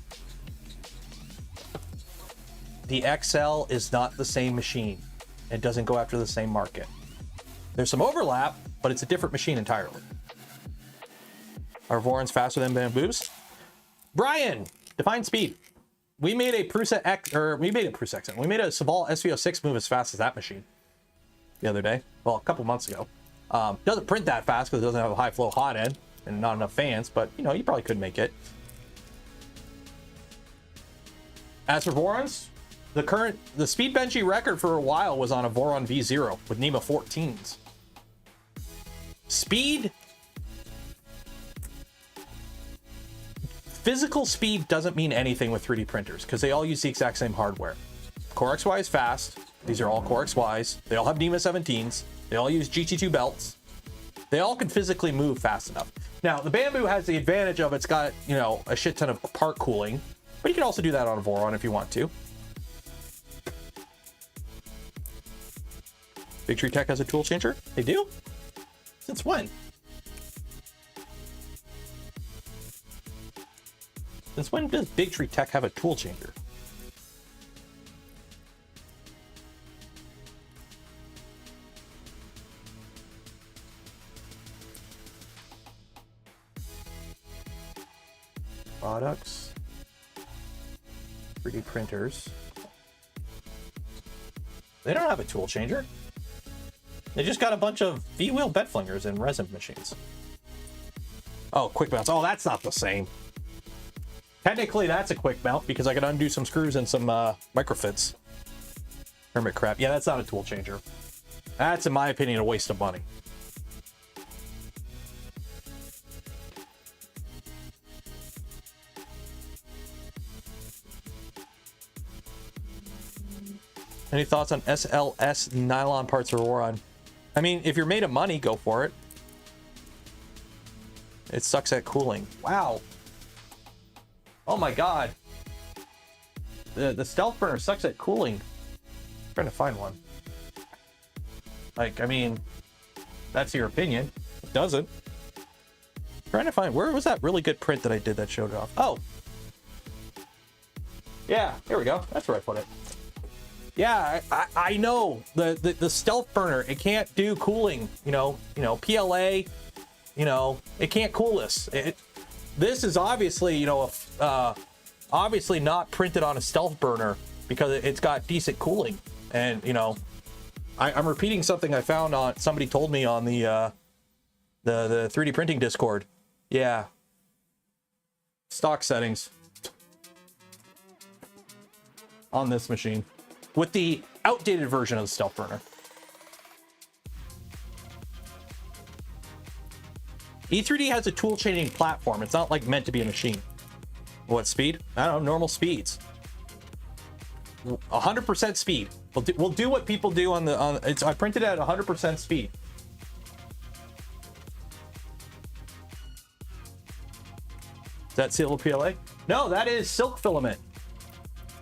The XL is not the same machine. It doesn't go after the same market. There's some overlap, but it's a different machine entirely. Are Vorons faster than Bamboo's? Brian, define speed. We made a Prusa XL. We made a Saval SV06 move as fast as that machine the other day. Well, a couple months ago. Doesn't print that fast because it doesn't have a high flow hot end and not enough fans, but you know, you probably could make it. As for Vorons, the speed benchy record for a while was on a Voron V0 with NEMA 14s. Speed, physical speed doesn't mean anything with 3D printers because they all use the exact same hardware. Core XY is fast. These are all Core XYs. They all have NEMA 17s. They all use GT2 belts. They all can physically move fast enough. Now, the Bamboo has the advantage of it's got, you know, a shit ton of part cooling, but you can also do that on a Voron if you want to. Big Tree Tech has a tool changer? They do? Since when? Since when does Big Tree Tech have a tool changer? Products. 3D printers. They don't have a tool changer. They just got a bunch of V-wheel bed flingers and resin machines. Oh, quick mounts. Oh, that's not the same. Technically, that's a quick mount because I could undo some screws and some microfits. Hermit crap. Yeah, that's not a tool changer. That's, in my opinion, a waste of money. Any thoughts on SLS nylon parts or Voron? I mean, if you're made of money, go for it. It sucks at cooling. Wow. Oh my god. The stealth burner sucks at cooling. I'm trying to find one. Like, I mean, That's your opinion. It doesn't. Trying to find, where was that really good print that I did that showed it off? Oh. Yeah, here we go. That's where I put it. Yeah, I know the stealth burner, it can't do cooling, you know, PLA, you know, it can't cool this. This is obviously, you know, obviously not printed on a stealth burner because it's got decent cooling. And, you know, I'm repeating something I found on, somebody told me on the 3D printing Discord. Yeah. Stock settings on this machine with the outdated version of the stealth burner. E3D has a tool chaining platform. It's not like meant to be a machine. What speed? I don't know, normal speeds. 100% speed. We'll do what people do on the, I printed it at 100% speed. Is that seal PLA? No, that is silk filament.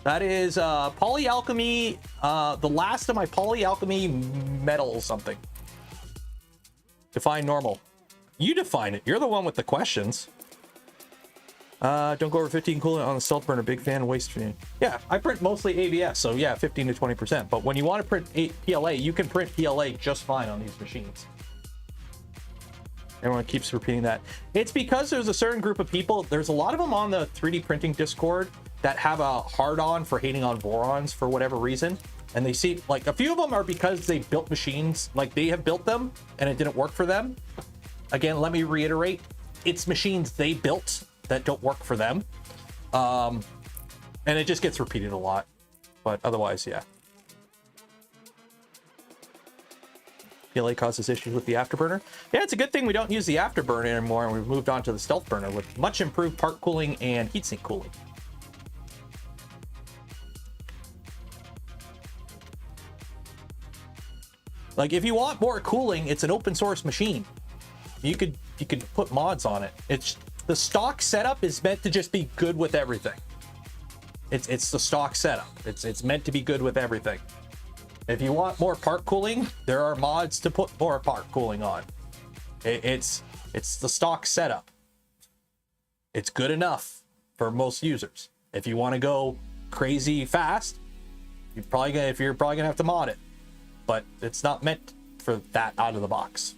That is polyalchemy, the last of my polyalchemy metal something. Define normal. You define it. You're the one with the questions. Don't go over 15 coolant on the stealth burner. Big fan of waste stream. Yeah, I print mostly ABS, so yeah, 15 to 20%. But when you want to print PLA, you can print PLA just fine on these machines. Everyone keeps repeating that. It's because there's a certain group of people, there's a lot of them on the 3D printing Discord that have a hard-on for hating on Vorons for whatever reason. And they see, like, a few of them are because they built machines, like they have built them and it didn't work for them. Again, let me reiterate, it's machines they built that don't work for them. And it just gets repeated a lot. But otherwise, yeah. PLA causes issues with the afterburner. Yeah, it's a good thing we don't use the afterburner anymore and we've moved on to the stealth burner with much improved part cooling and heatsink cooling. Like, if you want more cooling, it's an open source machine. You could put mods on it. It's the stock setup is meant to just be good with everything. It's the stock setup. It's meant to be good with everything. If you want more part cooling, there are mods to put more part cooling on. It's the stock setup. It's good enough for most users. If you want to go crazy fast, you're probably gonna have to mod it. But it's not meant for that out of the box.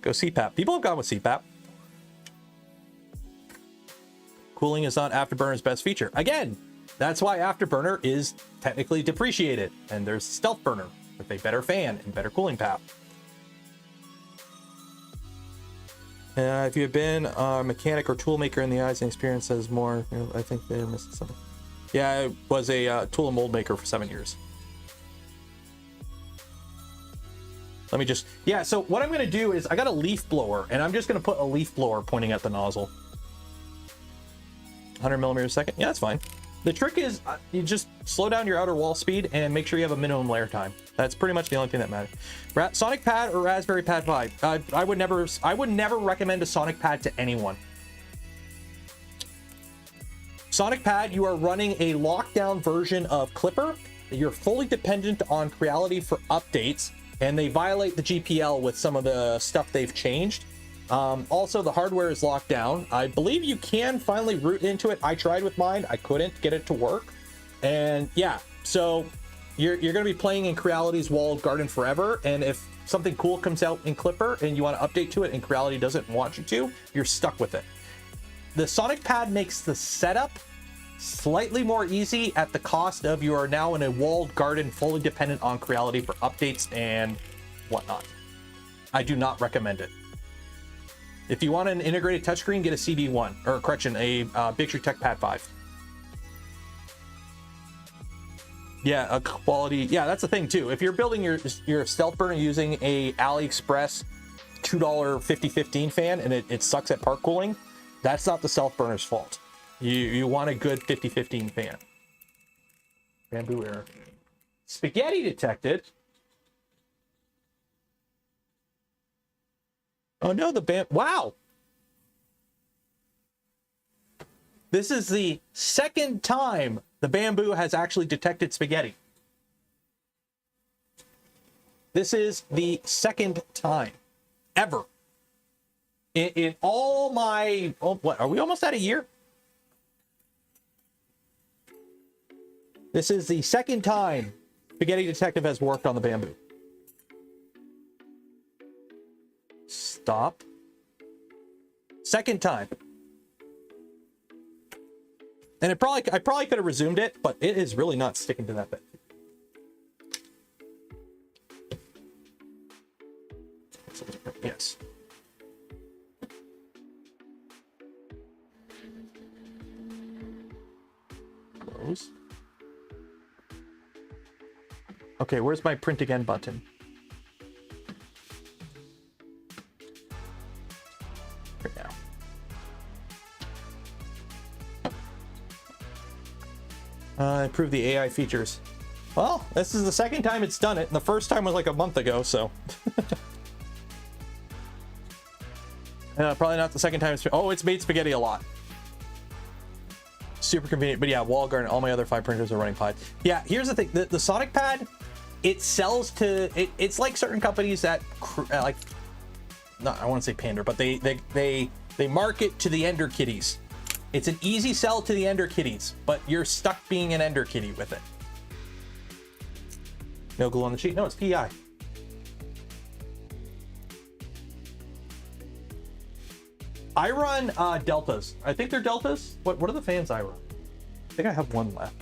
Go CPAP. People have gone with CPAP. Cooling is not Afterburner's best feature. Again, that's why Afterburner is technically depreciated. And there's Stealth Burner with a better fan and better cooling path. If you've been a mechanic or tool maker in the eyes and experience says more, you know, I think they're missing something. Yeah, I was a tool and mold maker for 7 years. Let me just, yeah, so what I'm going to do is I got a leaf blower and I'm just going to put a leaf blower pointing at the nozzle. 100 millimeters a second. Yeah, that's fine. The trick is you just slow down your outer wall speed and make sure you have a minimum layer time. That's pretty much the only thing that matters. Sonic Pad or Raspberry Pad 5? I would never recommend a Sonic Pad to anyone. Sonic Pad, you are running a lockdown version of Clipper. You're fully dependent on Creality for updates. And they violate the GPL with some of the stuff they've changed. Also, the hardware is locked down. I believe you can finally root into it. I tried with mine. I couldn't get it to work. And yeah, so you're going to be playing in Creality's walled garden forever. And if something cool comes out in Clipper and you want to update to it and Creality doesn't want you to, you're stuck with it. The Sonic Pad makes the setup slightly more easy at the cost of you are now in a walled garden fully dependent on Creality for updates and whatnot. I do not recommend it. If you want an integrated touchscreen, get a CB1, or correction, a Big Tech Pad 5. Yeah, a quality, yeah, that's the thing too. If you're building your stealth burner using a AliExpress $2 5015 fan and it sucks at part cooling, that's not the stealth burner's fault. You want a good 5015 fan. Bamboo error. Spaghetti detected. Oh no, wow. This is the second time the Bamboo has actually detected spaghetti. This is the second time ever in all my, oh, what, are we almost at a year? This is the second time Spaghetti Detective has worked on the bamboo. Stop. Second time. And I probably could have resumed it, but it is really not sticking to that bit. Yes. Close. Okay, where's my print again button? Right now. Improve the AI features. Well, this is the second time it's done it, and the first time was like a month ago, so. Probably not the second time. It's made spaghetti a lot. Super convenient, but yeah, Wallguard and all my other 5 printers are running Pi. Yeah, here's the thing: the Sonic Pad, it sells to it's like certain companies that like, no, I want to say pander, but they market to the Ender Kitties. It's an easy sell to the Ender Kitties, but you're stuck being an Ender Kitty with it. No glue on the sheet. No, it's PI. I run deltas. I think they're deltas. What are the fans I run? I think I have one left.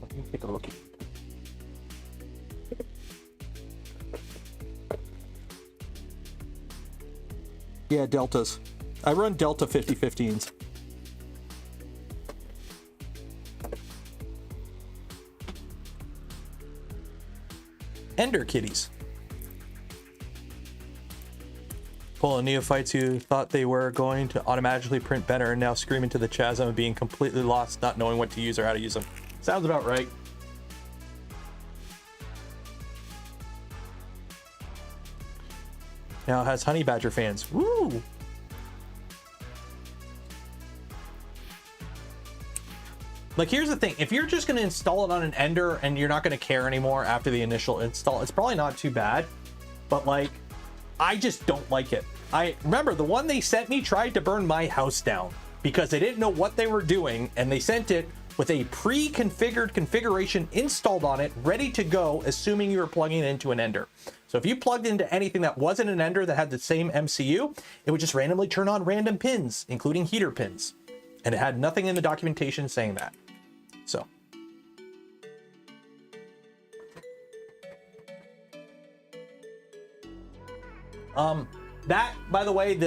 Let me take a look. Yeah, deltas. I run Delta 5015s. Ender Kitties. Pulling neophytes who thought they were going to automatically print better and now scream into the chasm of being completely lost, not knowing what to use or how to use them. Sounds about right. Now it has Honey Badger fans. Woo! Like, here's the thing. If you're just going to install it on an Ender and you're not going to care anymore after the initial install, it's probably not too bad. But, like, I just don't like it. I remember the one they sent me tried to burn my house down because they didn't know what they were doing, and they sent it with a pre-configured configuration installed on it, ready to go, assuming you were plugging it into an Ender. So if you plugged into anything that wasn't an Ender that had the same MCU, it would just randomly turn on random pins, including heater pins. And it had nothing in the documentation saying that. So. That, by the way,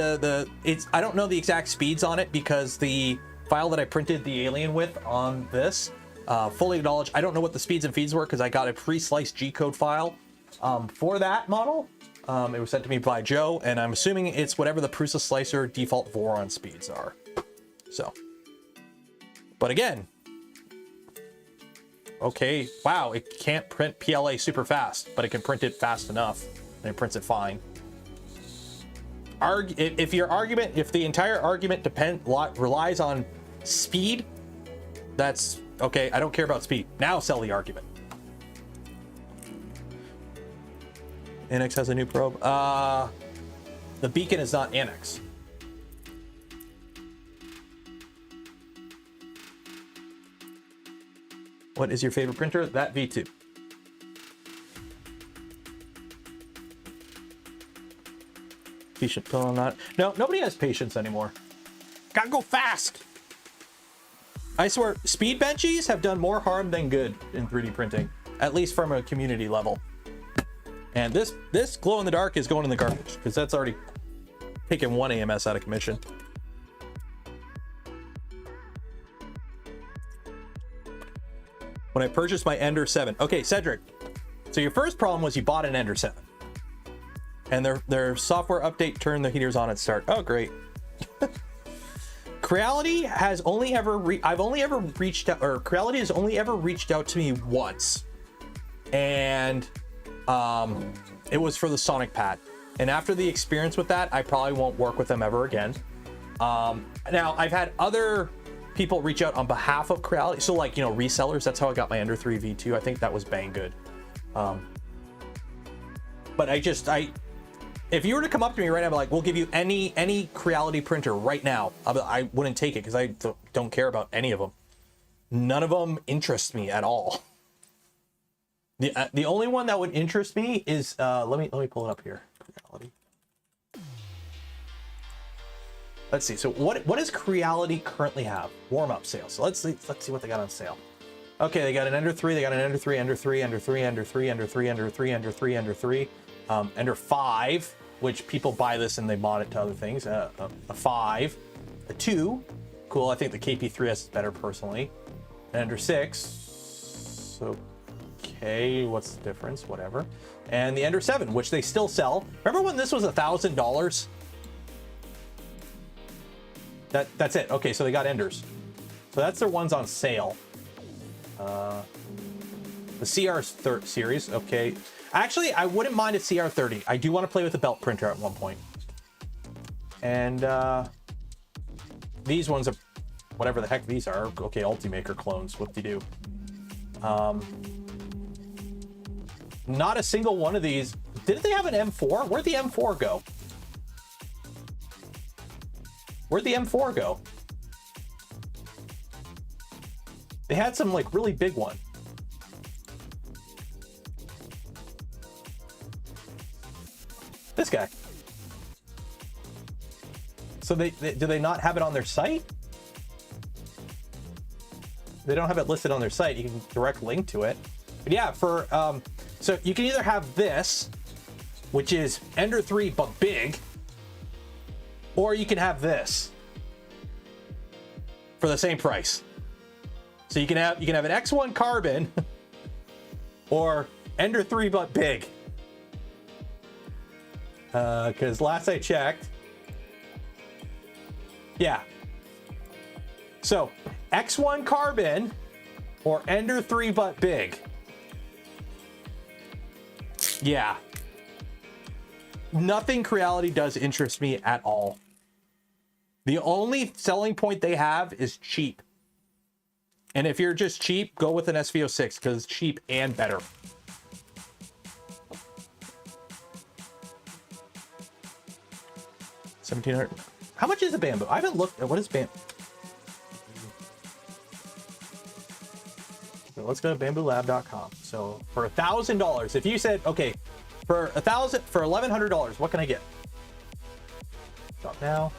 it's, I don't know the exact speeds on it because the file that I printed the alien with on this, fully acknowledged, I don't know what the speeds and feeds were because I got a pre-sliced G-code file for that model. It was sent to me by Joe, and I'm assuming it's whatever the Prusa slicer default Voron speeds are. So, but again, okay, wow, it can't print PLA super fast, but it can print it fast enough, and it prints it fine. If the entire argument relies on speed, that's okay. I don't care about speed. Now sell the argument. Annex has a new probe. The beacon is not Annex. What is your favorite printer? That V2. Patient pill on that. No, nobody has patience anymore. Gotta go fast. I swear, speed benchies have done more harm than good in 3D printing, at least from a community level. And this glow in the dark is going in the garbage because that's already taken one AMS out of commission. When I purchased my Ender 7. Okay, Cedric. So your first problem was you bought an Ender 7. And their software update turned the heaters on at start. Oh, great. Creality has only ever reached out, or Creality has only ever reached out to me once. And it was for the Sonic Pad. And after the experience with that, I probably won't work with them ever again. Now, I've had other people reach out on behalf of Creality. So, like, you know, resellers. That's how I got my Ender 3 V2. I think that was bang good. But if you were to come up to me right now, I'd be like, we'll give you any Creality printer right now, I wouldn't take it because I don't care about any of them. None of them interest me at all. The only one that would interest me is let me pull it up here. Creality. Let's see. So what does Creality currently have? Warm up sale. So let's see what they got on sale. Okay, they got an Ender 3, they got an Ender 3, Ender 3, Ender 3, Ender 3, Ender 3, Ender 3, Ender 3, Ender 3, Ender 5, which people buy this and they mod it to other things. A 5, a 2, cool. I think the KP3S is better personally. An Ender 6, okay, what's the difference? Whatever. And the Ender 7, which they still sell. Remember when this was $1,000? That's it. Okay, so they got Enders. So that's their ones on sale. The CR series, okay. Actually, I wouldn't mind a CR30. I do want to play with a belt printer at one point. And these ones are whatever the heck these are. Okay, Ultimaker clones. What do you do? Not a single one of these. Didn't they have an M4? Where'd the M4 go? Where'd the M4 go? They had some like really big one. This guy. So do they not have it on their site? They don't have it listed on their site. You can direct link to it. But yeah, for so you can either have this, which is Ender 3 but big, or you can have this for the same price. So you can have an X1 carbon or Ender 3 but big. Because last I checked, yeah. So X1 carbon or Ender 3 but big. Yeah. Nothing Creality does interest me at all. The only selling point they have is cheap. And if you're just cheap, go with an SV06 because it's cheap and better. $1,700. How much is a bamboo? I haven't looked at what is bamboo. So let's go to bamboolab.com. So for $1,000, if you said, okay, for $1,100, what can I get? Stop now.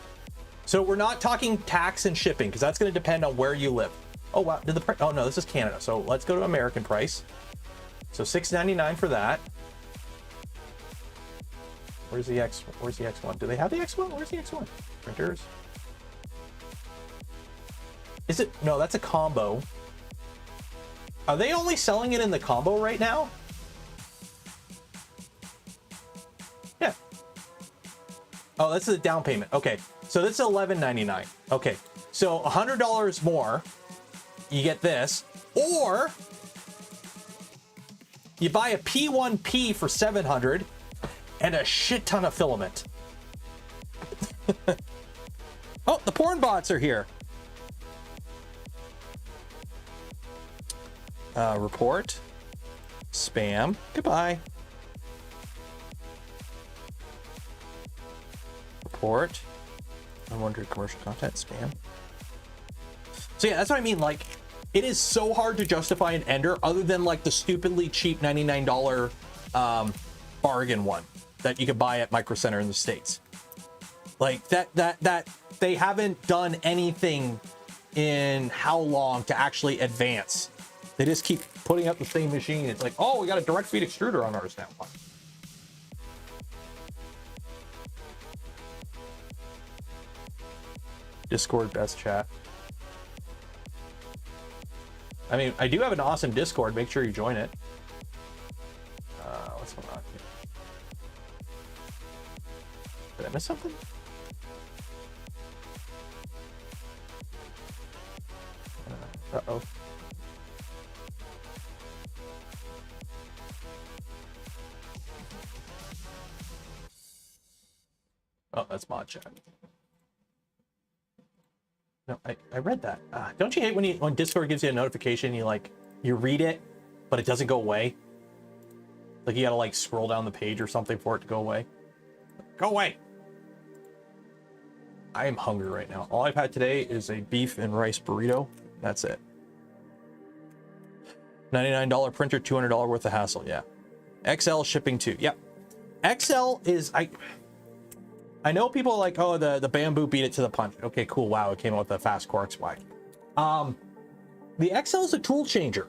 So we're not talking tax and shipping because that's going to depend on where you live. Oh wow, oh no, this is Canada. So let's go to American price. So $6.99 for that. Where's the X1? Do they have the X1? Where's the X1? Printers. Is it? No, that's a combo. Are they only selling it in the combo right now? Yeah. Oh, this is a down payment. Okay, so this is $11.99. Okay, so $100 more, you get this, or you buy a P1P for $700 and a shit ton of filament. Oh, the porn bots are here. Report. Spam. Goodbye. Report. Unwanted commercial content. Spam. So yeah, that's what I mean. Like, it is so hard to justify an Ender other than like the stupidly cheap $99 bargain one that you could buy at Micro Center in the States. Like that they haven't done anything in how long to actually advance. They just keep putting up the same machine. It's like, oh, we got a direct feed extruder on ours now. Discord best chat. I mean, I do have an awesome Discord. Make sure you join it. What's going on here? Did I miss something? Uh-oh. Oh, that's mod chat. No, I read that. Don't you hate when Discord gives you a notification, you read it, but it doesn't go away? Like you gotta like scroll down the page or something for it to go away. Go away. I am hungry right now. All I've had today is a beef and rice burrito. That's it. $99 printer, $200 worth of hassle. Yeah. XL shipping too. Yep. XL is, I know people are like, oh, the bamboo beat it to the punch. Okay, cool. Wow, it came out with a fast quartz wide. The XL is a tool changer.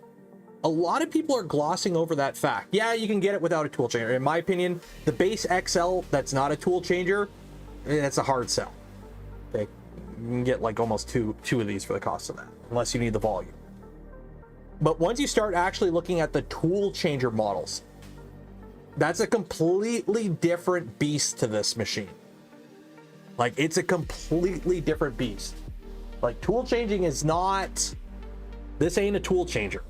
A lot of people are glossing over that fact. Yeah, you can get it without a tool changer. In my opinion, the base XL that's not a tool changer, that's a hard sell. Okay, you can get like almost two of these for the cost of that, unless you need the volume. But once you start actually looking at the tool changer models, that's a completely different beast to this machine. Like, it's a completely different beast. Like, tool changing is not, this ain't a tool changer.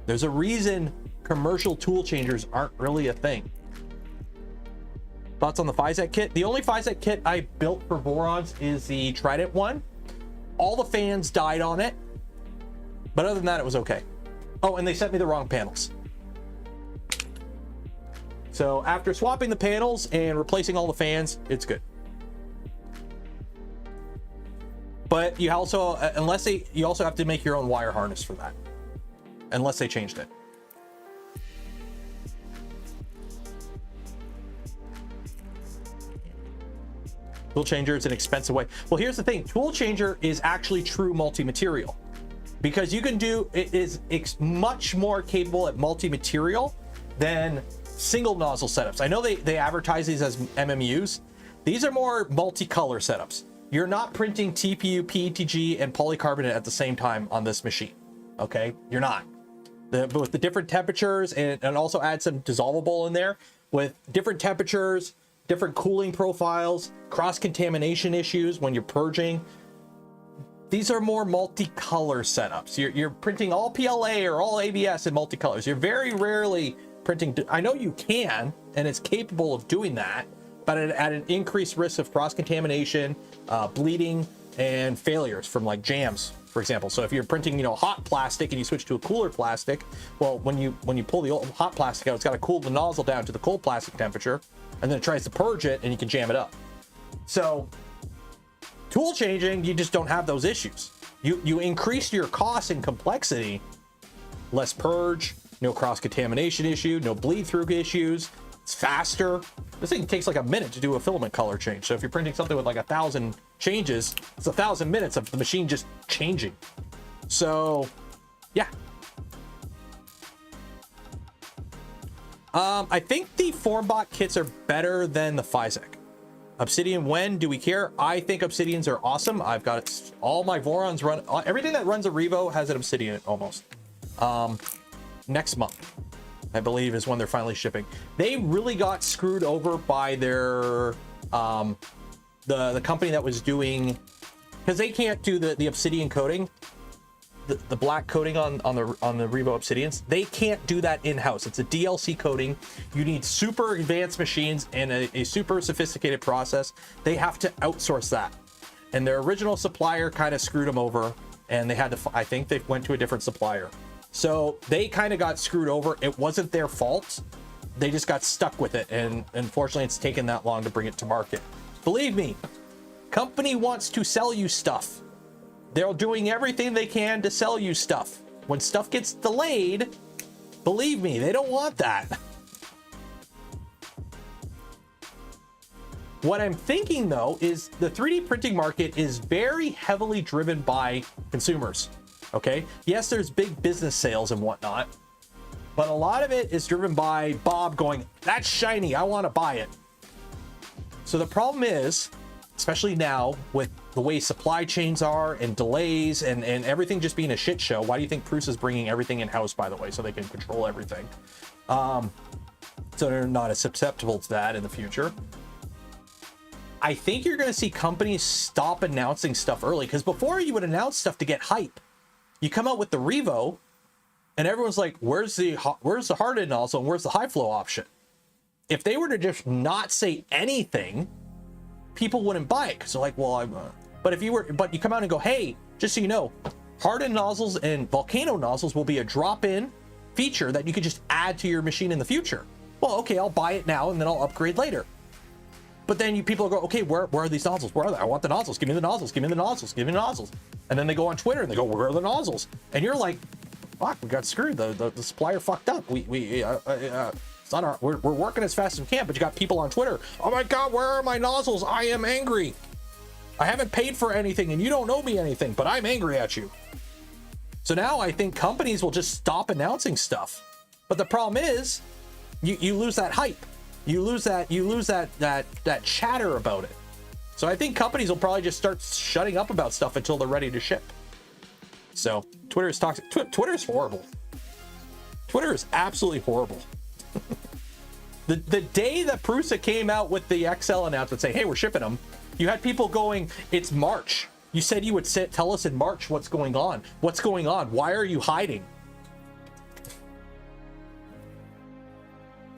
There's a reason commercial tool changers aren't really a thing. Thoughts on the Physec kit? The only Physec kit I built for Vorons is the Trident one. All the fans died on it, but other than that, it was okay. Oh, and they sent me the wrong panels. So after swapping the panels and replacing all the fans, it's good. But you also, you also have to make your own wire harness for that, unless they changed it. Tool changer is an expensive way. Well, here's the thing. Tool changer is actually true multi-material, because you can do, it's much more capable at multi-material than single nozzle setups. I know they advertise these as MMUs. These are more multicolor setups. You're not printing TPU, PETG, and polycarbonate at the same time on this machine. Okay, you're not. With the different temperatures, and also add some dissolvable in there, with different temperatures, different cooling profiles, cross-contamination issues when you're purging. These are more multicolor setups. You're printing all PLA or all ABS in multicolors. You're very rarely printing. I know you can, and it's capable of doing that, but at an increased risk of cross-contamination, bleeding, and failures from like jams, for example. So if you're printing, hot plastic and you switch to a cooler plastic, well, when you pull the old hot plastic out, it's got to cool the nozzle down to the cold plastic temperature, and then it tries to purge it, and you can jam it up. So tool changing, you just don't have those issues. You increase your cost and complexity, less purge, no cross-contamination issue, no bleed-through issues. It's faster. This thing takes like a minute to do a filament color change. So if you're printing something with like 1,000 changes, it's 1,000 minutes of the machine just changing. So yeah. I think the FormBot kits are better than the Physec. Obsidian, when do we care? I think Obsidians are awesome. I've got all my Vorons run, everything that runs a Revo has an Obsidian almost. Next month, I believe, is when they're finally shipping. They really got screwed over by their the company that was doing, because they can't do the Obsidian coating, the black coating on the Revo Obsidians. They can't do that in-house. It's a DLC coating. You need super advanced machines and a super sophisticated process. They have to outsource that, and their original supplier kind of screwed them over, and they had to, I think they went to a different supplier. So they kind of got screwed over. It wasn't their fault. They just got stuck with it, and unfortunately it's taken that long to bring it to market. Believe me, company wants to sell you stuff. They're doing everything they can to sell you stuff. When stuff gets delayed, believe me, they don't want that. What I'm thinking though is the 3D printing market is very heavily driven by consumers. Okay, yes, there's big business sales and whatnot, but a lot of it is driven by Bob going, that's shiny, I want to buy it. So the problem is, especially now with the way supply chains are and delays and everything just being a shit show. Why do you think Prusa is bringing everything in-house, by the way, so they can control everything? So they're not as susceptible to that in the future. I think you're going to see companies stop announcing stuff early, because before you would announce stuff to get hype. You come out with the Revo, and everyone's like, where's the hardened nozzle and where's the high flow option? If they were to just not say anything, people wouldn't buy it, because they're like, well, but you come out and go, hey, just so you know, hardened nozzles and volcano nozzles will be a drop-in feature that you could just add to your machine in the future. Well, okay, I'll buy it now and then I'll upgrade later. But then people go, okay, where are these nozzles? Where are they? I want the nozzles. Give me the nozzles. Give me the nozzles. Give me the nozzles. And then they go on Twitter and they go, where are the nozzles? And you're like, fuck, we got screwed. The supplier fucked up. It's not our, we're working as fast as we can, but you got people on Twitter. Oh my God, where are my nozzles? I am angry. I haven't paid for anything and you don't owe me anything, but I'm angry at you. So now I think companies will just stop announcing stuff. But the problem is you lose that hype. You lose that chatter about it. So I think companies will probably just start shutting up about stuff until they're ready to ship. So Twitter is toxic. Twitter is horrible. Twitter is absolutely horrible. The day that Prusa came out with the XL announcement saying, hey, we're shipping them, you had people going, it's March. You said you would tell us in March what's going on. What's going on? Why are you hiding?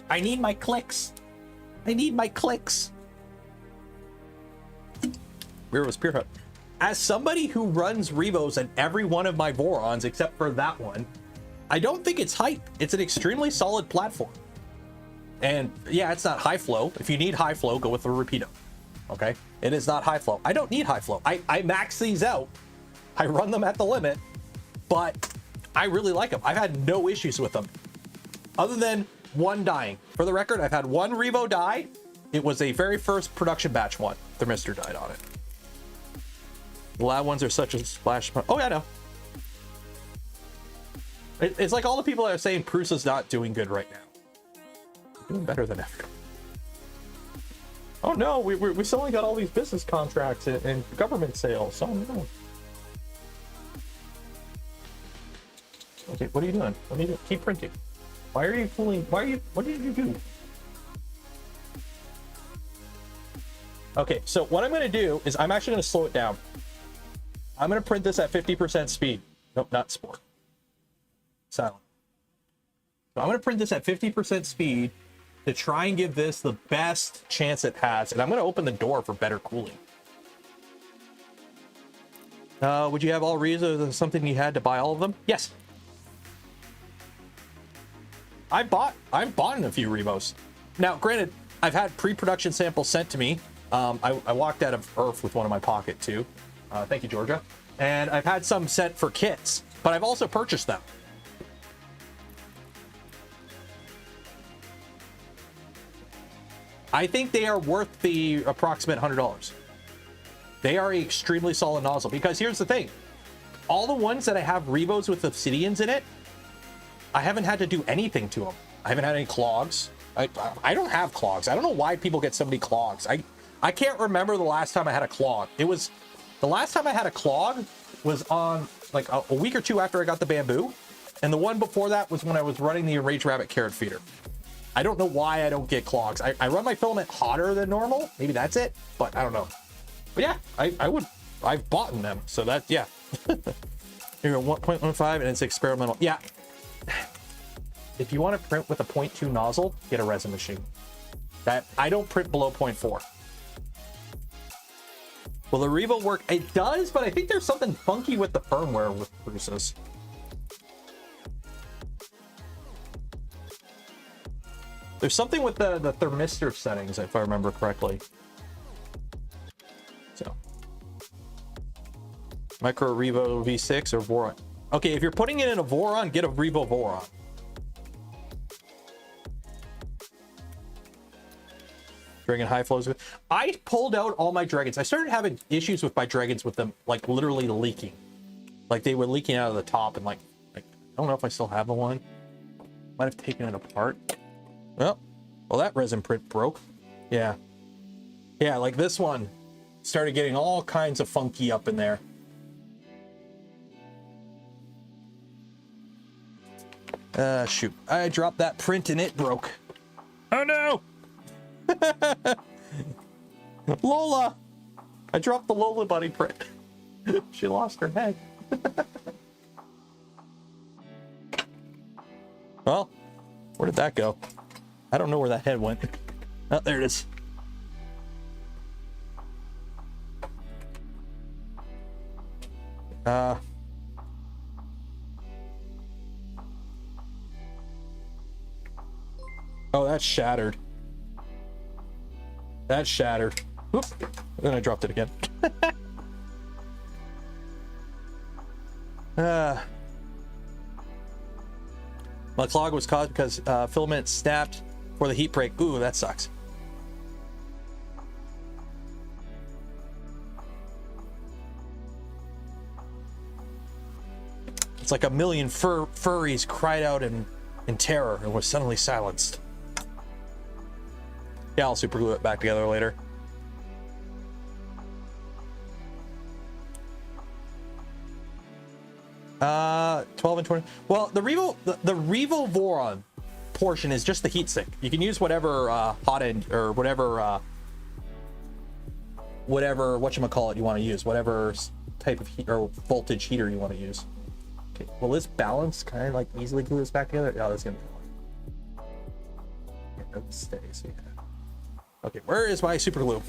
I need my clicks. I need my clicks. Where was Pure Hut? As somebody who runs Revos in every one of my Vorons except for that one, I don't think it's hype. It's an extremely solid platform. And yeah, it's not high flow. If you need high flow, go with the Rapido. Okay? It is not high flow. I don't need high flow. I max these out. I run them at the limit, but I really like them. I've had no issues with them. Other than one dying. For the record, I've had one Revo die. It was a very first production batch one. Thermistor died on it. The lab ones are such a splash. Oh yeah, I know. It's like all the people that are saying Prusa's not doing good right now. Doing better than ever. Oh no, we suddenly got all these business contracts and government sales. Oh no. Okay, what are you doing? What are you doing? Keep printing. Why are you fooling? What did you do? Okay, so what I'm going to do is I'm actually going to slow it down. I'm going to print this at 50% speed. Nope, not sport. Silent. So I'm going to print this at 50% speed to try and give this the best chance it has. And I'm going to open the door for better cooling. Would you have all Rezos? Something you had to buy all of them? Yes. I've bought in a few Revos. Now, granted, I've had pre-production samples sent to me. I walked out of Earth with one in my pocket too. Thank you, Georgia. And I've had some sent for kits, but I've also purchased them. I think they are worth the approximate $100. They are an extremely solid nozzle because here's the thing. All the ones that I have Revos with obsidians in it, I haven't had to do anything to them. I haven't had any clogs. I don't have clogs. I don't know why people get so many clogs. I can't remember the last time I had a clog. It was the last time I had a clog was on like a week or two after I got the bamboo. And the one before that was when I was running the Enraged Rabbit carrot feeder. I don't know why I don't get clogs. I run my filament hotter than normal. Maybe that's it, but I don't know. But yeah, I've bought in them. So that, yeah. Here, 1.15 and it's experimental. Yeah. If you want to print with a 0.2 nozzle, get a resin machine. That I don't print below 0.4. Will the Revo work? It does, but I think there's something funky with the firmware with Prusas. There's something with the thermistor settings, if I remember correctly. So, Micro Revo V6 or Voron. Okay, if you're putting it in a Voron, get a Revo Voron. Dragon high flows. I pulled out all my dragons. I started having issues with my dragons with them like literally leaking. Like they were leaking out of the top and like I don't know if I still have the one. Might have taken it apart. Well, that resin print broke. Yeah. Yeah, like this one started getting all kinds of funky up in there. Shoot. I dropped that print and it broke. Oh no! Lola! I dropped the Lola bunny print. She lost her head. Well, where did that go? I don't know where that head went. Oh, there it is. that's shattered. That's shattered. Oop. Then I dropped it again. My clog was caused because filament snapped for the heat break. Ooh, that sucks. It's like a million furries cried out in terror and was suddenly silenced. Yeah, I'll super glue it back together later. Uh, 12 and 20. Well, the Revo Voron portion is just the heatsink. You can use whatever hotend or whatever whatchamacallit you want to use, whatever type of heat or voltage heater you want to use. Okay, will this balance kind of like easily glue this back together? Yeah, that's gonna be fine. Yeah, that stays. Yeah. Okay, where is my super glue?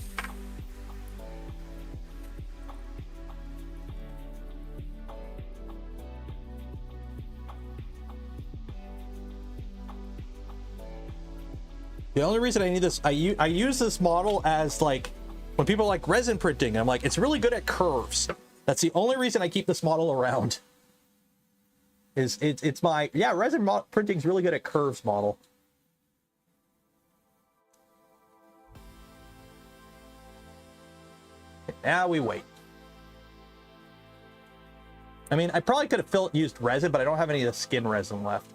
The only reason I need this, I use this model as like, when people are like resin printing, I'm like, it's really good at curves. That's the only reason I keep this model around. It's my, yeah, resin printing is really good at curves model. Now we wait. I mean, I probably could have used resin, but I don't have any of the skin resin left.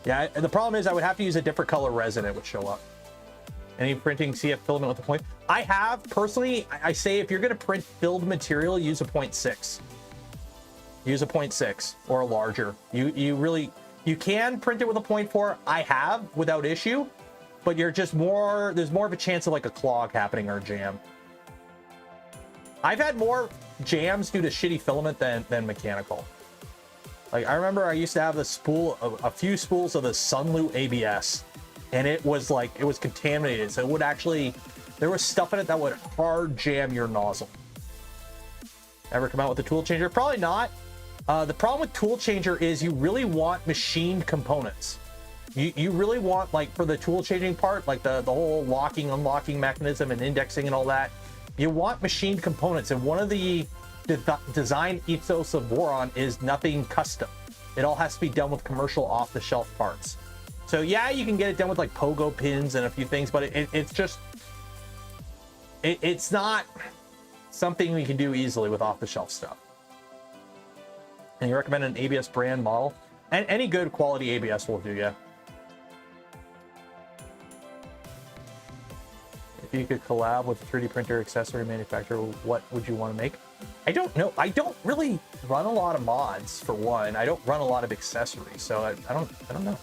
Yeah, the problem is I would have to use a different color resin. It would show up. Any printing CF filament with a point? I have personally. I say if you're going to print filled material, use a 0.6. Use a 0.6 or a larger. You can print it with a 0.4. I have without issue, but you're just more. There's more of a chance of like a clog happening or a jam. I've had more jams due to shitty filament than mechanical. Like I remember I used to have the spool, a few spools of the Sunlu ABS, and it was like, it was contaminated. So it would actually, there was stuff in it that would hard jam your nozzle. Ever come out with a tool changer? Probably not. The problem with tool changer is you really want machined components. You really want, like for the tool changing part, like the whole locking, unlocking mechanism and indexing and all that, you want machined components. And one of the design ethos of Voron is nothing custom. It all has to be done with commercial off-the-shelf parts. So yeah, you can get it done with like pogo pins and a few things, but it's just it's not something we can do easily with off-the-shelf stuff. And you recommend an ABS brand model? And any good quality ABS will do, yeah. If you could collab with a 3D printer accessory manufacturer, what would you want to make? I don't know. I don't really run a lot of mods, for one. I don't run a lot of accessories, so I don't know.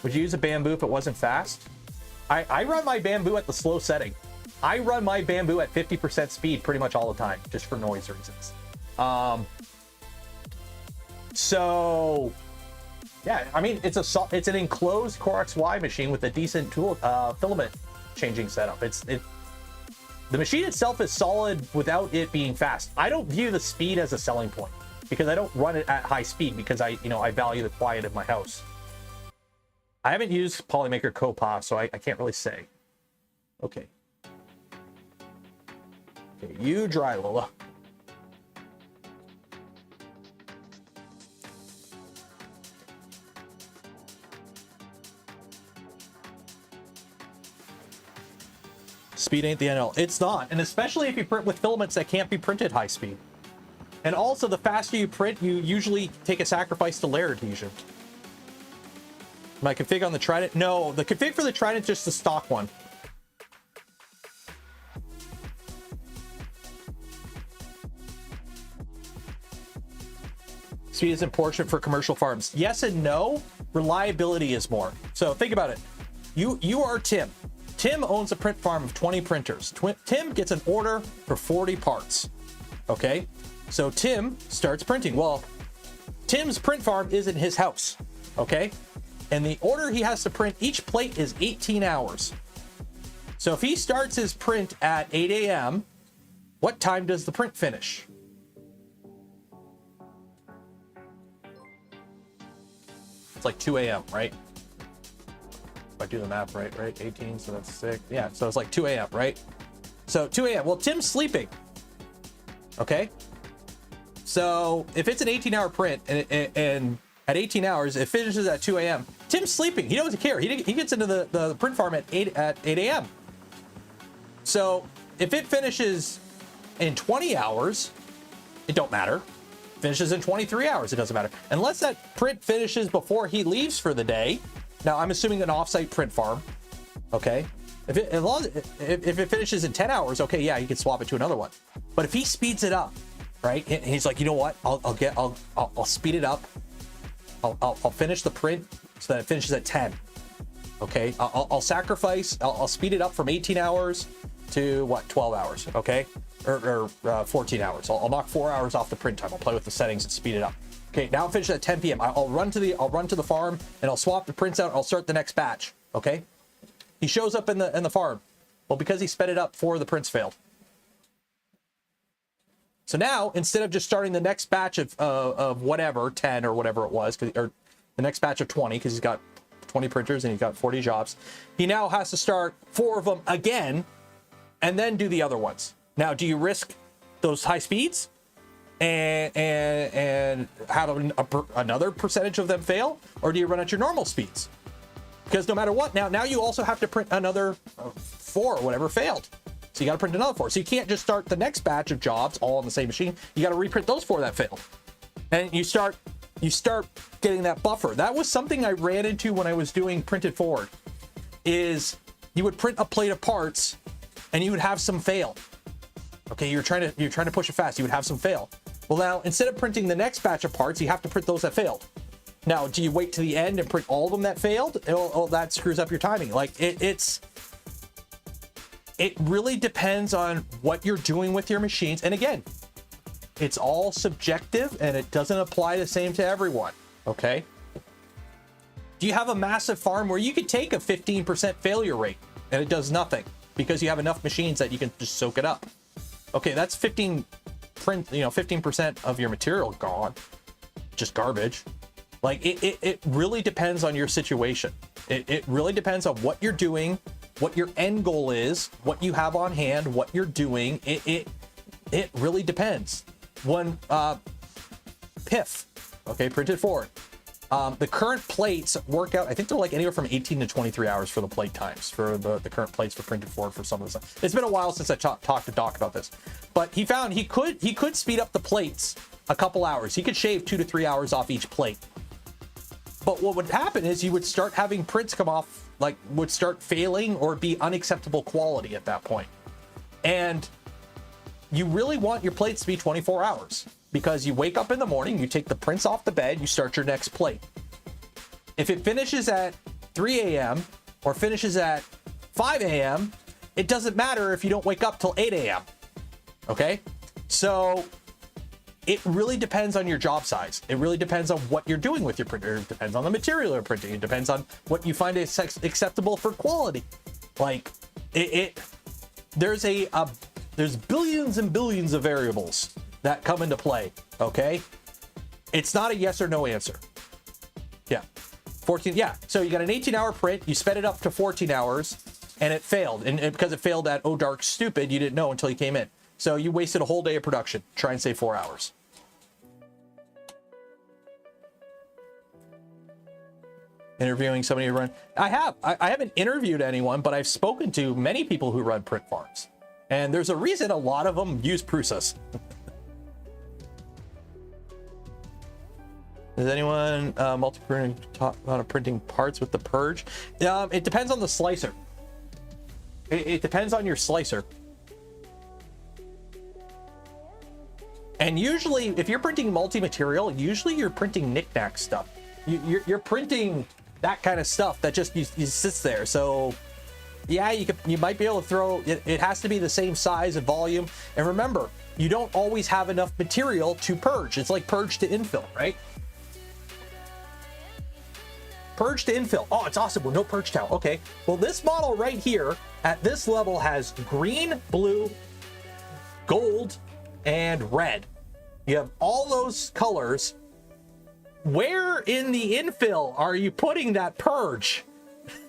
Would you use a bamboo if it wasn't fast? I run my bamboo at the slow setting. I run my bamboo at 50% speed pretty much all the time, just for noise reasons. So yeah, I mean, it's an enclosed Core XY machine with a decent tool filament changing setup. The machine itself is solid without it being fast. I don't view the speed as a selling point because I don't run it at high speed because I value the quiet of my house. I haven't used Polymaker Copa, so I can't really say. Okay. Okay, you dry, Lola. Speed ain't the end all. It's not, and especially if you print with filaments that can't be printed high speed. And also, the faster you print, you usually take a sacrifice to layer adhesion. My config on the Trident? No, the config for the Trident is just the stock one. Speed is important for commercial farms. Yes and no. Reliability is more. So think about it. You are Tim. Tim owns a print farm of 20 printers. Tim gets an order for 40 parts. Okay, so Tim starts printing. Well, Tim's print farm isn't his house. Okay, and the order he has to print, each plate is 18 hours. So if he starts his print at 8 a.m., what time does the print finish? It's like 2 a.m., right? If I do the math right, 18, so that's 6. Yeah, so it's like 2 a.m., right? So 2 a.m. Well, Tim's sleeping. Okay? So if it's an 18-hour print and at 18 hours, it finishes at 2 a.m., Tim's sleeping. He doesn't care. He gets into the print farm at 8 a.m. So if it finishes in 20 hours, it don't matter. Finishes in 23 hours, it doesn't matter. Unless that print finishes before he leaves for the day. Now, I'm assuming an offsite print farm, okay? If it finishes in 10 hours, okay, yeah, he can swap it to another one. But if he speeds it up, right? And he's like, you know what? I'll speed it up. I'll finish the print so that it finishes at 10. Okay, I'll sacrifice. I'll speed it up from 18 hours to what, 12 hours? Okay, or 14 hours. I'll knock 4 hours off the print time. I'll play with the settings and speed it up. Okay, now it finishes at 10 p.m. I'll run to the farm and I'll swap the prints out. I'll start the next batch. Okay, he shows up in the farm. Well, because he sped it up, 4 of the prints failed. So now, instead of just starting the next batch of whatever, 10 or whatever it was, or the next batch of 20, because he's got 20 printers and he's got 40 jobs, he now has to start 4 of them again and then do the other ones. Now, do you risk those high speeds and have another percentage of them fail, or do you run at your normal speeds? Because no matter what, now you also have to print another 4 or whatever failed. So you got to print another 4. So you can't just start the next batch of jobs all on the same machine. You got to reprint those 4 that failed. And you start getting that buffer. That was something I ran into when I was doing printed forward, is you would print a plate of parts and you would have some fail. Okay, you're trying to push it fast. You would have some fail. Well, now instead of printing the next batch of parts, you have to print those that failed. Now, do you wait to the end and print all of them that failed? Oh, that screws up your timing. Like it really depends on what you're doing with your machines. And again, it's all subjective and it doesn't apply the same to everyone. Okay. Do you have a massive farm where you could take a 15% failure rate and it does nothing because you have enough machines that you can just soak it up? Okay, that's 15% of your material gone, just garbage. Like it really depends on your situation. It really depends on what you're doing, what your end goal is, what you have on hand, what you're doing. It really depends. One PIF, okay, printed forward. The current plates work out, I think they're like anywhere from 18 to 23 hours for the plate times for the current plates for printed forward for some of the stuff. It's been a while since I talked to Doc about this, but he found he could speed up the plates a couple hours. He could shave 2 to 3 hours off each plate. But what would happen is you would start having prints come off, like would start failing or be unacceptable quality at that point. And you really want your plates to be 24 hours because you wake up in the morning, you take the prints off the bed, you start your next plate. If it finishes at 3 a.m. or finishes at 5 a.m., it doesn't matter if you don't wake up till 8 a.m. Okay? So it really depends on your job size. It really depends on what you're doing with your printer. It depends on the material you're printing. It depends on what you find is acceptable for quality. Like there's billions and billions of variables that come into play. Okay, it's not a yes or no answer. Yeah, 14. Yeah, so you got an 18-hour print. You sped it up to 14 hours, and it failed. And because it failed at oh dark stupid, you didn't know until you came in. So you wasted a whole day of production. Try and save 4 hours. Interviewing somebody who run. I haven't interviewed anyone, but I've spoken to many people who run print farms. And there's a reason a lot of them use Prusas. Does anyone multi-printing talk about printing parts with the purge? It depends on the slicer. It depends on your slicer. And usually, if you're printing multi-material, usually you're printing knick-knack stuff. You're printing that kind of stuff that just sits there. So, yeah, you might be able to throw it. It has to be the same size and volume. And remember, you don't always have enough material to purge. It's like purge to infill, right? Purge to infill. Oh, it's awesome. Well, no purge towel. Okay. Well, this model right here at this level has green, blue, gold, and red. You have all those colors where in the infill are you putting that purge?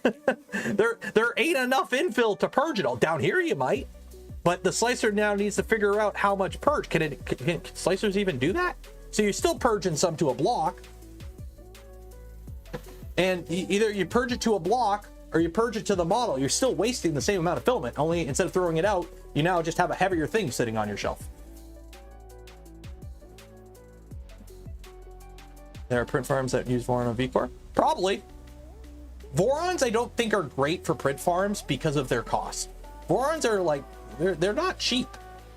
there ain't enough infill to purge it all. Down here you might, but the slicer now needs to figure out how much purge. Can slicers even do that? So you're still purging some to a block, and either you purge it to a block or you purge it to the model. You're still wasting the same amount of filament, only instead of throwing it out, you now just have a heavier thing sitting on your shelf. There are print farms that use Voron on VCore? Probably. Vorons I don't think are great for print farms because of their cost. Vorons are like, they're not cheap,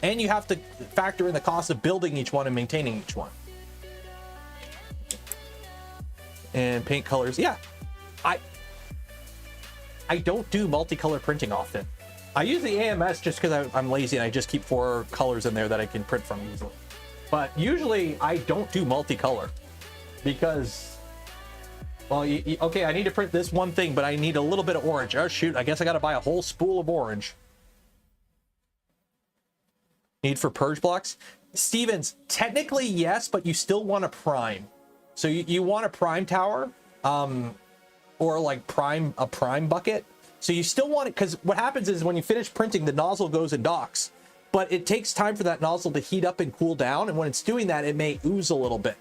and you have to factor in the cost of building each one and maintaining each one. And paint colors, yeah. I don't do multicolor printing often. I use the AMS just because I'm lazy and I just keep 4 colors in there that I can print from easily. But usually I don't do multicolor because, well, okay, I need to print this one thing, but I need a little bit of orange. Oh shoot, I guess I got to buy a whole spool of orange. Need for purge blocks? Stevens, technically yes, but you still want to prime. So you want a prime tower, or like a prime bucket. So you still want it, because what happens is when you finish printing, the nozzle goes and docks, but it takes time for that nozzle to heat up and cool down. And when it's doing that, it may ooze a little bit.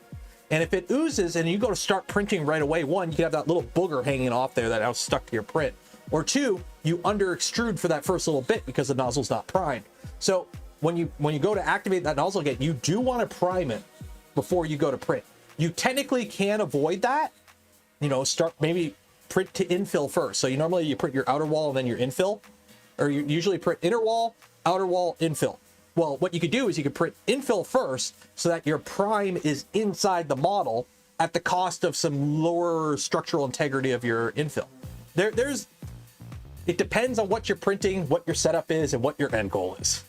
And if it oozes and you go to start printing right away, one, you can have that little booger hanging off there that now stuck to your print. Or two, you under extrude for that first little bit because the nozzle's not primed. So when you go to activate that nozzle again, you do want to prime it before you go to print. You technically can avoid that, you know, start maybe print to infill first. So normally you print your outer wall and then your infill, or you usually print inner wall, outer wall, infill. Well, what you could do is you could print infill first so that your prime is inside the model at the cost of some lower structural integrity of your infill. It depends on what you're printing, what your setup is, and what your end goal is.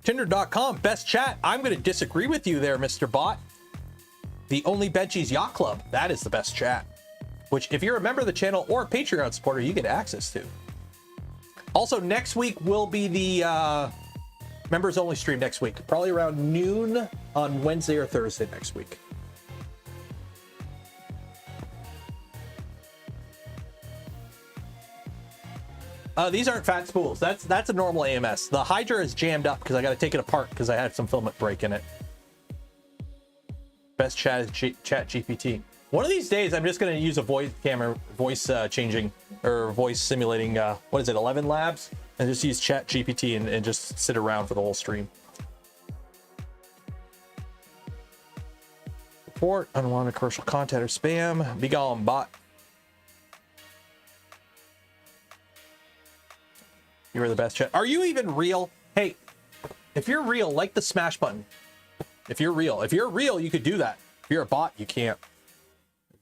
Tinder.com, best chat. I'm going to disagree with you there, Mr. Bot. The Only Benchies Yacht Club, that is the best chat. Which, if you're a member of the channel or a Patreon supporter, you get access to. Also, next week will be the members only stream next week. Probably around noon on Wednesday or Thursday next week. These aren't fat spools. That's a normal AMS. The Hydra is jammed up because I got to take it apart because I had some filament break in it. Best chat is Chat GPT. One of these days, I'm just going to use a voice changing or voice simulating. What is it? 11 Labs, and just use Chat GPT and just sit around for the whole stream. Report unwanted commercial content or spam. Be gone, bot. You are the best chat. Are you even real? Hey, if you're real, like the smash button. If you're real, you could do that. If you're a bot, you can't.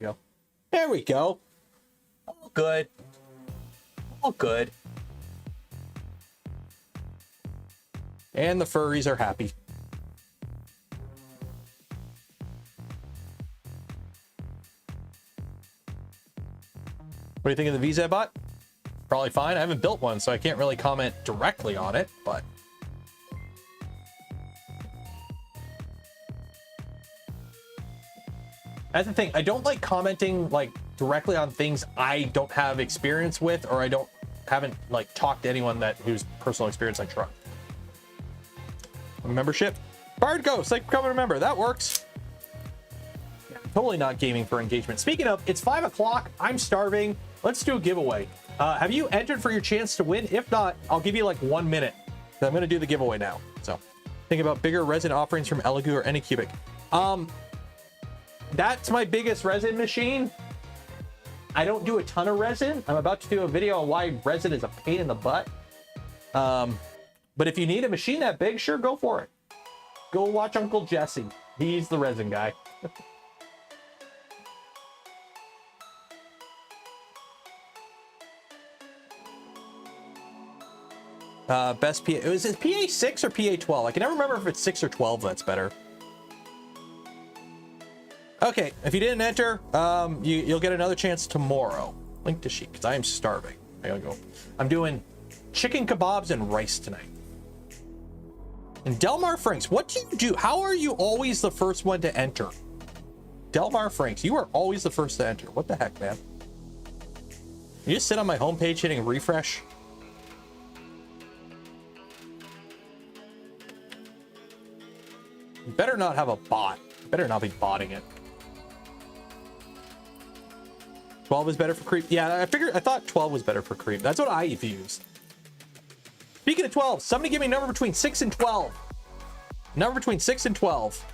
There we go. There we go. All good. All good. And the furries are happy. What do you think of the VZ bot? Probably fine. I haven't built one, so I can't really comment directly on it, but that's the thing. I don't like commenting like directly on things I don't have experience with, or I haven't like talked to anyone whose personal experience I trust. Membership? Bard Ghost, like become a member. That works. Yeah, totally not gaming for engagement. Speaking of, it's 5 o'clock. I'm starving. Let's do a giveaway. Have you entered for your chance to win? If not, I'll give you like 1 minute. I'm going to do the giveaway now. So think about bigger resin offerings from Elegoo or Anycubic. That's my biggest resin machine. I don't do a ton of resin. I'm about to do a video on why resin is a pain in the butt. But if you need a machine that big, sure, go for it. Go watch Uncle Jesse. He's the resin guy. Best PA. Is it PA 6 or PA 12? I can never remember if it's 6 or 12 that's better. Okay, if you didn't enter, you'll get another chance tomorrow. Link to sheet, because I am starving. I gotta go. I'm doing chicken kebabs and rice tonight. And Delmar Franks, what do you do? How are you always the first one to enter? Delmar Franks, you are always the first to enter. What the heck, man? You just sit on my homepage hitting refresh. You better not have a bot. You better not be botting it. 12 is better for creep. Yeah, I thought 12 was better for creep. That's what I used. Speaking of 12, somebody give me a number between 6 and 12. Number between 6 and 12.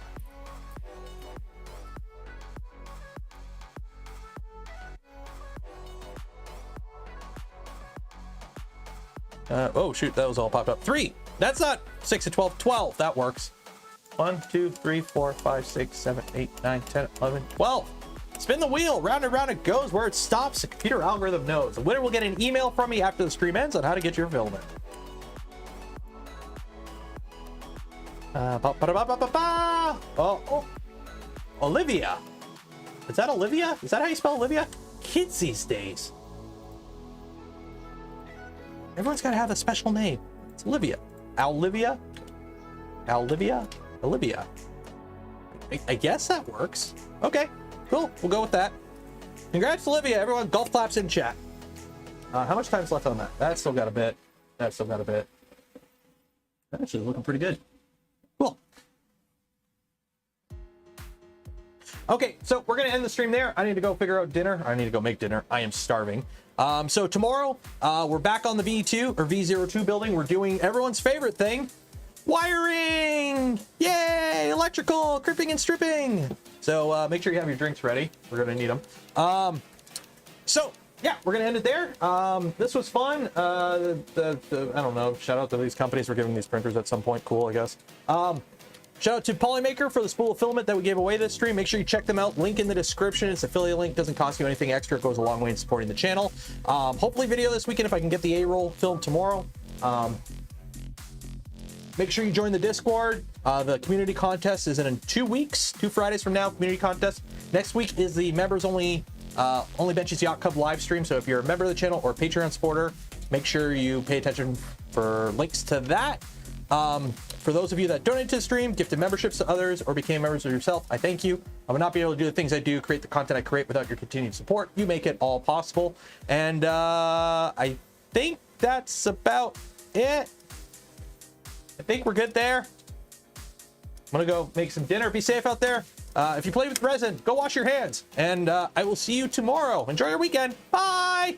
Oh shoot, that was all popped up. 3. That's not 6 and 12. 12. That works. 1, 2, 3, 4, 5, 6, 7, 8, 9, 10, 11, 12. Spin the wheel. Round and round it goes. Where it stops, the computer algorithm knows. The winner will get an email from me after the stream ends on how to get your filament. Oh, Olivia. Is that Olivia? Is that how you spell Olivia? Kids these days. Everyone's got to have a special name. It's Olivia. Olivia. Olivia. Olivia. I guess that works. Okay, cool. We'll go with that. Congrats, Olivia. Everyone, golf claps in chat. How much time's left on that? That's still got a bit. That's still got a bit. That's actually looking pretty good. Cool. Okay, so we're gonna end the stream there. I need to go figure out dinner. I need to go make dinner. I am starving. So tomorrow, we're back on the V2 or V02 building. We're doing everyone's favorite thing, wiring. Yay, electrical, crimping and stripping. So make sure you have your drinks ready. We're gonna need them. So yeah, we're gonna end it there. This was fun. I don't know. Shout out to these companies for giving these printers at some point. Cool, I guess. Shout out to Polymaker for the spool of filament that we gave away this stream. Make sure you check them out. Link in the description. It's affiliate link. Doesn't cost you anything extra. It goes a long way in supporting the channel. Hopefully video this weekend if I can get the A-roll filmed tomorrow. Make sure you join the Discord. The community contest is in 2 weeks, 2 Fridays from now, community contest. Next week is the members only Benches Yacht Club live stream. So if you're a member of the channel or Patreon supporter, make sure you pay attention for links to that. For those of you that donated to the stream, gifted memberships to others, or became members of yourself, I thank you. I would not be able to do the things I do, create the content I create without your continued support. You make it all possible. And I think that's about it. I think we're good there. I'm gonna go make some dinner. Be safe out there. If you play with resin, go wash your hands. And I will see you tomorrow. Enjoy your weekend. Bye.